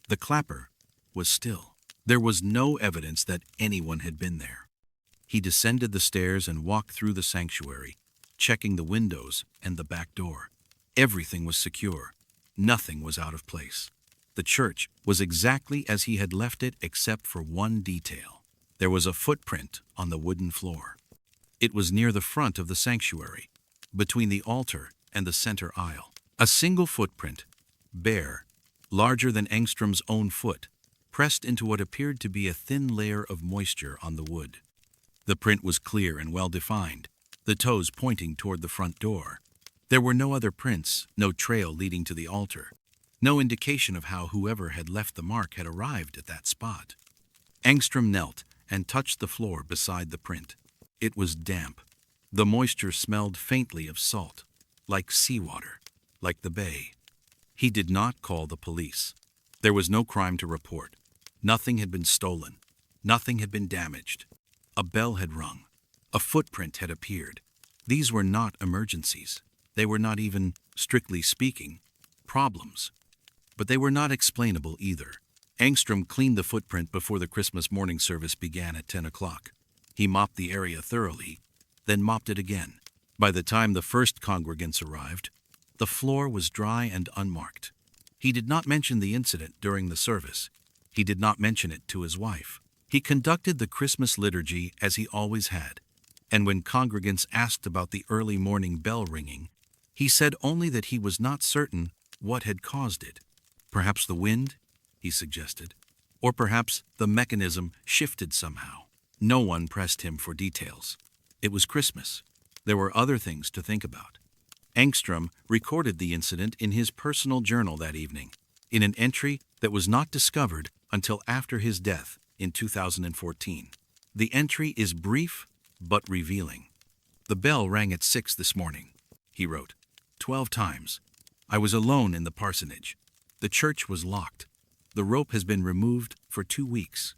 The clapper was still. There was no evidence that anyone had been there. He descended the stairs and walked through the sanctuary, checking the windows and the back door. Everything was secure. Nothing was out of place. The church was exactly as he had left it except for one detail. There was a footprint on the wooden floor. It was near the front of the sanctuary, between the altar and the center aisle. A single footprint, bare, larger than Engstrom's own foot, pressed into what appeared to be a thin layer of moisture on the wood. The print was clear and well-defined, the toes pointing toward the front door. There were no other prints, no trail leading to the altar, no indication of how whoever had left the mark had arrived at that spot. Engstrom knelt and touched the floor beside the print. It was damp. The moisture smelled faintly of salt, like seawater, like the bay. He did not call the police. There was no crime to report. Nothing had been stolen. Nothing had been damaged. A bell had rung. A footprint had appeared. These were not emergencies. They were not even, strictly speaking, problems. But they were not explainable either. Engstrom cleaned the footprint before the Christmas morning service began at 10 o'clock. He mopped the area thoroughly, then mopped it again. By the time the first congregants arrived, the floor was dry and unmarked. He did not mention the incident during the service. He did not mention it to his wife. He conducted the Christmas liturgy as he always had, and when congregants asked about the early morning bell ringing, he said only that he was not certain what had caused it. Perhaps the wind, he suggested, or perhaps the mechanism shifted somehow. No one pressed him for details. It was Christmas. There were other things to think about. Engstrom recorded the incident in his personal journal that evening, in an entry that was not discovered until after his death in 2014. The entry is brief but revealing. "The bell rang at 6 this morning," he wrote. 12 times. I was alone in the parsonage. The church was locked. The rope has been removed for 2 weeks.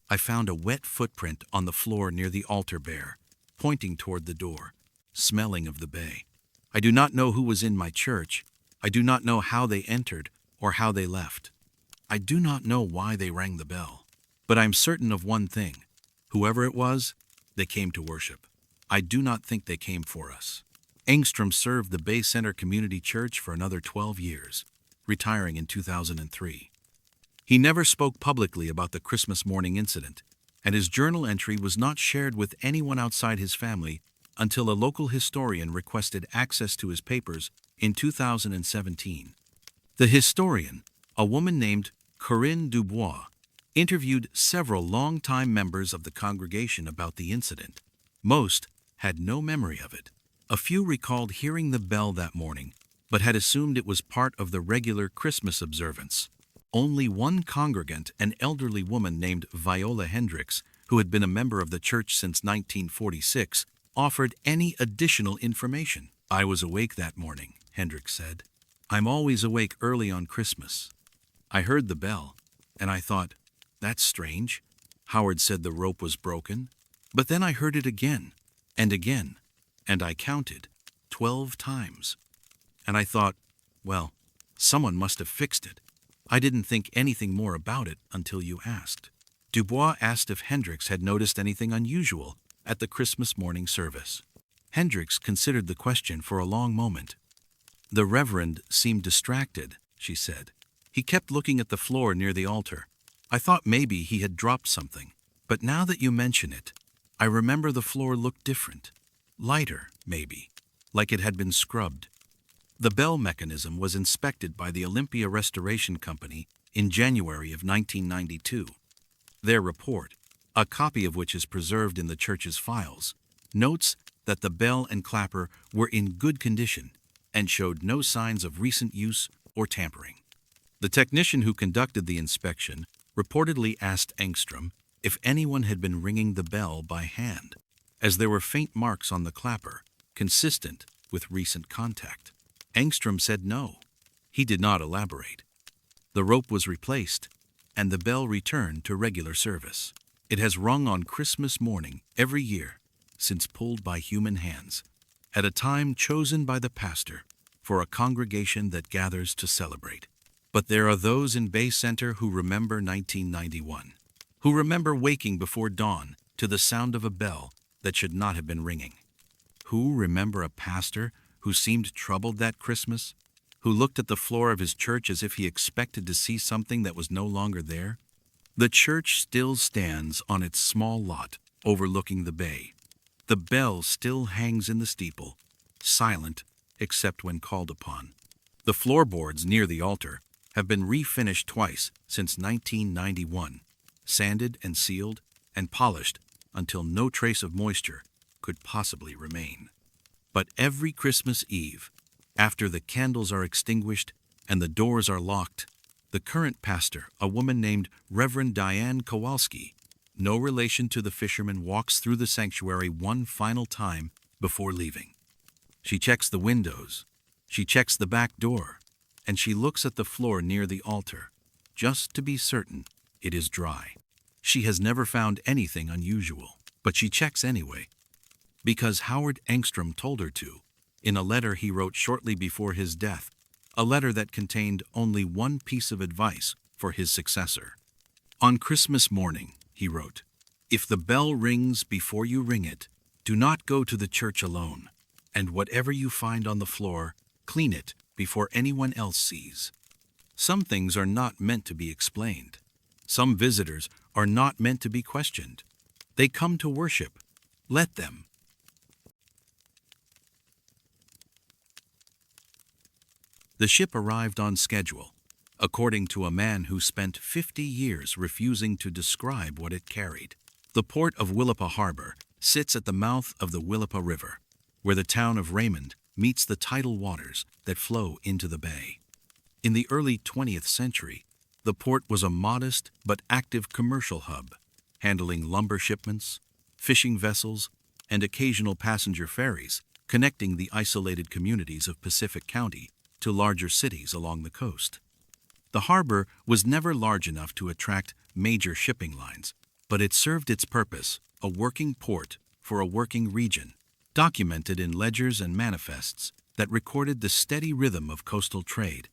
I found a wet footprint on the floor near the altar bare, pointing toward the door, smelling of the bay. I do not know who was in my church. I do not know how they entered or how they left. I do not know why they rang the bell. But I am certain of one thing. Whoever it was, they came to worship. I do not think they came for us. Engstrom served the Bay Center Community Church for another 12 years, retiring in 2003. He never spoke publicly about the Christmas morning incident, and his journal entry was not shared with anyone outside his family until a local historian requested access to his papers in 2017. The historian, a woman named Corinne Dubois, interviewed several longtime members of the congregation about the incident. Most had no memory of it. A few recalled hearing the bell that morning, but had assumed it was part of the regular Christmas observance. Only one congregant, an elderly woman named Viola Hendricks, who had been a member of the church since 1946, offered any additional information. "I was awake that morning," Hendricks said. "I'm always awake early on Christmas. I heard the bell, and I thought, that's strange. Howard said the rope was broken. But then I heard it again, and I counted 12 times. And I thought, well, someone must have fixed it. I didn't think anything more about it until you asked." Dubois asked if Hendricks had noticed anything unusual at the Christmas morning service. Hendricks considered the question for a long moment. "The Reverend seemed distracted," she said. "He kept looking at the floor near the altar. I thought maybe he had dropped something. But now that you mention it, I remember the floor looked different. Lighter, maybe, like it had been scrubbed." The bell mechanism was inspected by the Olympia Restoration Company in January of 1992. Their report, a copy of which is preserved in the church's files, notes that the bell and clapper were in good condition and showed no signs of recent use or tampering. The technician who conducted the inspection reportedly asked Engstrom if anyone had been ringing the bell by hand, as there were faint marks on the clapper, consistent with recent contact. Engstrom said no. He did not elaborate. The rope was replaced, and the bell returned to regular service. It has rung on Christmas morning every year since pulled by human hands, at a time chosen by the pastor for a congregation that gathers to celebrate. But there are those in Bay Center who remember 1991, who remember waking before dawn to the sound of a bell that should not have been ringing, who remember a pastor who seemed troubled that Christmas, who looked at the floor of his church as if he expected to see something that was no longer there. The church still stands on its small lot overlooking the bay. The bell still hangs in the steeple, silent except when called upon. The floorboards near the altar have been refinished twice since 1991, sanded and sealed and polished until no trace of moisture could possibly remain. But every Christmas Eve, after the candles are extinguished and the doors are locked, the current pastor, a woman named Reverend Diane Kowalski, no relation to the fisherman, walks through the sanctuary one final time before leaving. She checks the windows, she checks the back door, and she looks at the floor near the altar, just to be certain it is dry. She has never found anything unusual, but she checks anyway, because Howard Engstrom told her to, in a letter he wrote shortly before his death, a letter that contained only one piece of advice for his successor. On Christmas morning, he wrote, "If the bell rings before you ring it, do not go to the church alone, and whatever you find on the floor, clean it before anyone else sees." Some things are not meant to be explained. Some visitors are not meant to be questioned. They come to worship. Let them. The ship arrived on schedule, according to a man who spent 50 years refusing to describe what it carried. The port of Willapa Harbor sits at the mouth of the Willapa River, where the town of Raymond meets the tidal waters that flow into the bay. In the early 20th century, the port was a modest but active commercial hub, handling lumber shipments, fishing vessels, and occasional passenger ferries connecting the isolated communities of Pacific County to larger cities along the coast. The harbor was never large enough to attract major shipping lines, but it served its purpose, a working port for a working region, documented in ledgers and manifests that recorded the steady rhythm of coastal trade.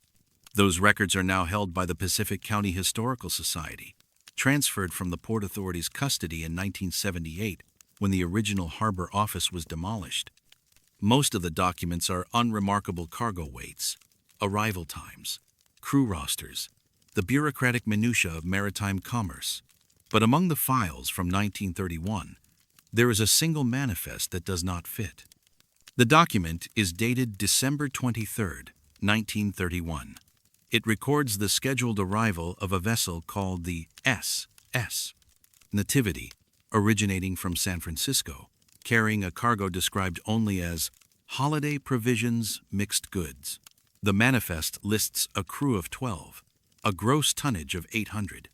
Those records are now held by the Pacific County Historical Society, transferred from the Port Authority's custody in 1978 when the original harbor office was demolished. Most of the documents are unremarkable cargo weights, arrival times, crew rosters, the bureaucratic minutiae of maritime commerce. But among the files from 1931, there is a single manifest that does not fit. The document is dated December 23, 1931. It records the scheduled arrival of a vessel called the S.S. Nativity, originating from San Francisco, carrying a cargo described only as holiday provisions, mixed goods. The manifest lists a crew of 12, a gross tonnage of 800,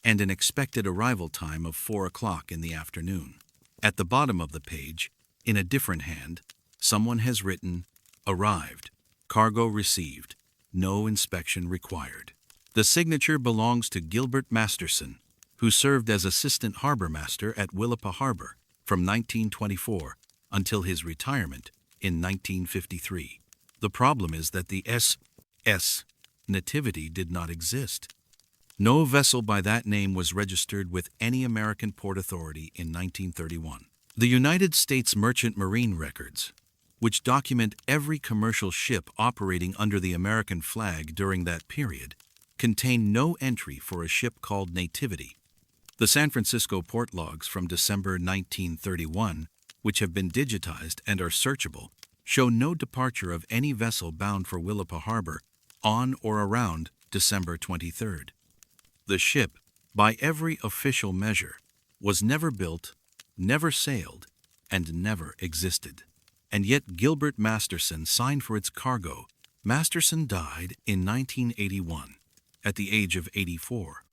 and an expected arrival time of 4 o'clock in the afternoon. At the bottom of the page, in a different hand, someone has written, "Arrived, cargo received, no inspection required." The signature belongs to Gilbert Masterson, who served as assistant harbor master at Willapa Harbor from 1924 until his retirement in 1953. The problem is that the S.S. Nativity did not exist. No vessel by that name was registered with any American port authority in 1931. The United States Merchant Marine records, which document every commercial ship operating under the American flag during that period, contain no entry for a ship called Nativity. The San Francisco port logs from December 1931, which have been digitized and are searchable, show no departure of any vessel bound for Willapa Harbor on or around December 23rd. The ship, by every official measure, was never built, never sailed, and never existed. And yet Gilbert Masterson signed for its cargo. Masterson died in 1981, at the age of 84.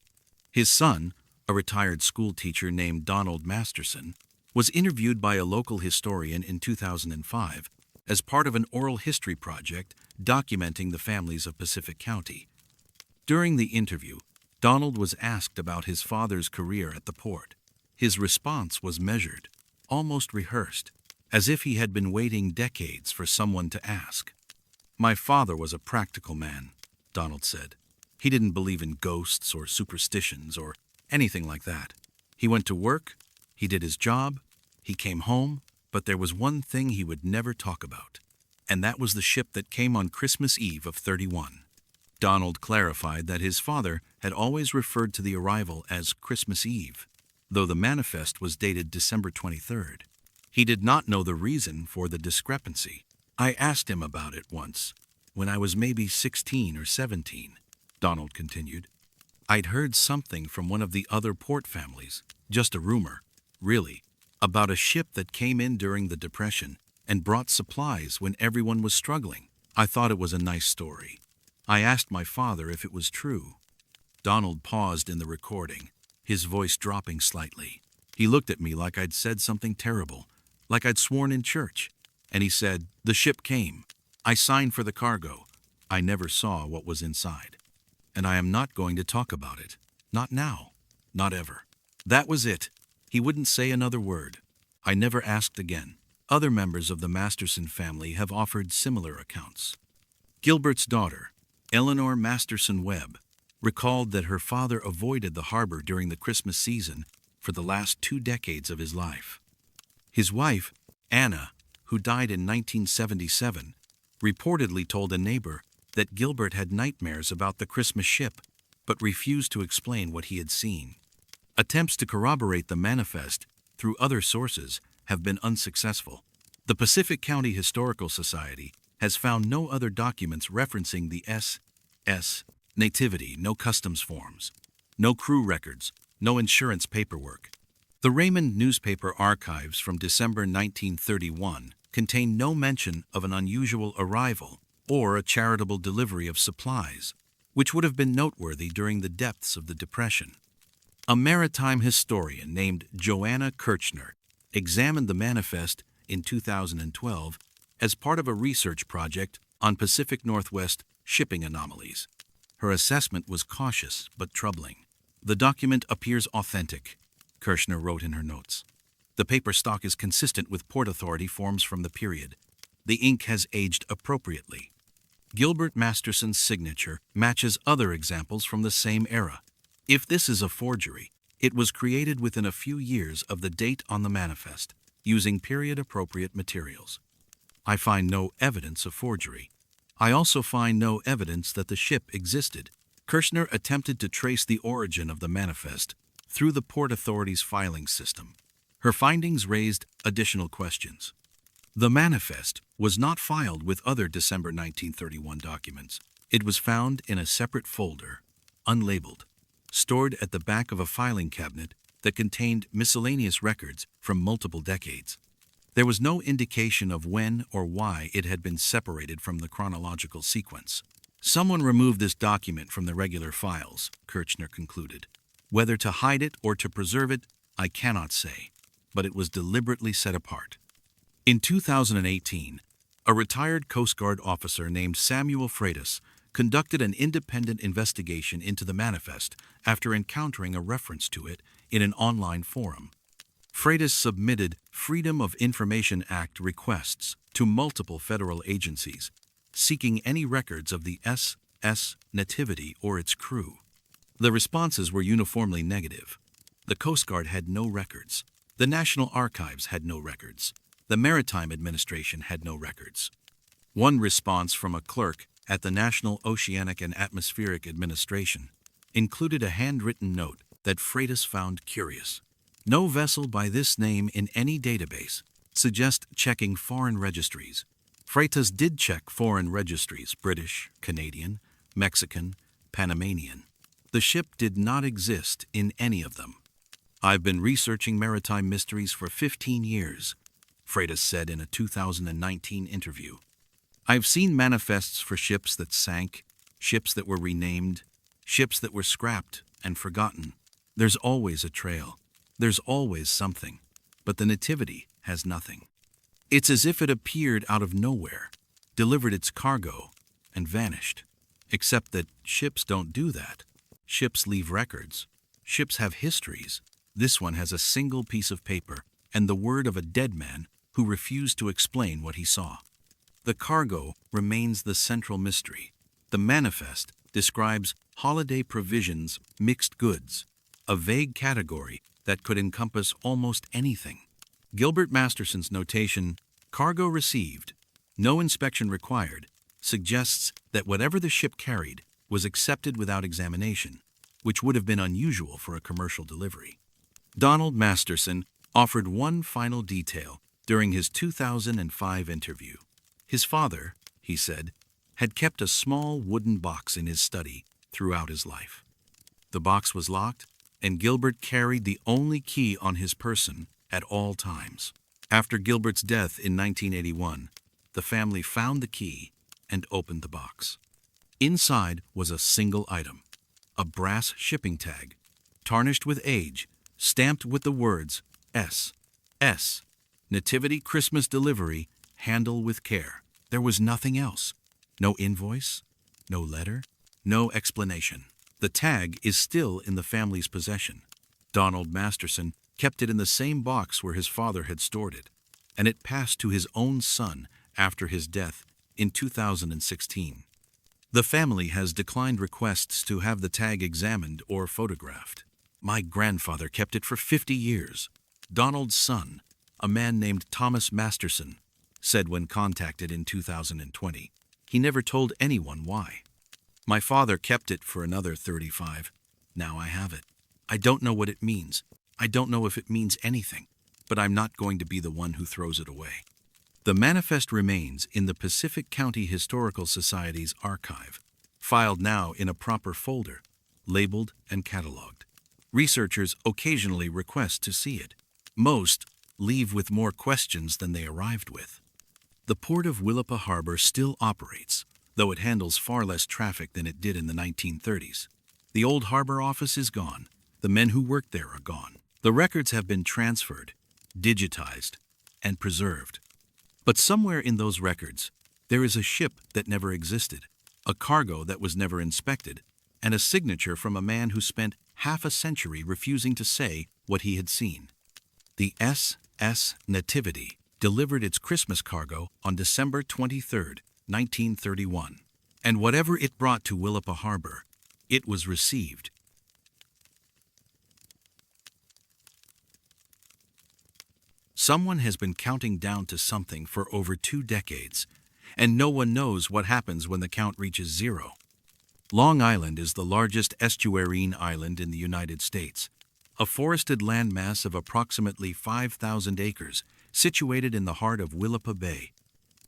His son, a retired school teacher named Donald Masterson, was interviewed by a local historian in 2005 as part of an oral history project documenting the families of Pacific County. During the interview, Donald was asked about his father's career at the port. His response was measured, almost rehearsed, as if he had been waiting decades for someone to ask. "My father was a practical man," Donald said. "He didn't believe in ghosts or superstitions or anything like that. He went to work, he did his job, he came home, but there was one thing he would never talk about, and that was the ship that came on Christmas Eve of '31. Donald clarified that his father had always referred to the arrival as Christmas Eve, though the manifest was dated December 23rd. He did not know the reason for the discrepancy. "I asked him about it once, when I was maybe 16 or 17, Donald continued. "I'd heard something from one of the other port families, just a rumor, really, about a ship that came in during the Depression and brought supplies when everyone was struggling. I thought it was a nice story. I asked my father if it was true." Donald paused in the recording, his voice dropping slightly. He looked at me like I'd said something terrible, like I'd sworn in church, and he said, "The ship came. I signed for the cargo. I never saw what was inside. And I am not going to talk about it. Not now. Not ever." That was it. He wouldn't say another word. I never asked again. Other members of the Masterson family have offered similar accounts. Gilbert's daughter, Eleanor Masterson Webb, recalled that her father avoided the harbor during the Christmas season for the last 2 decades of his life. His wife, Anna, who died in 1977, reportedly told a neighbor that Gilbert had nightmares about the Christmas ship, but refused to explain what he had seen. Attempts to corroborate the manifest through other sources have been unsuccessful. The Pacific County Historical Society has found no other documents referencing the S.S. Nativity, no customs forms, no crew records, no insurance paperwork. The Raymond newspaper archives from December 1931 contain no mention of an unusual arrival or a charitable delivery of supplies, which would have been noteworthy during the depths of the Depression. A maritime historian named Joanna Kirchner examined the manifest in 2012 as part of a research project on Pacific Northwest shipping anomalies. Her assessment was cautious but troubling. The document appears authentic, Kirchner wrote in her notes. The paper stock is consistent with Port Authority forms from the period. The ink has aged appropriately. Gilbert Masterson's signature matches other examples from the same era. If this is a forgery, it was created within a few years of the date on the manifest, using period-appropriate materials. I find no evidence of forgery. I also find no evidence that the ship existed. Kirchner attempted to trace the origin of the manifest through the Port Authority's filing system. Her findings raised additional questions. The manifest was not filed with other December 1931 documents. It was found in a separate folder, unlabeled, stored at the back of a filing cabinet that contained miscellaneous records from multiple decades. There was no indication of when or why it had been separated from the chronological sequence. Someone removed this document from the regular files, Kirchner concluded. Whether to hide it or to preserve it, I cannot say, but it was deliberately set apart. In 2018, a retired Coast Guard officer named Samuel Freitas conducted an independent investigation into the manifest after encountering a reference to it in an online forum. Freitas submitted Freedom of Information Act requests to multiple federal agencies, seeking any records of the S.S. Nativity or its crew. The responses were uniformly negative. The Coast Guard had no records. The National Archives had no records. The Maritime Administration had no records. One response from a clerk at the National Oceanic and Atmospheric Administration included a handwritten note that Freitas found curious. No vessel by this name in any database. Suggest checking foreign registries. Freitas did check foreign registries: British, Canadian, Mexican, Panamanian. The ship did not exist in any of them. I've been researching maritime mysteries for 15 years, Freitas said in a 2019 interview. I've seen manifests for ships that sank, ships that were renamed, ships that were scrapped and forgotten. There's always a trail. There's always something. But the Nativity has nothing. It's as if it appeared out of nowhere, delivered its cargo, and vanished. Except that ships don't do that. Ships leave records. Ships have histories. This one has a single piece of paper and the word of a dead man who refused to explain what he saw. The cargo remains the central mystery. The manifest describes holiday provisions, mixed goods, a vague category that could encompass almost anything. Gilbert Masterson's notation, cargo received, no inspection required, suggests that whatever the ship carried was accepted without examination, which would have been unusual for a commercial delivery. Donald Masterson offered one final detail during his 2005 interview. His father, he said, had kept a small wooden box in his study throughout his life. The box was locked, and Gilbert carried the only key on his person at all times. After Gilbert's death in 1981, the family found the key and opened the box. Inside was a single item, a brass shipping tag, tarnished with age, stamped with the words S.S. Nativity Christmas Delivery, handle with care. There was nothing else. No invoice, no letter, no explanation. The tag is still in the family's possession. Donald Masterson kept it in the same box where his father had stored it, and it passed to his own son after his death in 2016. The family has declined requests to have the tag examined or photographed. My grandfather kept it for 50 years. Donald's son, a man named Thomas Masterson, said when contacted in 2020. He never told anyone why. My father kept it for another 35. Now I have it. I don't know what it means. I don't know if it means anything, but I'm not going to be the one who throws it away. The manifest remains in the Pacific County Historical Society's archive, filed now in a proper folder, labeled and cataloged. Researchers occasionally request to see it. Most leave with more questions than they arrived with. The port of Willapa Harbor still operates, though it handles far less traffic than it did in the 1930s. The old harbor office is gone. The men who worked there are gone. The records have been transferred, digitized, and preserved. But somewhere in those records, there is a ship that never existed, a cargo that was never inspected, and a signature from a man who spent half a century refusing to say what he had seen. The SS Nativity delivered its Christmas cargo on December 23, 1931, and whatever it brought to Willapa Harbor, it was received. Someone has been counting down to something for over 2 decades, and no one knows what happens when the count reaches 0. Long Island is the largest estuarine island in the United States, a forested landmass of approximately 5,000 acres situated in the heart of Willapa Bay.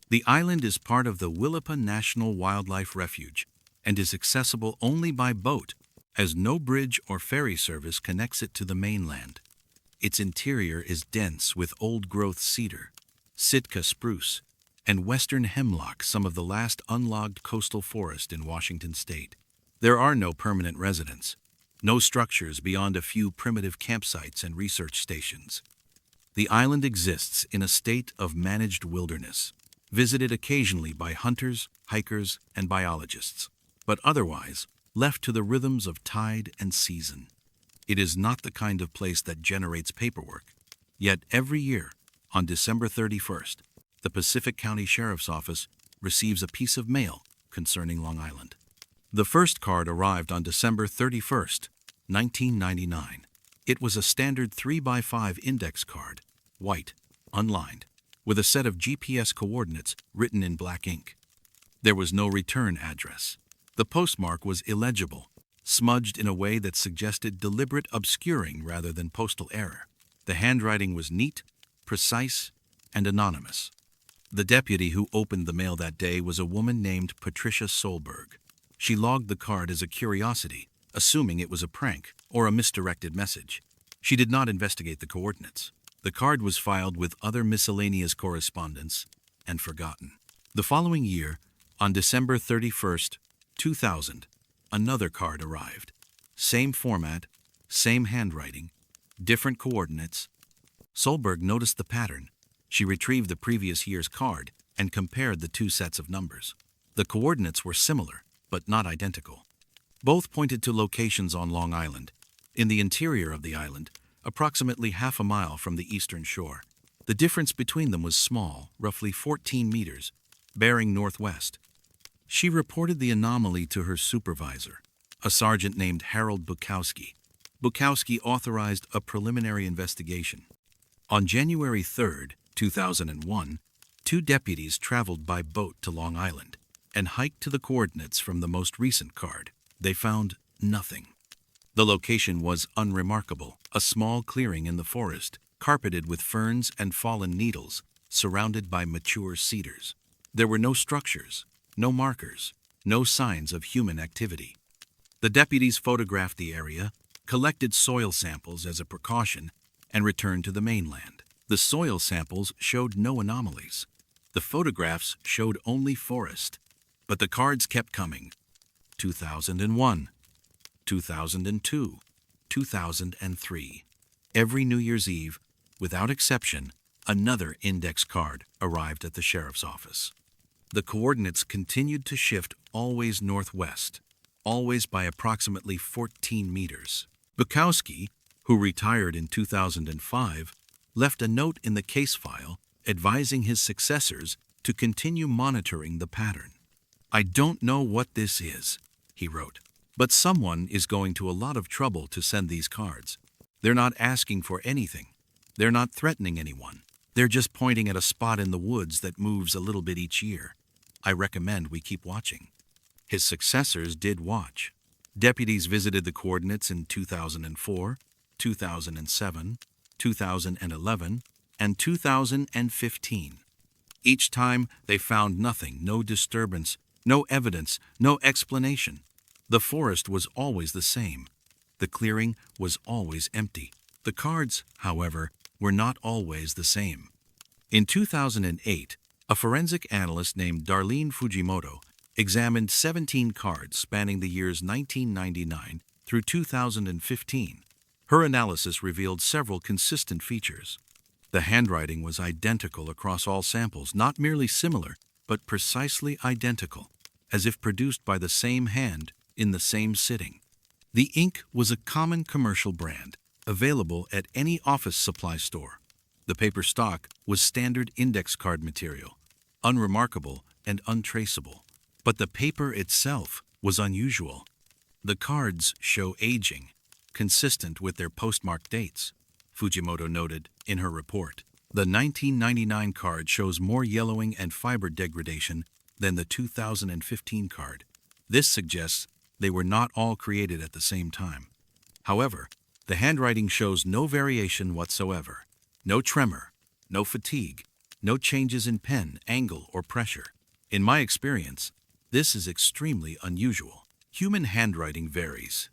The island is part of the Willapa National Wildlife Refuge and is accessible only by boat, as no bridge or ferry service connects it to the mainland. Its interior is dense with old-growth cedar, Sitka spruce, and western hemlock, some of the last unlogged coastal forest in Washington state. There are no permanent residents, no structures beyond a few primitive campsites and research stations. The island exists in a state of managed wilderness, visited occasionally by hunters, hikers, and biologists, but otherwise left to the rhythms of tide and season. It is not the kind of place that generates paperwork. Yet every year, on December 31st, the Pacific County Sheriff's Office receives a piece of mail concerning Long Island. The first card arrived on December 31st, 1999. It was a standard 3x5 index card, white, unlined, with a set of GPS coordinates written in black ink. There was no return address. The postmark was illegible, smudged in a way that suggested deliberate obscuring rather than postal error. The handwriting was neat, precise, and anonymous. The deputy who opened the mail that day was a woman named Patricia Solberg. She logged the card as a curiosity, assuming it was a prank or a misdirected message. She did not investigate the coordinates. The card was filed with other miscellaneous correspondence and forgotten. The following year, on December 31st, 2000, another card arrived. Same format, same handwriting, different coordinates. Solberg noticed the pattern. She retrieved the previous year's card and compared the 2 sets of numbers. The coordinates were similar, but not identical. Both pointed to locations on Long Island, in the interior of the island, approximately half a mile from the eastern shore. The difference between them was small, roughly 14 meters, bearing northwest. She reported the anomaly to her supervisor, a sergeant named Harold Bukowski. Bukowski authorized a preliminary investigation. On January 3, 2001, 2 deputies traveled by boat to Long Island and hiked to the coordinates from the most recent card. They found nothing. The location was unremarkable, a small clearing in the forest, carpeted with ferns and fallen needles, surrounded by mature cedars. There were no structures, no markers, no signs of human activity. The deputies photographed the area, collected soil samples as a precaution, and returned to the mainland. The soil samples showed no anomalies. The photographs showed only forest. But the cards kept coming. 2001, 2002, 2003. Every New Year's Eve, without exception, another index card arrived at the sheriff's office. The coordinates continued to shift always northwest, always by approximately 14 meters. Bukowski, who retired in 2005, left a note in the case file advising his successors to continue monitoring the pattern. "I don't know what this is," he wrote, "but someone is going to a lot of trouble to send these cards. They're not asking for anything. They're not threatening anyone. They're just pointing at a spot in the woods that moves a little bit each year. I recommend we keep watching." His successors did watch. Deputies visited the coordinates in 2004, 2007, 2011, and 2015. Each time they found nothing, no disturbance, no evidence, no explanation. The forest was always the same. The clearing was always empty. The cards, however, were not always the same. In 2008, a forensic analyst named Darlene Fujimoto examined 17 cards spanning the years 1999 through 2015. Her analysis revealed several consistent features. The handwriting was identical across all samples, not merely similar, but precisely identical, as if produced by the same hand in the same sitting. The ink was a common commercial brand, available at any office supply store. The paper stock was standard index card material, unremarkable and untraceable. But the paper itself was unusual. The cards show aging, consistent with their postmark dates, Fujimoto noted in her report. The 1999 card shows more yellowing and fiber degradation than the 2015 card. This suggests they were not all created at the same time. However, the handwriting shows no variation whatsoever. No tremor, no fatigue, no changes in pen, angle, or pressure. In my experience, this is extremely unusual. Human handwriting varies,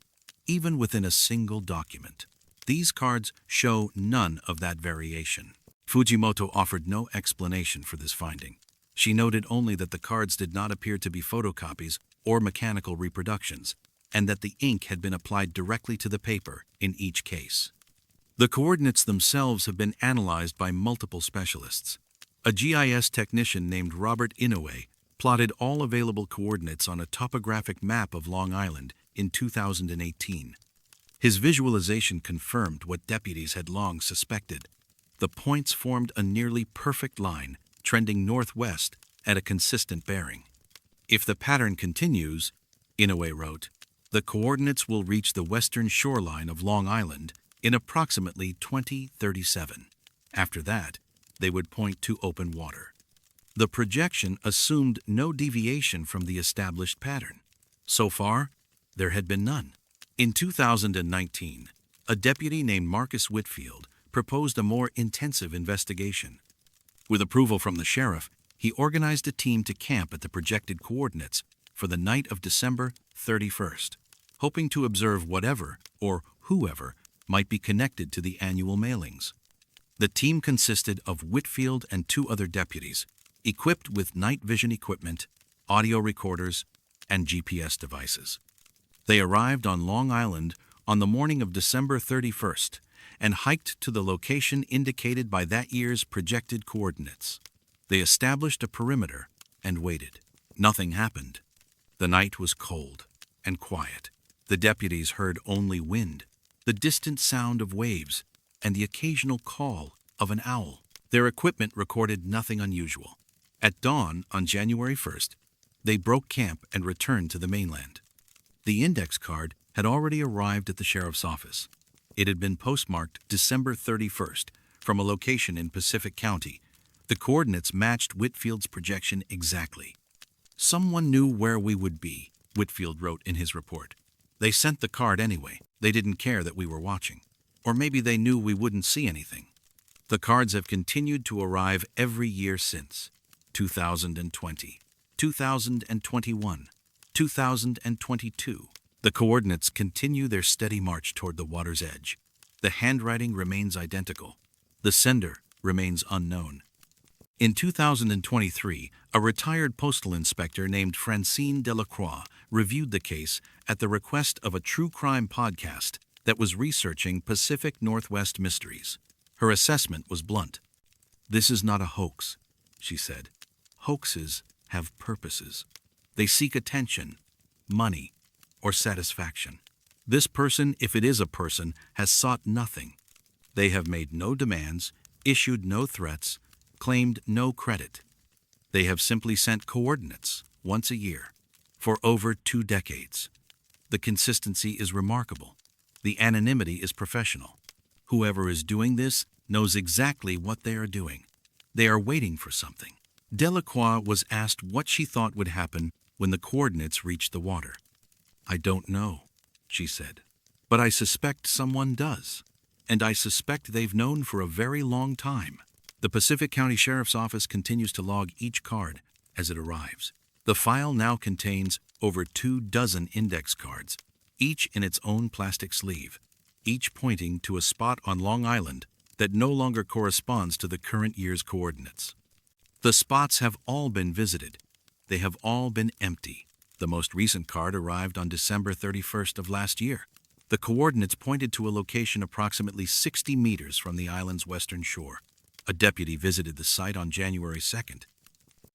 even within a single document. These cards show none of that variation. Fujimoto offered no explanation for this finding. She noted only that the cards did not appear to be photocopies or mechanical reproductions, and that the ink had been applied directly to the paper in each case. The coordinates themselves have been analyzed by multiple specialists. A GIS technician named Robert Inouye plotted all available coordinates on a topographic map of Long Island in 2018. His visualization confirmed what deputies had long suspected. The points formed a nearly perfect line, trending northwest at a consistent bearing. "If the pattern continues," Inouye wrote, "the coordinates will reach the western shoreline of Long Island in approximately 2037. After that, they would point to open water." The projection assumed no deviation from the established pattern. So far, there had been none. In 2019, a deputy named Marcus Whitfield proposed a more intensive investigation. With approval from the sheriff, he organized a team to camp at the projected coordinates for the night of December 31st, hoping to observe whatever or whoever might be connected to the annual mailings. The team consisted of Whitfield and 2 other deputies, equipped with night vision equipment, audio recorders, and GPS devices. They arrived on Long Island on the morning of December 31st and hiked to the location indicated by that year's projected coordinates. They established a perimeter and waited. Nothing happened. The night was cold and quiet. The deputies heard only wind, the distant sound of waves, and the occasional call of an owl. Their equipment recorded nothing unusual. At dawn on January 1st, they broke camp and returned to the mainland. The index card had already arrived at the sheriff's office. It had been postmarked December 31st from a location in Pacific County. The coordinates matched Whitfield's projection exactly. "Someone knew where we would be," Whitfield wrote in his report. "They sent the card anyway. They didn't care that we were watching. Or maybe they knew we wouldn't see anything." The cards have continued to arrive every year since. 2020, 2021, 2022. The coordinates continue their steady march toward the water's edge. The handwriting remains identical. The sender remains unknown. In 2023, a retired postal inspector named Francine Delacroix reviewed the case at the request of a true crime podcast that was researching Pacific Northwest mysteries. Her assessment was blunt. "This is not a hoax," she said. "Hoaxes have purposes. They seek attention, money, or satisfaction. This person, if it is a person, has sought nothing. They have made no demands, issued no threats, claimed no credit. They have simply sent coordinates once a year for over 2 decades. The consistency is remarkable. The anonymity is professional. Whoever is doing this knows exactly what they are doing. They are waiting for something. Delacroix was asked what she thought would happen when the coordinates reached the water. "I don't know," she said, "but I suspect someone does. And I suspect they've known for a very long time." The Pacific County Sheriff's Office continues to log each card as it arrives. The file now contains over 24 index cards, each in its own plastic sleeve, each pointing to a spot on Long Island that no longer corresponds to the current year's coordinates. The spots have all been visited. They have all been empty. The most recent card arrived on December 31st of last year. The coordinates pointed to a location approximately 60 meters from the island's western shore. A deputy visited the site on January 2nd.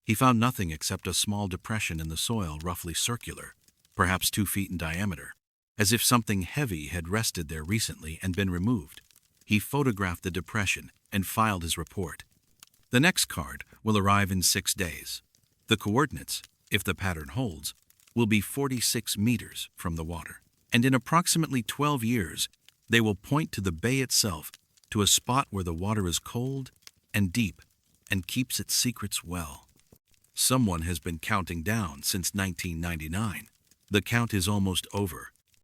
He found nothing except a small depression in the soil, roughly circular, perhaps 2 feet in diameter, as if something heavy had rested there recently and been removed. He photographed the depression and filed his report. The next card will arrive in 6 days. The coordinates, if the pattern holds, will be 46 meters from the water. And in approximately 12 years, they will point to the bay itself, to a spot where the water is cold and deep and keeps its secrets well. Someone has been counting down since 1999. The count is almost over.